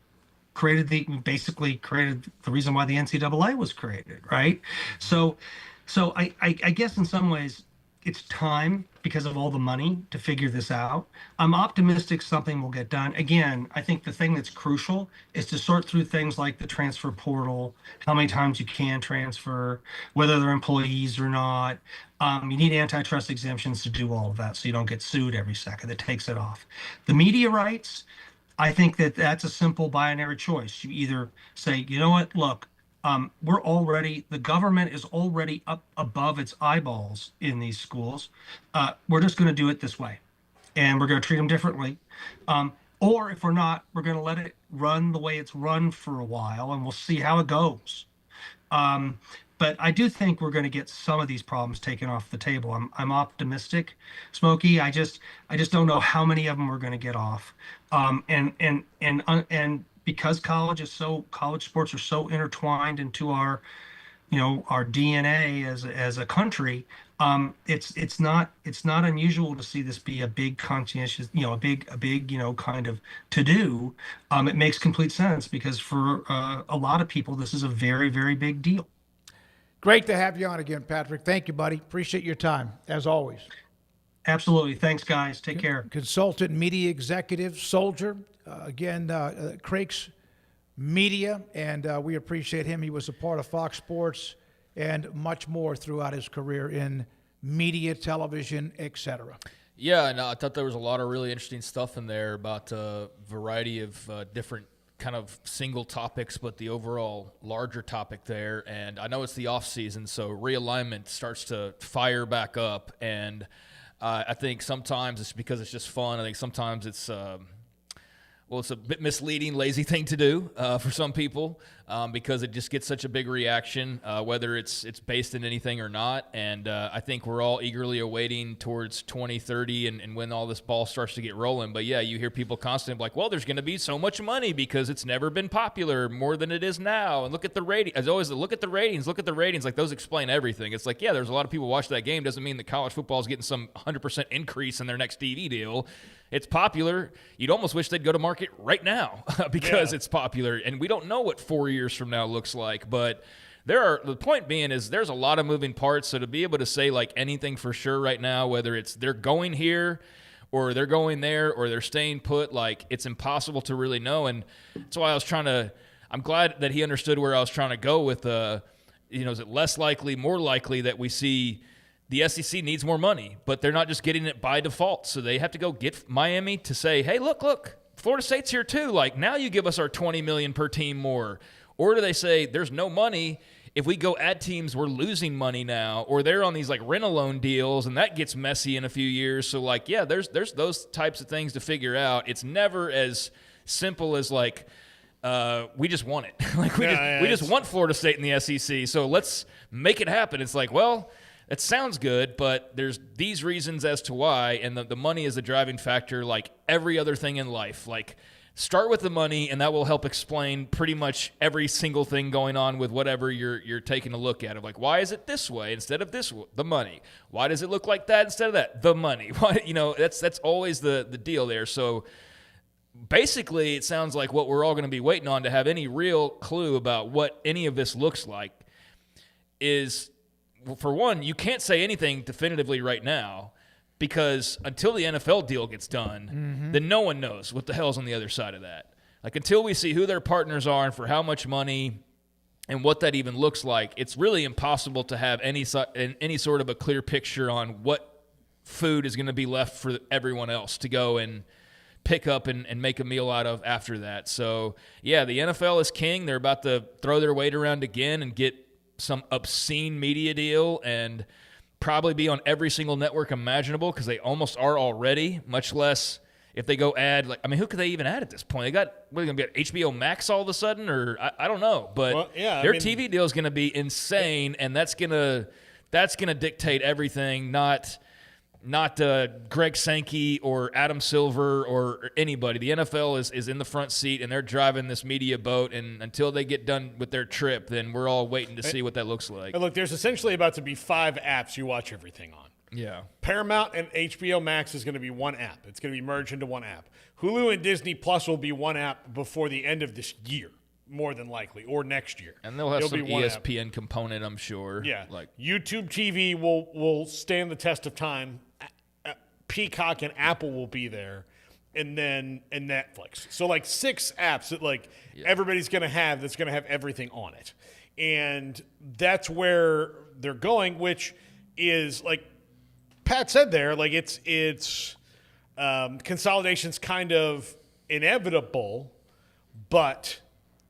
basically created the reason why the NCAA was created, right? So I guess in some ways it's time, because of all the money, to figure this out. I'm optimistic something will get done. Again, I think the thing that's crucial is to sort through things like the transfer portal, how many times you can transfer, whether they're employees or not. You need antitrust exemptions to do all of that so you don't get sued every second. That takes it off. The media rights, I think that's a simple binary choice. You either say, you know what, look, the government is already up above its eyeballs in these schools. We're just going to do it this way, and we're going to treat them differently. Or if we're not, we're going to let it run the way it's run for a while, and we'll see how it goes. But I do think we're going to get some of these problems taken off the table. I'm optimistic, Smokey. I just don't know how many of them we're going to get off. And because college sports are so intertwined into our DNA as a country, it's not unusual to see this be a big conscientious, a big kind of to do. It makes complete sense because for a lot of people, this is a very, very big deal. Great to have you on again, Patrick. Thank you, buddy. Appreciate your time, as always. Absolutely. Thanks, guys. Take care. Consultant media executive, Soldier. Craig's Media, and we appreciate him. He was a part of Fox Sports and much more throughout his career in media, television, etc. Yeah, and I thought there was a lot of really interesting stuff in there about a variety of different kind of single topics, but the overall larger topic there. And I know it's the off season, so realignment starts to fire back up. And I think sometimes it's because it's just fun. I think sometimes it's it's a bit misleading, lazy thing to do for some people because it just gets such a big reaction, whether it's based in anything or not. And I think we're all eagerly awaiting towards 2030 and when all this ball starts to get rolling. But, yeah, you hear people constantly like, well, there's going to be so much money because it's never been popular more than it is now. And look at the rating. As always, look at the ratings. Like, those explain everything. It's like, yeah, there's a lot of people watch that game. Doesn't mean that college football is getting some 100% increase in their next TV deal. It's popular. You'd almost wish they'd go to market right now because it's popular. And we don't know what 4 years from now looks like. But the point being is there's a lot of moving parts. So to be able to say like anything for sure right now, whether it's they're going here or they're going there or they're staying put, like it's impossible to really know. And that's why I'm glad that he understood where I was trying to go with, is it less likely, more likely that we see the SEC needs more money, but they're not just getting it by default. So they have to go get Miami to say, hey, look, Florida State's here too. Like now you give us our $20 million per team more. Or do they say there's no money? If we go add teams, we're losing money now. Or they're on these like rent-a-loan deals and that gets messy in a few years. So like, yeah, there's those types of things to figure out. It's never as simple as like, we just want it. Like we just want Florida State in the SEC. So let's make it happen. It's like, well, it sounds good, but there's these reasons as to why, and the money is the driving factor like every other thing in life. Like Start with the money, and that will help explain pretty much every single thing going on with whatever you're taking a look at. Of like, why is it this way instead of this? The money. Why does it look like that instead of that? The money. Why, that's always the deal there. So basically, it sounds like what we're all going to be waiting on to have any real clue about what any of this looks like is, for one, you can't say anything definitively right now. Because until the NFL deal gets done, then no one knows what the hell's on the other side of that. Like, until we see who their partners are and for how much money and what that even looks like, it's really impossible to have any sort of a clear picture on what food is going to be left for everyone else to go and pick up and make a meal out of after that. So, yeah, the NFL is king. They're about to throw their weight around again and get some obscene media deal and probably be on every single network imaginable because they almost are already, much less if they go add, who could they even add at this point? What are they going to be at HBO Max all of a sudden? Or I don't know. But their TV deal is going to be insane, and that's going to dictate everything, not Greg Sankey or Adam Silver or anybody. The NFL is in the front seat, and they're driving this media boat, and until they get done with their trip, then we're all waiting to see what that looks like. And look, there's essentially about to be 5 apps you watch everything on. Yeah. Paramount and HBO Max is going to be one app. It's going to be merged into one app. Hulu and Disney Plus will be one app before the end of this year, more than likely, or next year. And they'll have some ESPN component, I'm sure. Yeah. Like YouTube TV will stand the test of time. Peacock and Apple will be there, and Netflix. So 6 apps that everybody's going to have that's going to have everything on it. And that's where they're going, which is, like Pat said there, it's consolidation's kind of inevitable, but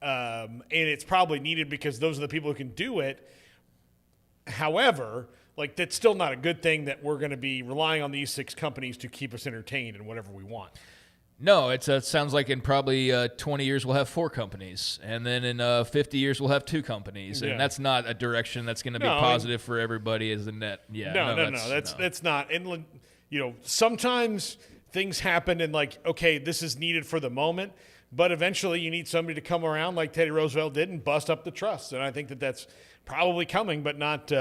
and it's probably needed because those are the people who can do it. However, that's still not a good thing that we're going to be relying on these 6 companies to keep us entertained and whatever we want. No, it sounds like in probably 20 years we'll have 4 companies, and then in 50 years we'll have 2 companies, and that's not a direction that's going to be positive for everybody as a net. Yeah, no, that's not. And sometimes things happen, and okay, this is needed for the moment, but eventually you need somebody to come around like Teddy Roosevelt did and bust up the trust, and I think that's probably coming, but not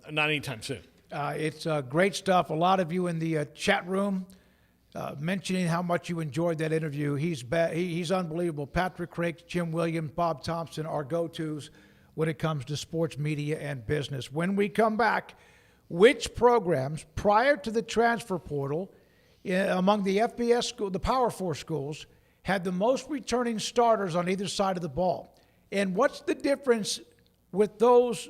anytime soon. It's great stuff. A lot of you in the chat room mentioning how much you enjoyed that interview. He's unbelievable. Patrick Craig, Jim Williams, Bob Thompson, our go-tos when it comes to sports media and business. When we come back, which programs prior to the transfer portal among the FBS school, the Power 4 schools, had the most returning starters on either side of the ball? And what's the difference with those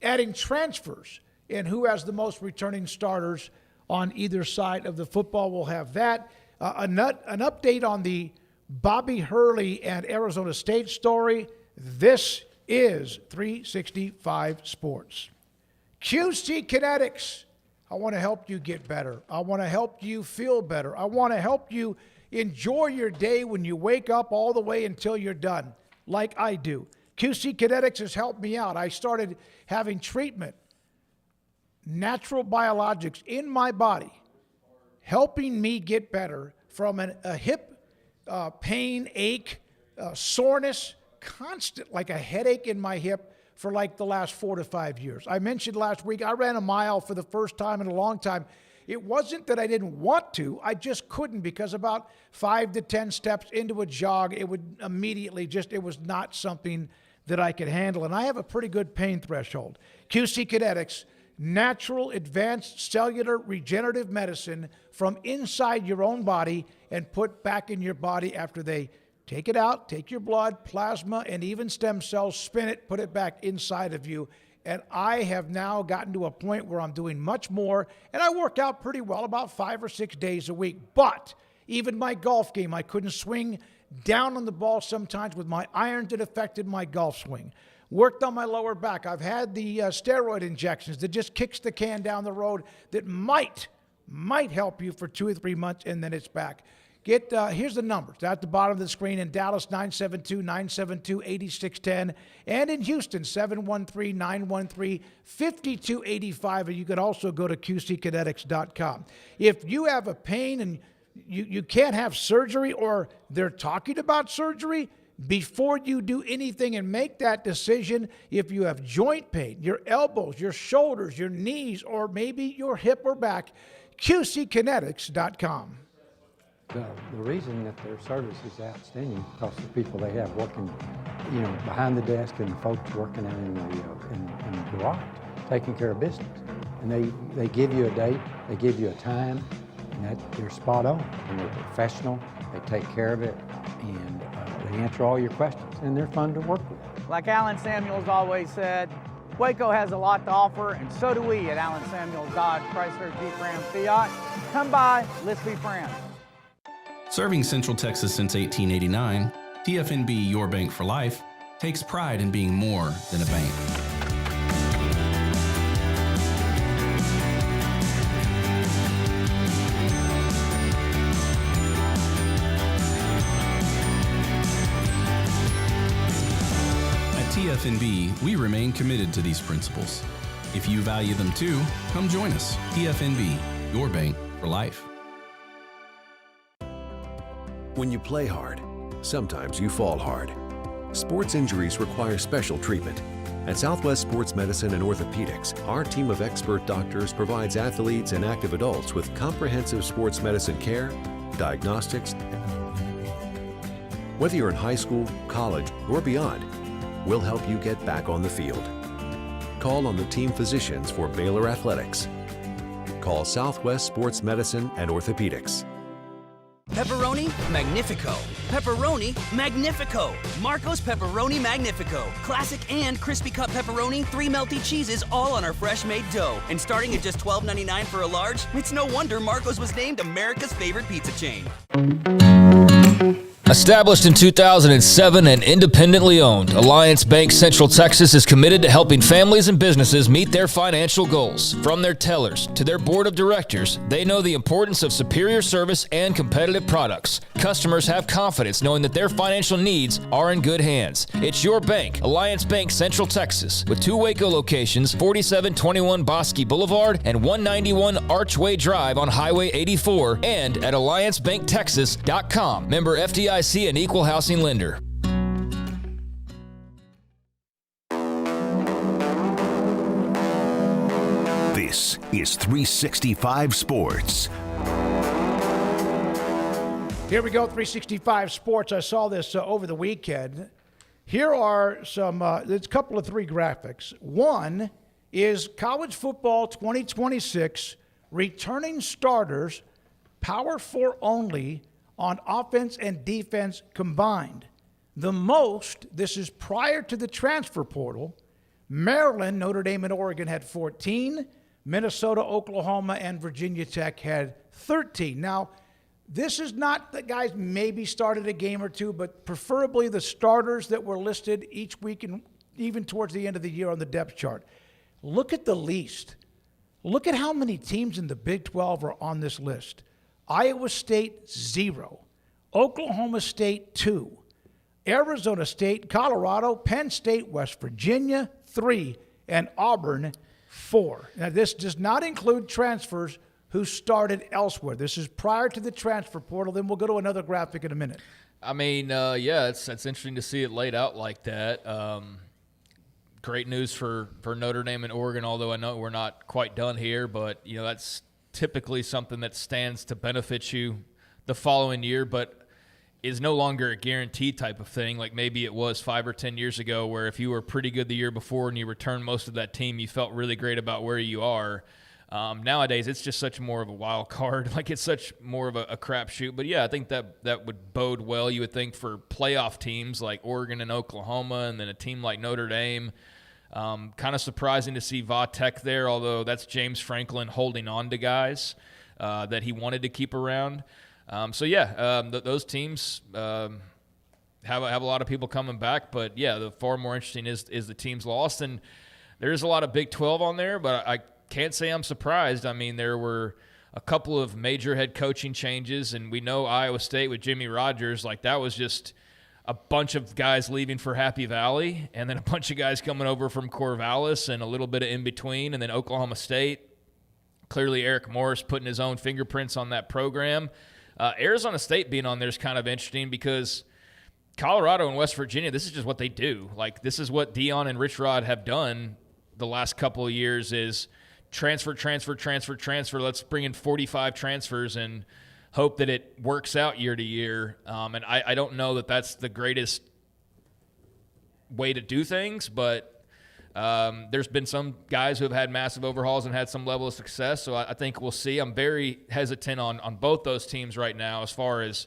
adding transfers and who has the most returning starters on either side of the football? We'll have that. An update on the Bobby Hurley and Arizona State story. This is 365 Sports. QC Kinetics. I want to help you get better. I want to help you feel better. I want to help you enjoy your day when you wake up all the way until you're done, like I do. QC Kinetics has helped me out. I started having treatment, natural biologics in my body, helping me get better from a hip pain, ache, soreness, constant, like a headache in my hip for the last 4 to 5 years. I mentioned last week, I ran a mile for the first time in a long time. It wasn't that I didn't want to, I just couldn't, because about 5 to 10 steps into a jog, it would immediately it was not something that I could handle. And I have a pretty good pain threshold. QC Kinetics, natural, advanced, cellular, regenerative medicine from inside your own body and put back in your body after they take it out, take your blood, plasma, and even stem cells, spin it, put it back inside of you. And I have now gotten to a point where I'm doing much more, and I work out pretty well, about 5 or 6 days a week. But even my golf game, I couldn't swing down on the ball sometimes with my irons. It affected my golf swing. Worked on my lower back. I've had the steroid injections that just kicks the can down the road that might help you for 2 or 3 months, and then it's back. Here's the numbers. They're at the bottom of the screen. In Dallas, 972-972-8610. And in Houston, 713-913-5285. And you can also go to QCkinetics.com. If you have a pain and you can't have surgery, or they're talking about surgery before you do anything and make that decision. If you have joint pain, your elbows, your shoulders, your knees, or maybe your hip or back, QCkinetics.com. The reason that their service is outstanding because the people they have working, behind the desk, and the folks working out in the garage, taking care of business. And they give you a date, they give you a time, and that they're spot on. And they're professional, they take care of it, and they answer all your questions, and they're fun to work with. Like Alan Samuels always said, Waco has a lot to offer, and so do we at Alan Samuels Dodge, Chrysler, Jeep, Ram, Fiat. Come by, let's be friends. Serving Central Texas since 1889, TFNB, your bank for life, takes pride in being more than a bank. At TFNB, we remain committed to these principles. If you value them too, come join us. TFNB, your bank for life. When you play hard, sometimes you fall hard. Sports injuries require special treatment. At Southwest Sports Medicine and Orthopedics, our team of expert doctors provides athletes and active adults with comprehensive sports medicine care, diagnostics. Whether you're in high school, college, or beyond, we'll help you get back on the field. Call on the team physicians for Baylor Athletics. Call Southwest Sports Medicine and Orthopedics. Pepperoni Magnifico. Pepperoni Magnifico. Marco's Pepperoni Magnifico. Classic and crispy cut pepperoni, 3 melty cheeses, all on our fresh made dough. And starting at just $12.99 for a large, it's no wonder Marco's was named America's favorite pizza chain. Established in 2007 and independently owned, Alliance Bank Central Texas is committed to helping families and businesses meet their financial goals. From their tellers to their board of directors, they know the importance of superior service and competitive products. Customers have confidence knowing that their financial needs are in good hands. It's your bank, Alliance Bank Central Texas, with 2 Waco locations, 4721 Bosque Boulevard and 191 Archway Drive on Highway 84, and at AllianceBankTexas.com. Member FDIC and equal housing lender. This is 365 Sports. Here we go, 365 Sports. I saw this over the weekend. Here are some, there's a couple of 3 graphics. One is college football 2026 returning starters, Power 4 only, on offense and defense combined. The most, this is prior to the transfer portal, Maryland, Notre Dame, and Oregon had 14. Minnesota, Oklahoma, and Virginia Tech had 13. Now, this is not that guys maybe started a game or two, but preferably the starters that were listed each week and even towards the end of the year on the depth chart. Look at the least. Look at how many teams in the Big 12 are on this list. Iowa State, 0. Oklahoma State, 2. Arizona State, Colorado, Penn State, West Virginia, 3. And Auburn, 4. Now, this does not include transfers who started elsewhere. This is prior to the transfer portal. Then we'll go to another graphic in a minute. I mean, yeah, it's interesting to see it laid out like that. Great news for Notre Dame and Oregon, although I know we're not quite done here, but, you know, that's typically something that stands to benefit you the following year, but is no longer a guaranteed type of thing like maybe it was 5 or 10 years ago, where if you were pretty good the year before and you returned most of that team, you felt really great about where you are. Nowadays, it's just such more of a wild card. Like, it's such more of a crapshoot. But, yeah, I think that would bode well, you would think, for playoff teams like Oregon and Oklahoma, and then a team like Notre Dame. Kind of surprising to see Va Tech there, although that's James Franklin holding on to guys that he wanted to keep around. Those teams have a lot of people coming back. But, yeah, the far more interesting is the teams lost. And there's a lot of Big 12 on there, but I can't say I'm surprised. I mean, there were a couple of major head coaching changes, and we know Iowa State with Jimmy Rogers, like that was just a bunch of guys leaving for Happy Valley, and then a bunch of guys coming over from Corvallis and a little bit of in between, and then Oklahoma State. Clearly Eric Morris putting his own fingerprints on that program. Arizona State being on there is kind of interesting because Colorado and West Virginia, this is just what they do. Like, this is what Dion and Rich Rod have done the last couple of years is transfer. Let's bring in 45 transfers and hope that it works out year to year. And I don't know that that's the greatest way to do things, but there's been some guys who have had massive overhauls and had some level of success, so I think we'll see. I'm very hesitant on both those teams right now as far as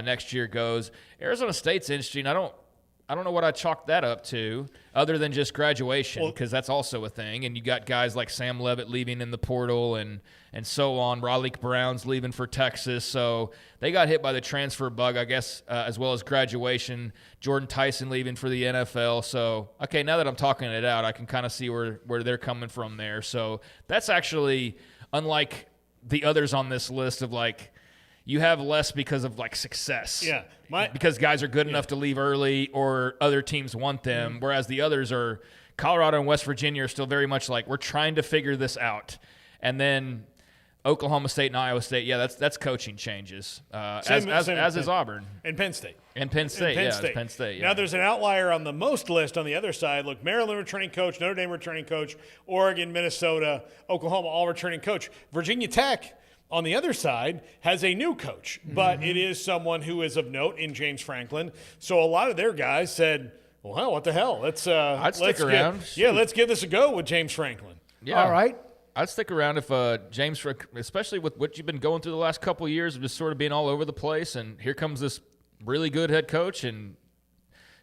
next year goes. Arizona State's interesting. I don't know what I chalk that up to other than just graduation, because that's also a thing. And you got guys like Sam Levitt leaving in the portal and so on. Raleigh Brown's leaving for Texas. So they got hit by the transfer bug, I guess, as well as graduation. Jordan Tyson leaving for the NFL. So, okay, now that I'm talking it out, I can kind of see where they're coming from there. So that's actually unlike the others on this list of like, you have less because of like success. Yeah. Because guys are good enough to leave early or other teams want them, whereas the others are Colorado and West Virginia are still very much like we're trying to figure this out. And then Oklahoma State and Iowa State, that's coaching changes, as is Auburn. And Penn State. And Penn State, Penn State. Now there's an outlier on the most list on the other side. Look, Maryland returning coach, Notre Dame returning coach, Oregon, Minnesota, Oklahoma all returning coach. Virginia Tech, on the other side, has a new coach, but it is someone who is of note in James Franklin. So a lot of their guys said, well, what the hell? I'd stick around. Let's give this a go with James Franklin. Yeah. All right. I'd stick around if James, especially with what you've been going through the last couple of years of just sort of being all over the place, and here comes this really good head coach and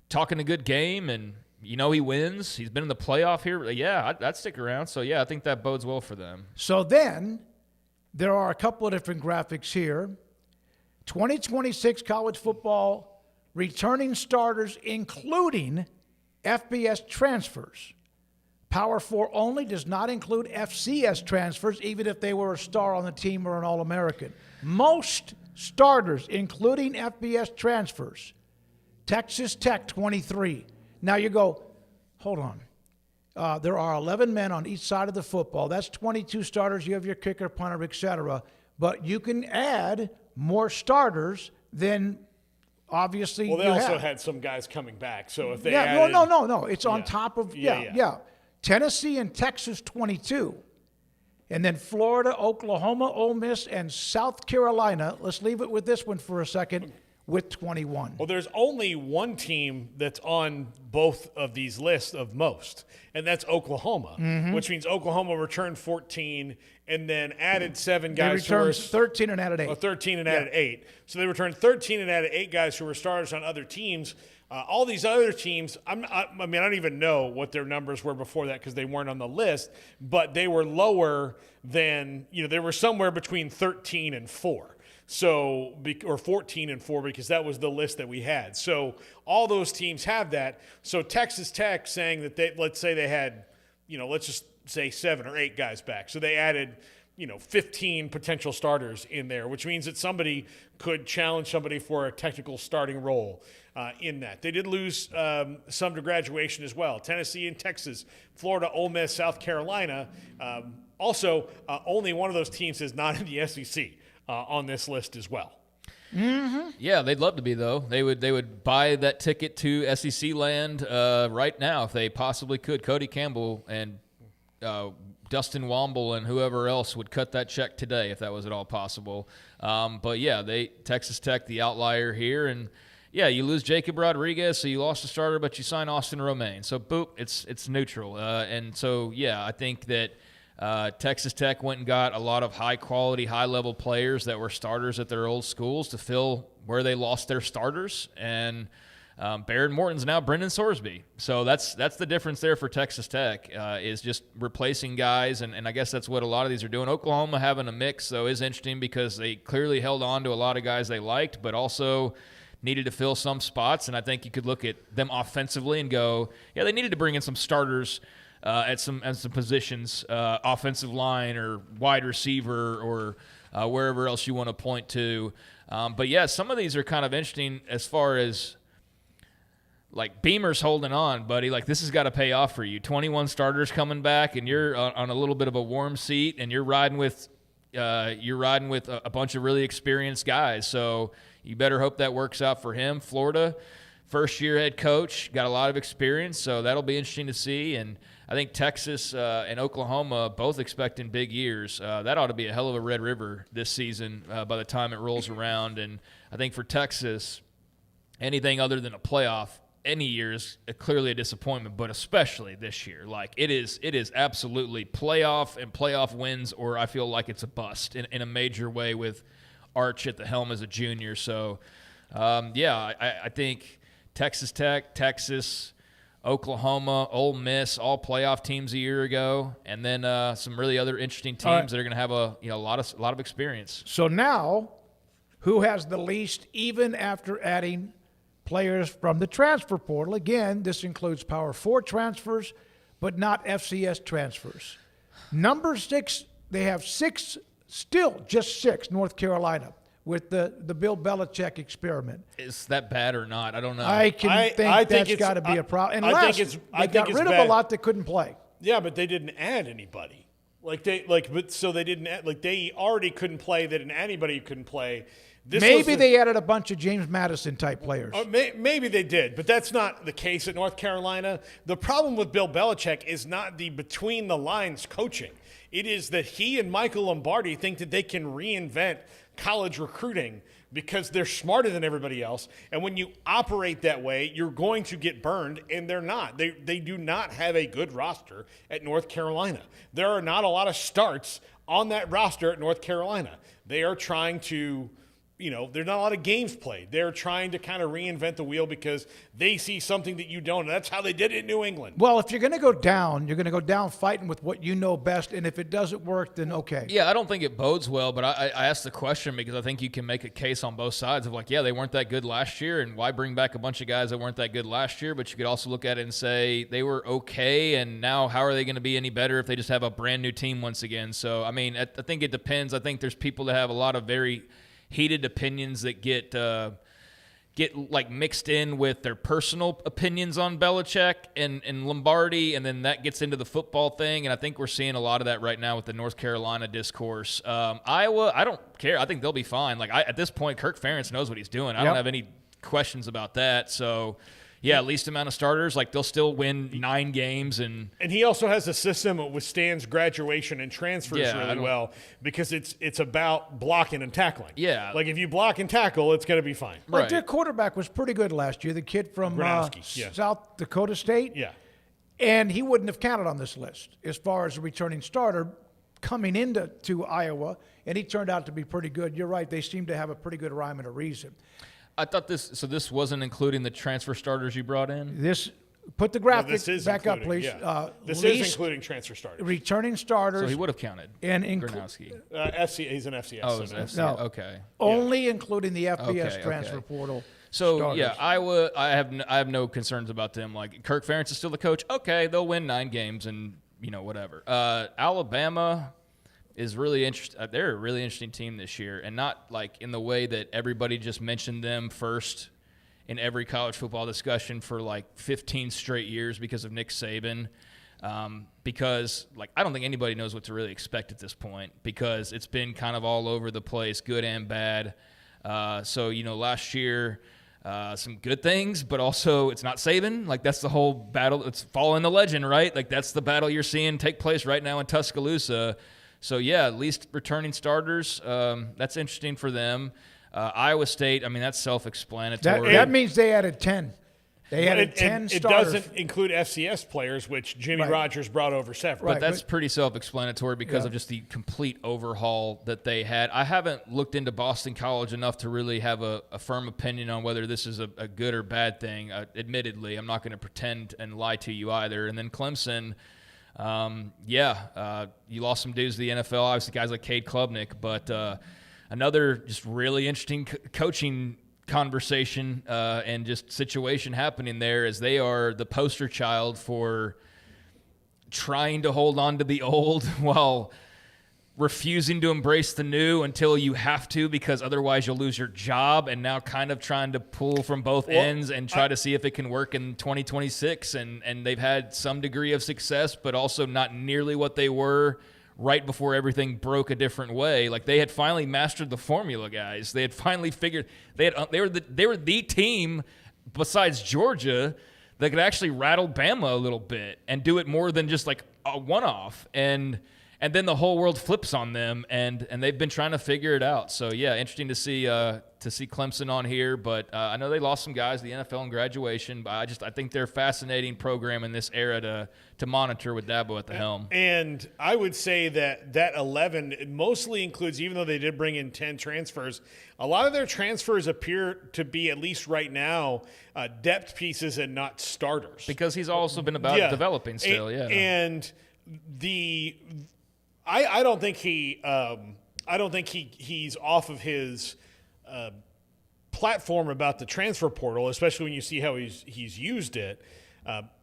talking a good game, and he wins. He's been in the playoff here. Yeah, I'd stick around. So, I think that bodes well for them. So then there are a couple of different graphics here. 2026 college football returning starters, including FBS transfers. Power 4 only does not include FCS transfers, even if they were a star on the team or an All-American. Most starters, including FBS transfers. Texas Tech, 23. Now you go, hold on. There are 11 men on each side of the football. That's 22 starters. You have your kicker, punter, etc. But you can add more starters than obviously Well, they you also have. had some guys coming back. So if they No. It's on top of, Tennessee and Texas, 22. And then Florida, Oklahoma, Ole Miss, and South Carolina. Let's leave it with this one for a second. With 21. Well, there's only one team that's on both of these lists of most, and that's Oklahoma, which means Oklahoma returned 14 and then added 7 guys. They returned 13 and added 8. Oh, 13 and added 8. So they returned 13 and added 8 guys who were starters on other teams. All these other teams, I don't even know what their numbers were before that because they weren't on the list, but they were lower than, they were somewhere between 13 and 4. So, or 14 and 4, because that was the list that we had. So all those teams have that. So Texas Tech saying that let's say they had, let's just say 7 or 8 guys back. So they added, 15 potential starters in there, which means that somebody could challenge somebody for a technical starting role in that. They did lose some to graduation as well. Tennessee and Texas, Florida, Ole Miss, South Carolina. Also, only one of those teams is not in the SEC. On this list as well. Yeah, they'd love to be though. They would buy that ticket to SEC land right now if they possibly could. Cody Campbell and Dustin Womble and whoever else would cut that check today if that was at all possible. But yeah, Texas Tech the outlier here, and yeah, you lose Jacob Rodriguez, so you lost a starter, but you sign Austin Romaine. So boop, it's neutral, and so yeah, I think that. Texas Tech went and got a lot of high-quality, high-level players that were starters at their old schools to fill where they lost their starters. And Baron Morton's now Brendan Sorsby. So that's the difference there for Texas Tech is just replacing guys, and I guess that's what a lot of these are doing. Oklahoma having a mix, though, is interesting because they clearly held on to a lot of guys they liked, but also needed to fill some spots. And I think you could look at them offensively and go, yeah, they needed to bring in some starters at some positions, offensive line or wide receiver or wherever else you want to point to. But, yeah, some of these are kind of interesting as far as, like, Beamer's holding on, buddy. Like, this has got to pay off for you. 21 starters coming back, and you're on a little bit of a warm seat, and you're riding with you're riding with a bunch of really experienced guys. So you better hope that works out for him. Florida, first-year head coach, got a lot of experience, so that'll be interesting to see. And I think Texas and Oklahoma both expecting big years. That ought to be a hell of a Red River this season by the time it rolls around. And I think for Texas, anything other than a playoff any year is clearly a disappointment, but especially this year. Like, it is absolutely playoff and playoff wins, or I feel like it's a bust in a major way with Arch at the helm as a junior. So, I think Texas Tech, Texas, Oklahoma, Ole Miss, all playoff teams a year ago, and then some really other interesting teams that are going to have a lot of experience. So now, who has the least, even after adding players from the transfer portal? Again, this includes Power 4 transfers, but not FCS transfers. Number 6, they have 6, still just 6, North Carolina, with the Bill Belichick experiment. Is that bad or not? I don't know. I think that's got to be a problem. Unless they got rid of a lot that couldn't play. Yeah, but they didn't add anybody. They didn't add, they already couldn't play. They didn't add anybody who couldn't play. Maybe they added a bunch of James Madison type players. Maybe they did, but that's not the case at North Carolina. The problem with Bill Belichick is not the between the lines coaching. It is that he and Michael Lombardi think that they can reinvent college recruiting because they're smarter than everybody else. And when you operate that way, you're going to get burned, and they're not. They do not have a good roster at North Carolina. There are not a lot of starts on that roster at North Carolina. They are trying to, there's not a lot of games played. They're trying to kind of reinvent the wheel because they see something that you don't. And that's how they did it in New England. Well, if you're going to go down, you're going to go down fighting with what you know best. And if it doesn't work, then okay. Yeah, I don't think it bodes well, but I asked the question because I think you can make a case on both sides of they weren't that good last year, and why bring back a bunch of guys that weren't that good last year? But you could also look at it and say they were okay, and now how are they going to be any better if they just have a brand new team once again? So, I think it depends. I think there's people that have a lot of very heated opinions that get mixed in with their personal opinions on Belichick and Lombardi, and then that gets into the football thing. And I think we're seeing a lot of that right now with the North Carolina discourse. Iowa, I don't care. I think they'll be fine. At this point, Kirk Ferentz knows what he's doing. I don't have any questions about that. So, yeah, least amount of starters. They'll still win 9 games. And he also has a system that withstands graduation and transfers really well because it's about blocking and tackling. Yeah. If you block and tackle, it's going to be fine. Right. Their quarterback was pretty good last year, the kid from South Dakota State. Yeah. And he wouldn't have counted on this list as far as a returning starter coming into Iowa, and he turned out to be pretty good. You're right. They seem to have a pretty good rhyme and a reason. I thought this wasn't including the transfer starters you brought in? Put the graphic back up, please. Yeah. This is including transfer starters. Returning starters. So he would have counted. And Gronowski. He's an FCS. Oh, he's an FCS. No. Okay. Only including the FBS transfer portal. So, starters. Iowa, I have no concerns about them. Kirk Ferentz is still the coach. Okay, they'll win 9 games and, whatever. Alabama is really interesting. They're a really interesting team this year, and not in the way that everybody just mentioned them first in every college football discussion for 15 straight years because of Nick Saban. Because I don't think anybody knows what to really expect at this point because it's been kind of all over the place, good and bad. So last year, some good things, but also it's not Saban. That's the whole battle. It's following the legend, right? That's the battle you're seeing take place right now in Tuscaloosa. So, yeah, at least returning starters, that's interesting for them. Iowa State, that's self-explanatory. That means they added 10. They added 10 starters. It doesn't include FCS players, which Jimmy Rogers brought over several. But that's pretty self-explanatory because of just the complete overhaul that they had. I haven't looked into Boston College enough to really have a firm opinion on whether this is a good or bad thing. Admittedly, I'm not going to pretend and lie to you either. And then Clemson – you lost some dudes to the NFL, obviously guys like Cade Klubnik, but another just really interesting coaching conversation and just situation happening there as they are the poster child for trying to hold on to the old while refusing to embrace the new until you have to because otherwise you'll lose your job, and now kind of trying to pull from both ends and try to see if it can work in 2026. And they've had some degree of success, but also not nearly what they were right before everything broke a different way. Like, they had finally mastered the formula, guys. They had finally figured they were the team besides Georgia that could actually rattle Bama a little bit and do it more than just like a one-off. And then the whole world flips on them, and they've been trying to figure it out. So yeah, interesting to see Clemson on here. But I know they lost some guys to the NFL in graduation, but I think they're a fascinating program in this era to monitor with Dabo at the helm. And I would say that 11 mostly includes, even though they did bring in 10 transfers, a lot of their transfers appear to be, at least right now, depth pieces and not starters. Because he's also been about developing still, And I don't think he's off of his platform about the transfer portal, especially when you see how he's used it.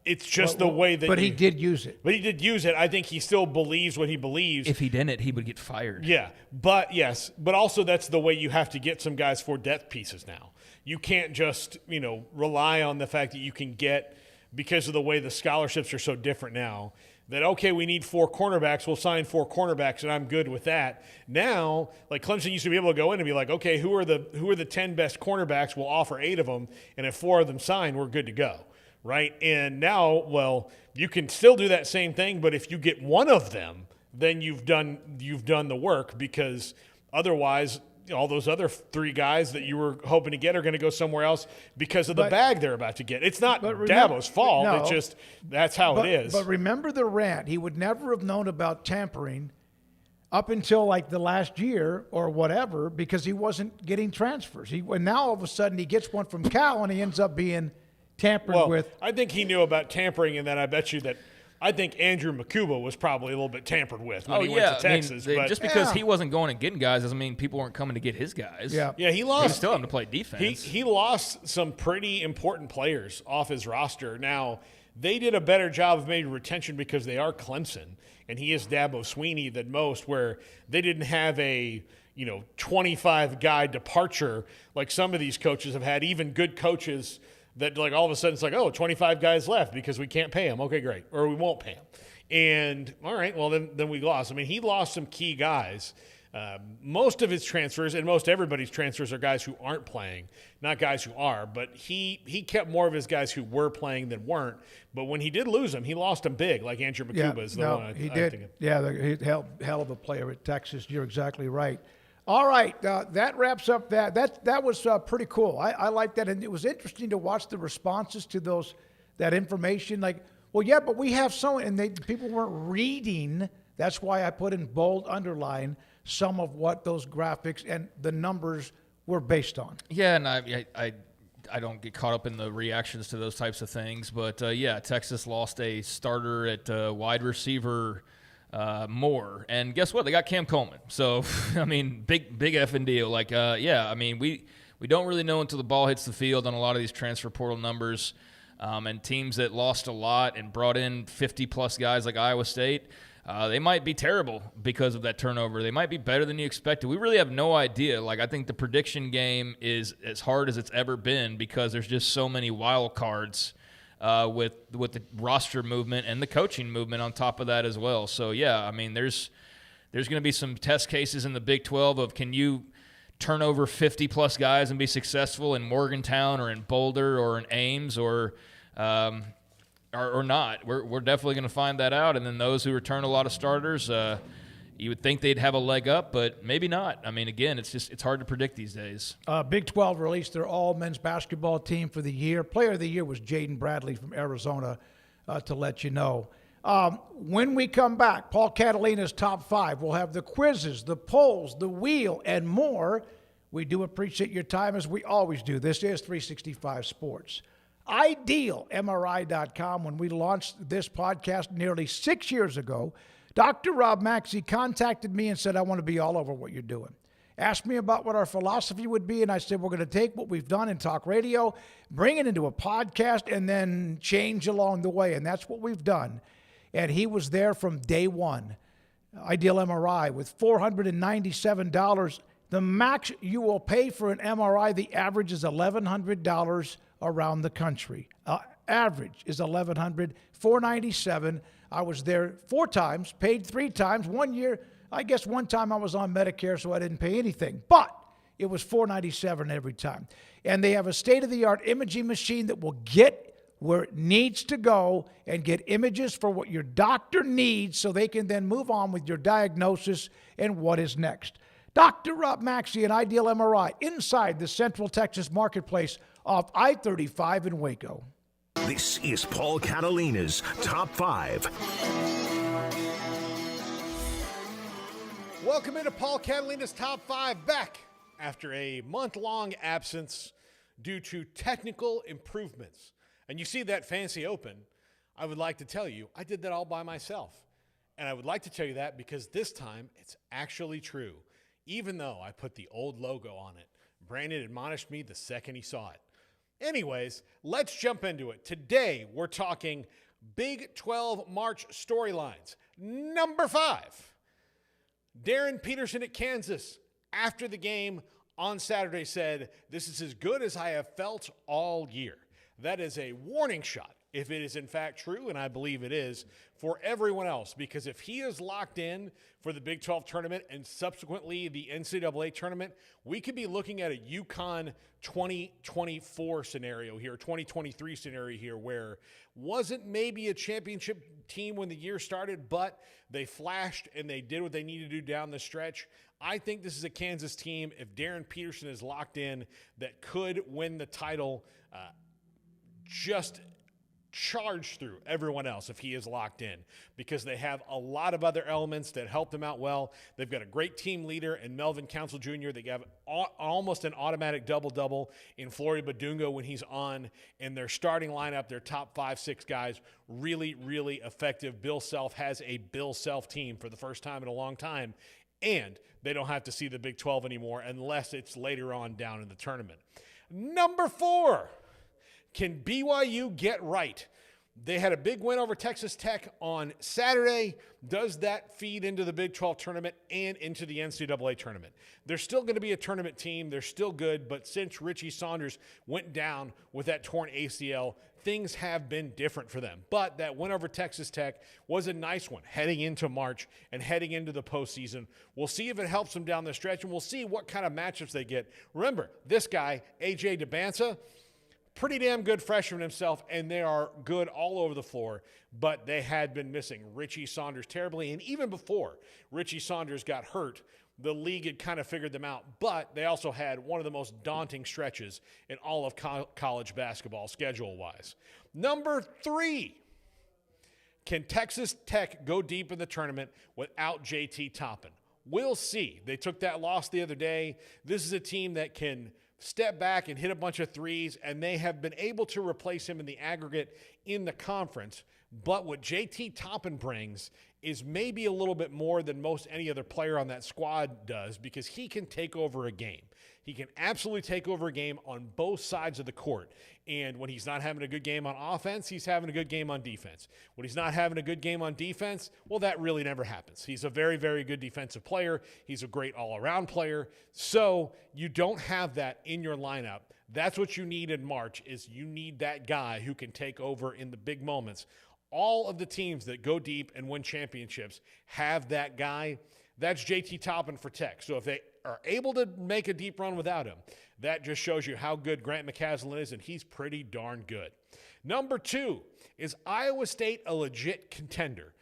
It's just the way that. But he did use it. But he did use it. I think he still believes what he believes. If he didn't, he would get fired. Yeah, but also that's the way you have to get some guys for depth pieces now. You can't just rely on the fact that you can get, because of the way the scholarships are so different now, that, okay, we need 4 cornerbacks, we'll sign 4 cornerbacks, and I'm good with that. Now, like Clemson used to be able to go in and be like, okay, who are the 10 best cornerbacks? We'll offer 8 of them, and if 4 of them sign, we're good to go, right? And now, well, you can still do that same thing, but if you get 1 of them, then you've done the work, because otherwise all those other 3 guys that you were hoping to get are going to go somewhere else because of the bag they're about to get. It's not Dabo's fault. No, it's just that's how it is. But remember the rant. He would never have known about tampering up until like the last year or whatever, because he wasn't getting transfers. And now all of a sudden he gets one from Cal and he ends up being tampered with. I think he knew about tampering, and then I bet you that I think Andrew Makuba was probably a little bit tampered with when he went to Texas. But just because he wasn't going and getting guys doesn't mean people weren't coming to get his guys. Yeah, he lost. He still having to play defense. He lost some pretty important players off his roster. Now, they did a better job of maybe retention because they are Clemson, and he is Dabo Swinney than most, where they didn't have a 25-guy departure like some of these coaches have had, even good coaches that like all of a sudden it's like, 25 guys left because we can't pay them. Okay, great. Or we won't pay them. And all right, well, then we lost. I mean, he lost some key guys. Most of his transfers and most everybody's transfers are guys who aren't playing, not guys who are. But he kept more of his guys who were playing than weren't. But when he did lose them, he lost them big, like Andrew Makuba is the one he I did. think of. Yeah, he hell of a player at Texas. You're exactly right. All right, that wraps up that. That was pretty cool. I like that, and it was interesting to watch the responses to that information. Like, well, yeah, but we have some, and people weren't reading. That's why I put in bold underline some of what those graphics and the numbers were based on. Yeah, and I don't get caught up in the reactions to those types of things, but Texas lost a starter at wide receiver. More, and guess what? They got Cam Coleman. So, I mean, big effing deal. Like, I mean, we don't really know until the ball hits the field on a lot of these transfer portal numbers. And teams that lost a lot and brought in 50-plus guys like Iowa State, they might be terrible because of that turnover. They might be better than you expected. We really have no idea. Like, I think the prediction game is as hard as it's ever been because there's just so many wild cards. With the roster movement and the coaching movement on top of that as well. So, yeah, I mean, there's going to be some test cases in the Big 12 of can you turn over 50-plus guys and be successful in Morgantown or in Boulder or in Ames or not. We're definitely going to find that out. And then those who return a lot of starters, you would think they'd have a leg up, but maybe not. I mean, again, it's hard to predict these days. Big 12 released their all-men's basketball team for the year. Player of the year was Jaden Bradley from Arizona, to let you know. When we come back, Paul Catalina's Top 5. We'll have the quizzes, the polls, the wheel, and more. We do appreciate your time, as we always do. This is 365 Sports. IdealMRI.com. When we launched this podcast nearly 6 years ago, Dr. Rob Maxey contacted me and said, I want to be all over what you're doing. Asked me about what our philosophy would be, and I said, we're going to take what we've done in talk radio, bring it into a podcast, and then change along the way, and that's what we've done. And he was there from day one. Ideal MRI with $497. The max you will pay for an MRI, the average is $1,100 around the country. Average is $1,100, $497. I was there 4 times, paid 3 times. 1 year, I guess one time I was on Medicare, so I didn't pay anything. But it was $497 every time. And they have a state-of-the-art imaging machine that will get where it needs to go and get images for what your doctor needs so they can then move on with your diagnosis and what is next. Dr. Rob Maxey and Ideal MRI inside the Central Texas Marketplace off I-35 in Waco. This is Paul Catalina's Top 5. Welcome into Paul Catalina's Top 5, back after a month-long absence due to technical improvements. And you see that fancy open, I would like to tell you, I did that all by myself. And I would like to tell you that because this time it's actually true. Even though I put the old logo on it, Brandon admonished me the second he saw it. Anyways, let's jump into it. Today, we're talking Big 12 March storylines. Number 5, Darren Peterson at Kansas, after the game on Saturday, said, "This is as good as I have felt all year." That is a warning shot, if it is in fact true, and I believe it is, for everyone else. Because if he is locked in for the Big 12 tournament and subsequently the NCAA tournament, we could be looking at a UConn 2024 scenario here, 2023 scenario here, where wasn't maybe a championship team when the year started, but they flashed and they did what they needed to do down the stretch. I think this is a Kansas team, if Darren Peterson is locked in, that could win the title just charge through everyone else if he is locked in, because they have a lot of other elements that help them out well. They've got a great team leader in Melvin Council Jr. They have almost an automatic double-double in Flory Badungo when he's on, and their starting lineup, their top 5-6 guys, really, really effective. Bill Self has a Bill Self team for the first time in a long time, and they don't have to see the Big 12 anymore unless it's later on down in the tournament. Number 4, can BYU get right? They had a big win over Texas Tech on Saturday. Does that feed into the Big 12 tournament and into the NCAA tournament? They're still going to be a tournament team. They're still good, but since Richie Saunders went down with that torn ACL, things have been different for them. But that win over Texas Tech was a nice one heading into March and heading into the postseason. We'll see if it helps them down the stretch, and we'll see what kind of matchups they get. Remember, this guy, A.J. DeBanza, pretty damn good freshman himself, and they are good all over the floor, but they had been missing Richie Saunders terribly. And even before Richie Saunders got hurt, the league had kind of figured them out, but they also had one of the most daunting stretches in all of college basketball schedule-wise. Number 3, can Texas Tech go deep in the tournament without JT Toppin? We'll see. They took that loss the other day. This is a team that can step back and hit a bunch of threes, and they have been able to replace him in the aggregate in the conference. But what JT Toppin brings is maybe a little bit more than most any other player on that squad does, because he can take over a game. He can absolutely take over a game on both sides of the court. And when he's not having a good game on offense, he's having a good game on defense. When he's not having a good game on defense, well, that really never happens. He's a very, very good defensive player. He's a great all-around player. So you don't have that in your lineup. That's what you need in March, is you need that guy who can take over in the big moments. All of the teams that go deep and win championships have that guy. That's JT Toppin for Tech. So if they are able to make a deep run without him, that just shows you how good Grant McCaslin is, and he's pretty darn good. Number 2, is Iowa State a legit contender?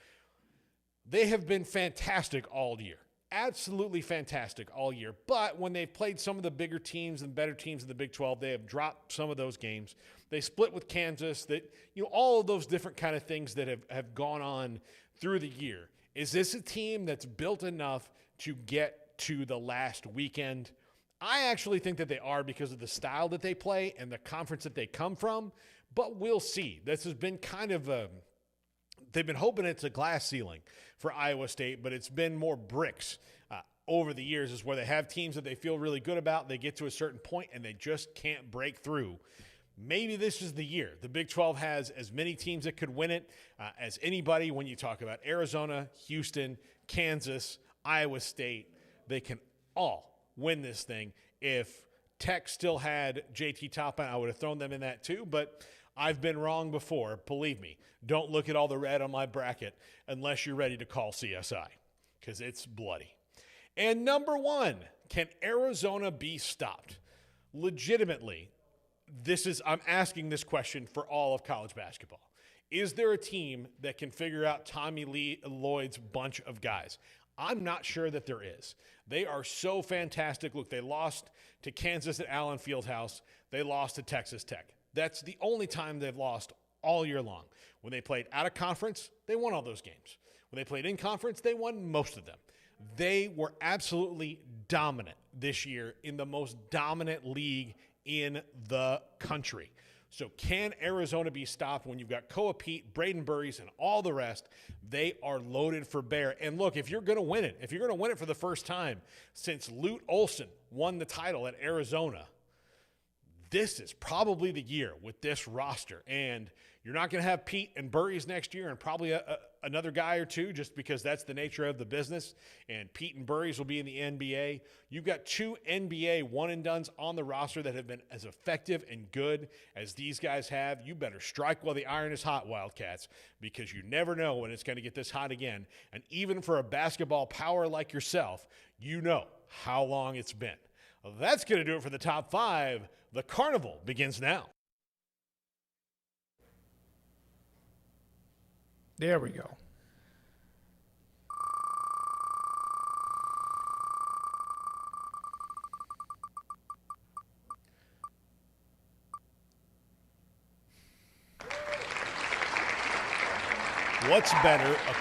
They have been fantastic all year. Absolutely fantastic all year. But when they've played some of the bigger teams and better teams in the Big 12, they have dropped some of those games. They split with Kansas. All of those different kind of things that have gone on through the year. Is this a team that's built enough to get to the last weekend? I actually think that they are, because of the style that they play and the conference that they come from, but we'll see. This has been kind of they've been hoping it's a glass ceiling for Iowa State, but it's been more bricks over the years, is where they have teams that they feel really good about. They get to a certain point and they just can't break through. Maybe this is the year. The Big 12 has as many teams that could win it as anybody. When you talk about Arizona, Houston, Kansas, Iowa State, they can all win this thing. If Tech still had JT Toppin, I would have thrown them in that too. But I've been wrong before. Believe me, don't look at all the red on my bracket unless you're ready to call CSI, because it's bloody. And number 1, can Arizona be stopped? Legitimately, I'm asking this question for all of college basketball. Is there a team that can figure out Tommy Lloyd's bunch of guys? I'm not sure that there is. They are so fantastic. Look, they lost to Kansas at Allen Fieldhouse. They lost to Texas Tech. That's the only time they've lost all year long. When they played out of conference, they won all those games. When they played in conference, they won most of them. They were absolutely dominant this year in the most dominant league in the country. So can Arizona be stopped when you've got Koa Pete, Braden Burries, and all the rest? They are loaded for bear. And look, if you're going to win it, for the first time since Lute Olson won the title at Arizona, this is probably the year with this roster. And you're not going to have Pete and Burries next year and probably another guy or two, just because that's the nature of the business. And Pete and Burries will be in the NBA. You've got 2 NBA one-and-dones on the roster that have been as effective and good as these guys have. You better strike while the iron is hot, Wildcats, because you never know when it's going to get this hot again. And even for a basketball power like yourself, you know how long it's been. Well, that's going to do it for the top 5. The carnival begins now. There we go. What's better, a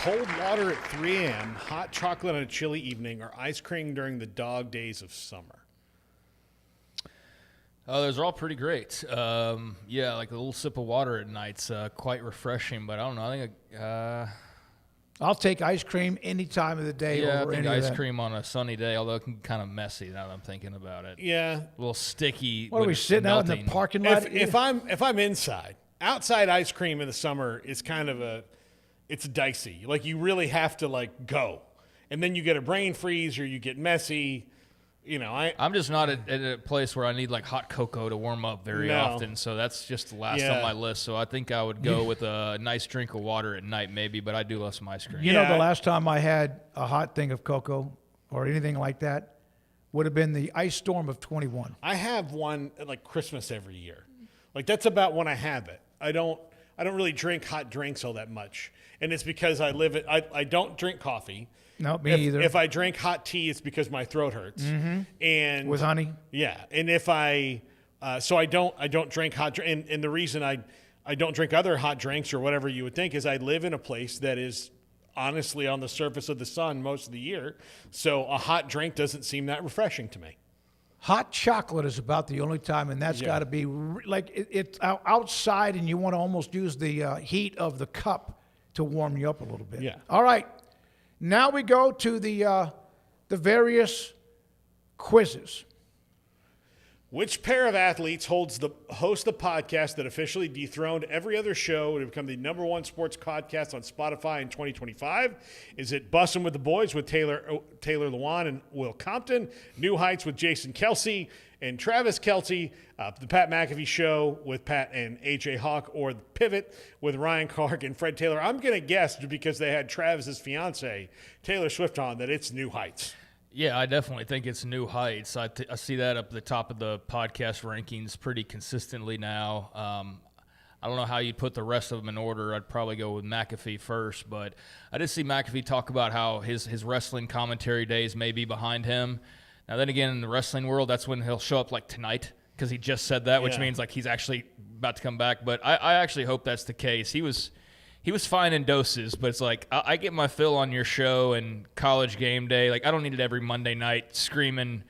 cold water at 3 a.m., hot chocolate on a chilly evening, or ice cream during the dog days of summer? Oh, those are all pretty great. Yeah, like a little sip of water at night's quite refreshing, but I don't know. I think I'll take ice cream any time of the day. Yeah, over I think any ice of that. cream on a sunny day, although it can be kind of messy now that I'm thinking about it. Yeah. A little sticky. What are we sitting out in the parking lot? If I'm inside, outside ice cream in the summer is kind of it's dicey. Like, you really have to, like, go. And then you get a brain freeze or you get messy. You know, I'm just not at a place where I need like hot cocoa to warm up very often, so that's just last on my list. So I think I would go with a nice drink of water at night maybe, but I do love some ice cream. You know, the last time I had a hot thing of cocoa or anything like that would have been the ice storm of 21. I have one at like Christmas every year. Like, that's about when I have it. I don't really drink hot drinks all that much, and it's because I don't drink coffee. No, me either. If I drink hot tea, it's because my throat hurts. Mm-hmm. And with honey. Yeah, and if I don't drink hot drink, and the reason I don't drink other hot drinks or whatever you would think is I live in a place that is honestly on the surface of the sun most of the year, so a hot drink doesn't seem that refreshing to me. Hot chocolate is about the only time, and that's got to be like it's outside, and you want to almost use the heat of the cup to warm you up a little bit. Yeah. All right. Now we go to the various quizzes. Which pair of athletes hosts the podcast that officially dethroned every other show to become the #1 sports podcast on Spotify in 2025? Is it Bussin' with the Boys with Taylor Lewan and Will Compton, New Heights with Jason Kelsey and Travis Kelce, the Pat McAfee Show with Pat and AJ Hawk, or the Pivot with Ryan Clark and Fred Taylor? I'm going to guess, because they had Travis's fiance, Taylor Swift, on, that it's New Heights. Yeah, I definitely think it's New Heights. I see that up at the top of the podcast rankings pretty consistently now. I don't know how you'd put the rest of them in order. I'd probably go with McAfee first, but I did see McAfee talk about how his wrestling commentary days may be behind him. Now, then again, in the wrestling world, that's when he'll show up like tonight, because he just said that, which means like he's actually about to come back. But I actually hope that's the case. He was fine in doses, but it's like I get my fill on your show and College Game Day. Like, I don't need it every Monday night screaming.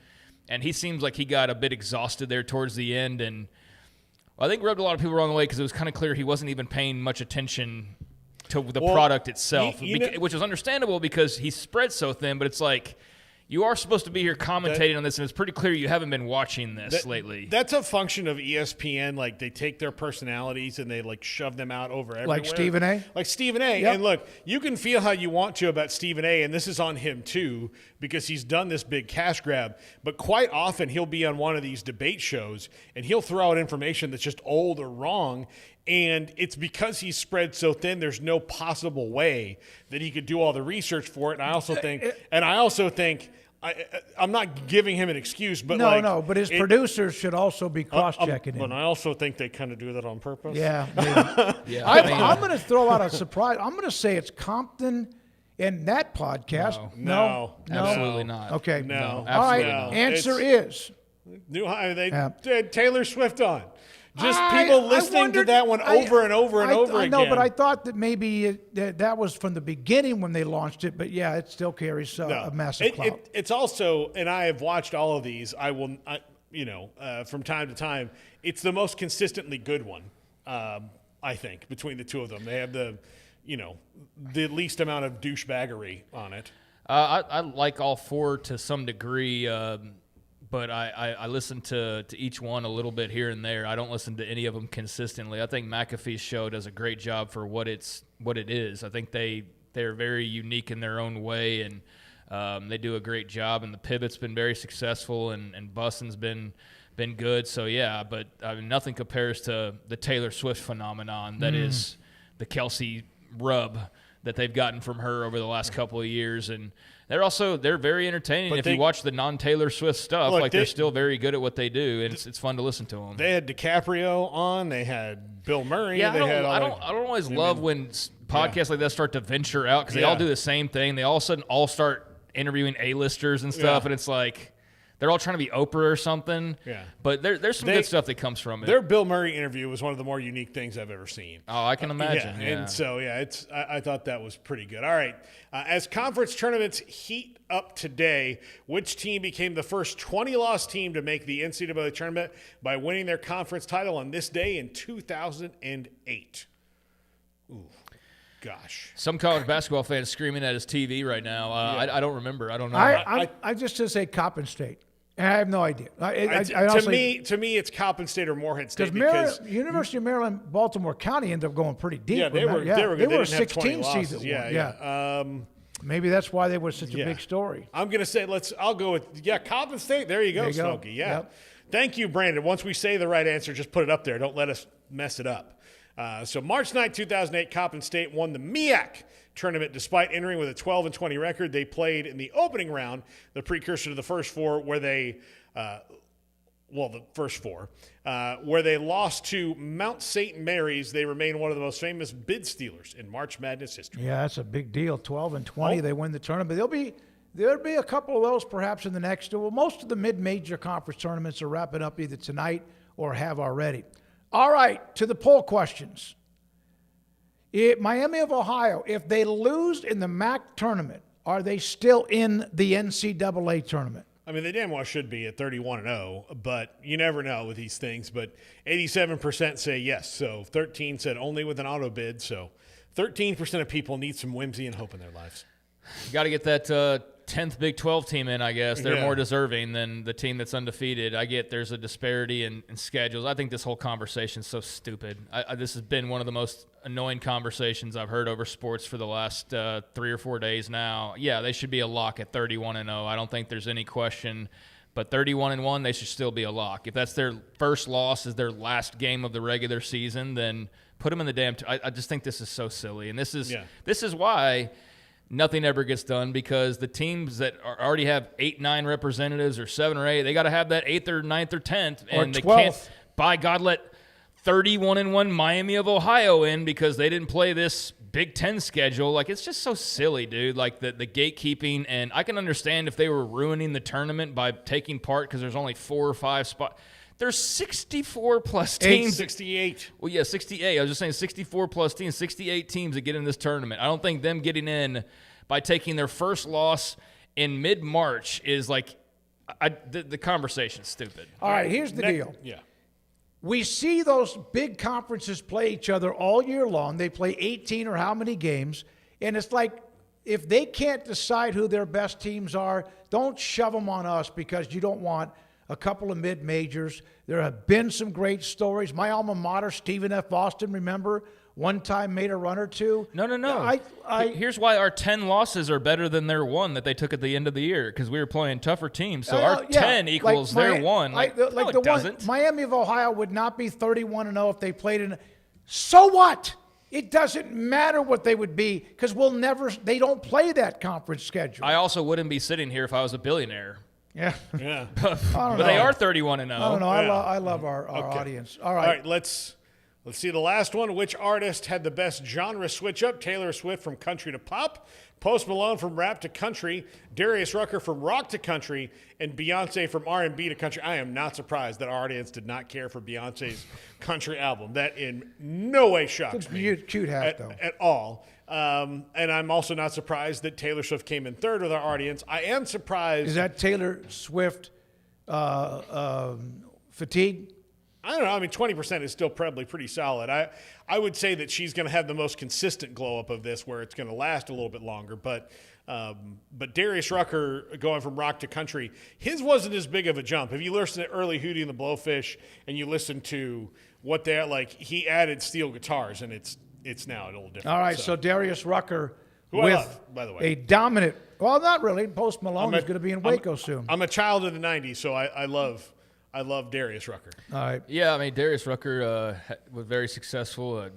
And he seems like he got a bit exhausted there towards the end, and I think rubbed a lot of people wrong the way, because it was kind of clear he wasn't even paying much attention to the product itself, which was understandable because he spread so thin. But it's like, You are supposed to be here commentating on this, and it's pretty clear you haven't been watching this lately. That's a function of ESPN. Like, they take their personalities and they, like, shove them out over everywhere. Like Stephen A? Like Stephen A. Yep. And, look, you can feel how you want to about Stephen A., and this is on him, too, because he's done this big cash grab. But quite often he'll be on one of these debate shows, and he'll throw out information that's just old or wrong, and it's because he's spread so thin, there's no possible way that he could do all the research for it. And I also think – I'm not giving him an excuse, but but his producers should also be cross-checking him. But I also think they kind of do that on purpose. Yeah. Yeah. I'm going to throw out a surprise. I'm going to say it's Compton and that podcast. No. Absolutely not. Okay. No. All right. Not. Answer is. They had Taylor Swift on. Just people listening to that one over and over and over again. I know, but I thought that maybe that was from the beginning when they launched it. But yeah, it still carries a massive clout. It's also, and I have watched all of these. From time to time, it's the most consistently good one. I think between the two of them, they have the least amount of douchebaggery on it. I like all four to some degree. But I listen to each one a little bit here and there. I don't listen to any of them consistently. I think McAfee's show does a great job for what it is. I think they're very unique in their own way, and they do a great job. And the pivot's been very successful, and Bussin's been good. So yeah, but I mean, nothing compares to the Taylor Swift phenomenon that is the Kelsey rub that they've gotten from her over the last couple of years. And they're very entertaining. But if you watch the non-Taylor Swift stuff, they're still very good at what they do, and it's fun to listen to them. They had DiCaprio on. They had Bill Murray. Yeah, I don't always love when podcasts like that start to venture out because they all do the same thing. They all of a sudden all start interviewing A-listers and stuff, and it's like they're all trying to be Oprah or something. Yeah. But there's some good stuff that comes from it. Their Bill Murray interview was one of the more unique things I've ever seen. Oh, I can imagine. Yeah. And so, I thought that was pretty good. All right. As conference tournaments heat up today, which team became the first 20-loss team to make the NCAA tournament by winning their conference title on this day in 2008? Ooh. Gosh. Some college basketball fans screaming at his TV right now. I don't remember. I don't know. I just say Coppin State. I have no idea. To me, it's Coppin State or Morehead State because University of Maryland, Baltimore County ended up going pretty deep. Yeah, they were good. They were a didn't have 16 20 seed. Yeah. Maybe that's why they were such a big story. I'm gonna say I'll go with Coppin State. There you go, Smokey. Yeah. Yep. Thank you, Brandon. Once we say the right answer, just put it up there. Don't let us mess it up. So March 9, 2008, Coppin State won the MEAC tournament despite entering with a 12-20 record. They played in the opening round, the precursor to the first four, where they where they lost to Mount St. Mary's. They remain one of the most famous bid stealers in March Madness history. Yeah, that's a big deal. 12-20, they win the tournament. There'll be a couple of those perhaps in the next. Well, most of the mid-major conference tournaments are wrapping up either tonight or have already. All right, to the poll questions. Miami of Ohio, if they lose in the MAC tournament, are they still in the NCAA tournament? I mean, they damn well should be at 31-0, but you never know with these things. But 87% say yes, so 13 said only with an auto bid. So 13% of people need some whimsy and hope in their lives. You got to get that 10th Big 12 team in, I guess. They're more deserving than the team that's undefeated. I get there's a disparity in schedules. I think this whole conversation is so stupid. This has been one of the most annoying conversations I've heard over sports for the last 3 or 4 days now. Yeah, they should be a lock at 31-0. I don't think there's any question. But 31-1, they should still be a lock. If that's their first loss, is their last game of the regular season, then put them in the damn. I just think this is so silly, and this is why nothing ever gets done, because the teams that already have 8, 9 representatives or 7 or 8, they got to have that 8th or 9th or 10th, and they can't. By God, let 31-1 Miami of Ohio in because they didn't play this Big Ten schedule. Like, it's just so silly, dude. Like the gatekeeping, and I can understand if they were ruining the tournament by taking part because there's only 4 or 5 spots. There's 64-plus teams. 68. Well, yeah, 68. I was just saying 64-plus teams, 68 teams that get in this tournament. I don't think them getting in by taking their first loss in mid-March is like the conversation's stupid. All right, here's the deal. Yeah. We see those big conferences play each other all year long. They play 18 or how many games, and it's like if they can't decide who their best teams are, don't shove them on us because you don't want a couple of mid-majors. There have been some great stories. My alma mater, Stephen F. Austin, remember, one time made a run or two. No. Here's why our 10 losses are better than their 1 that they took at the end of the year, because we were playing tougher teams. So our 10 equals their 1. It doesn't. Miami of Ohio would not be 31-0 if they played in. So what? It doesn't matter what they would be because they don't play that conference schedule. I also wouldn't be sitting here if I was a billionaire. Yeah. But they are 31-0. I don't know. I love our audience. All right. Let's see the last one. Which artist had the best genre switch up? Taylor Swift from country to pop, Post Malone from rap to country, Darius Rucker from rock to country, and Beyonce from R&B to country. I am not surprised that our audience did not care for Beyonce's country album. That in no way shocks me. Cute hat, though. At all. And I'm also not surprised that Taylor Swift came in third with our audience. I am surprised. Is that Taylor Swift fatigue? I don't know. I mean, 20% is still probably pretty solid. I would say that she's going to have the most consistent glow up of this, where it's going to last a little bit longer. But Darius Rucker going from rock to country, his wasn't as big of a jump. If you listen to early Hootie and the Blowfish and you listen to what they like, he added steel guitars, and it's now a little different. All right, so Darius Rucker who I love, by the way, a dominant. Well, not really. Post Malone is going to be in Waco soon. I'm a child of the '90s, so I love Darius Rucker. All right. Yeah, I mean, Darius Rucker was very successcul.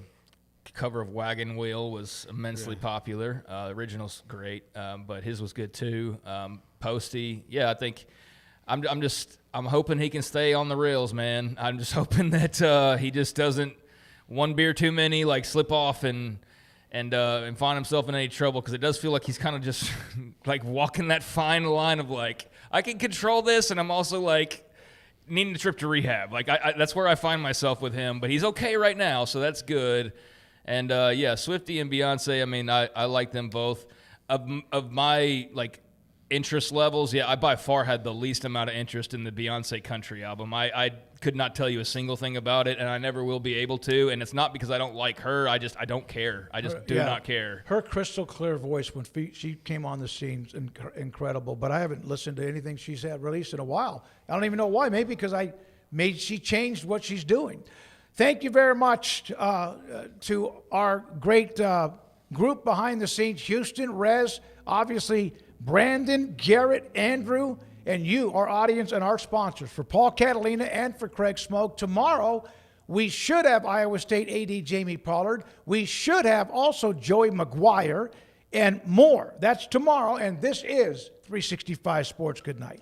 Cover of Wagon Wheel was immensely popular. The original's great, but his was good too. Posty, yeah, I think I'm hoping he can stay on the rails, man. I'm just hoping that he just doesn't one beer too many, like slip off and find himself in any trouble, because it does feel like he's kind of just like walking that fine line of like, I can control this, and I'm also like needing a trip to rehab. Like that's where I find myself with him, but he's okay right now, so that's good. And yeah, Swiftie and Beyonce, I mean, I like them both. Of my like interest levels, yeah, I by far had the least amount of interest in the Beyonce country album. I could not tell you a single thing about it, and I never will be able to. And it's not because I don't like her. I don't care. I just do not care. Her crystal clear voice when she came on the scene is incredible. But I haven't listened to anything she's had released in a while. I don't even know why. Maybe because she changed what she's doing. Thank you very much to our great group behind the scenes: Houston, Rez, obviously Brandon, Garrett, Andrew, and you, our audience and our sponsors. For Paul Catalina and for Craig Smoak, tomorrow we should have Iowa State AD Jamie Pollard. We should have also Joey McGuire and more. That's tomorrow, and this is 365 Sports. Good night.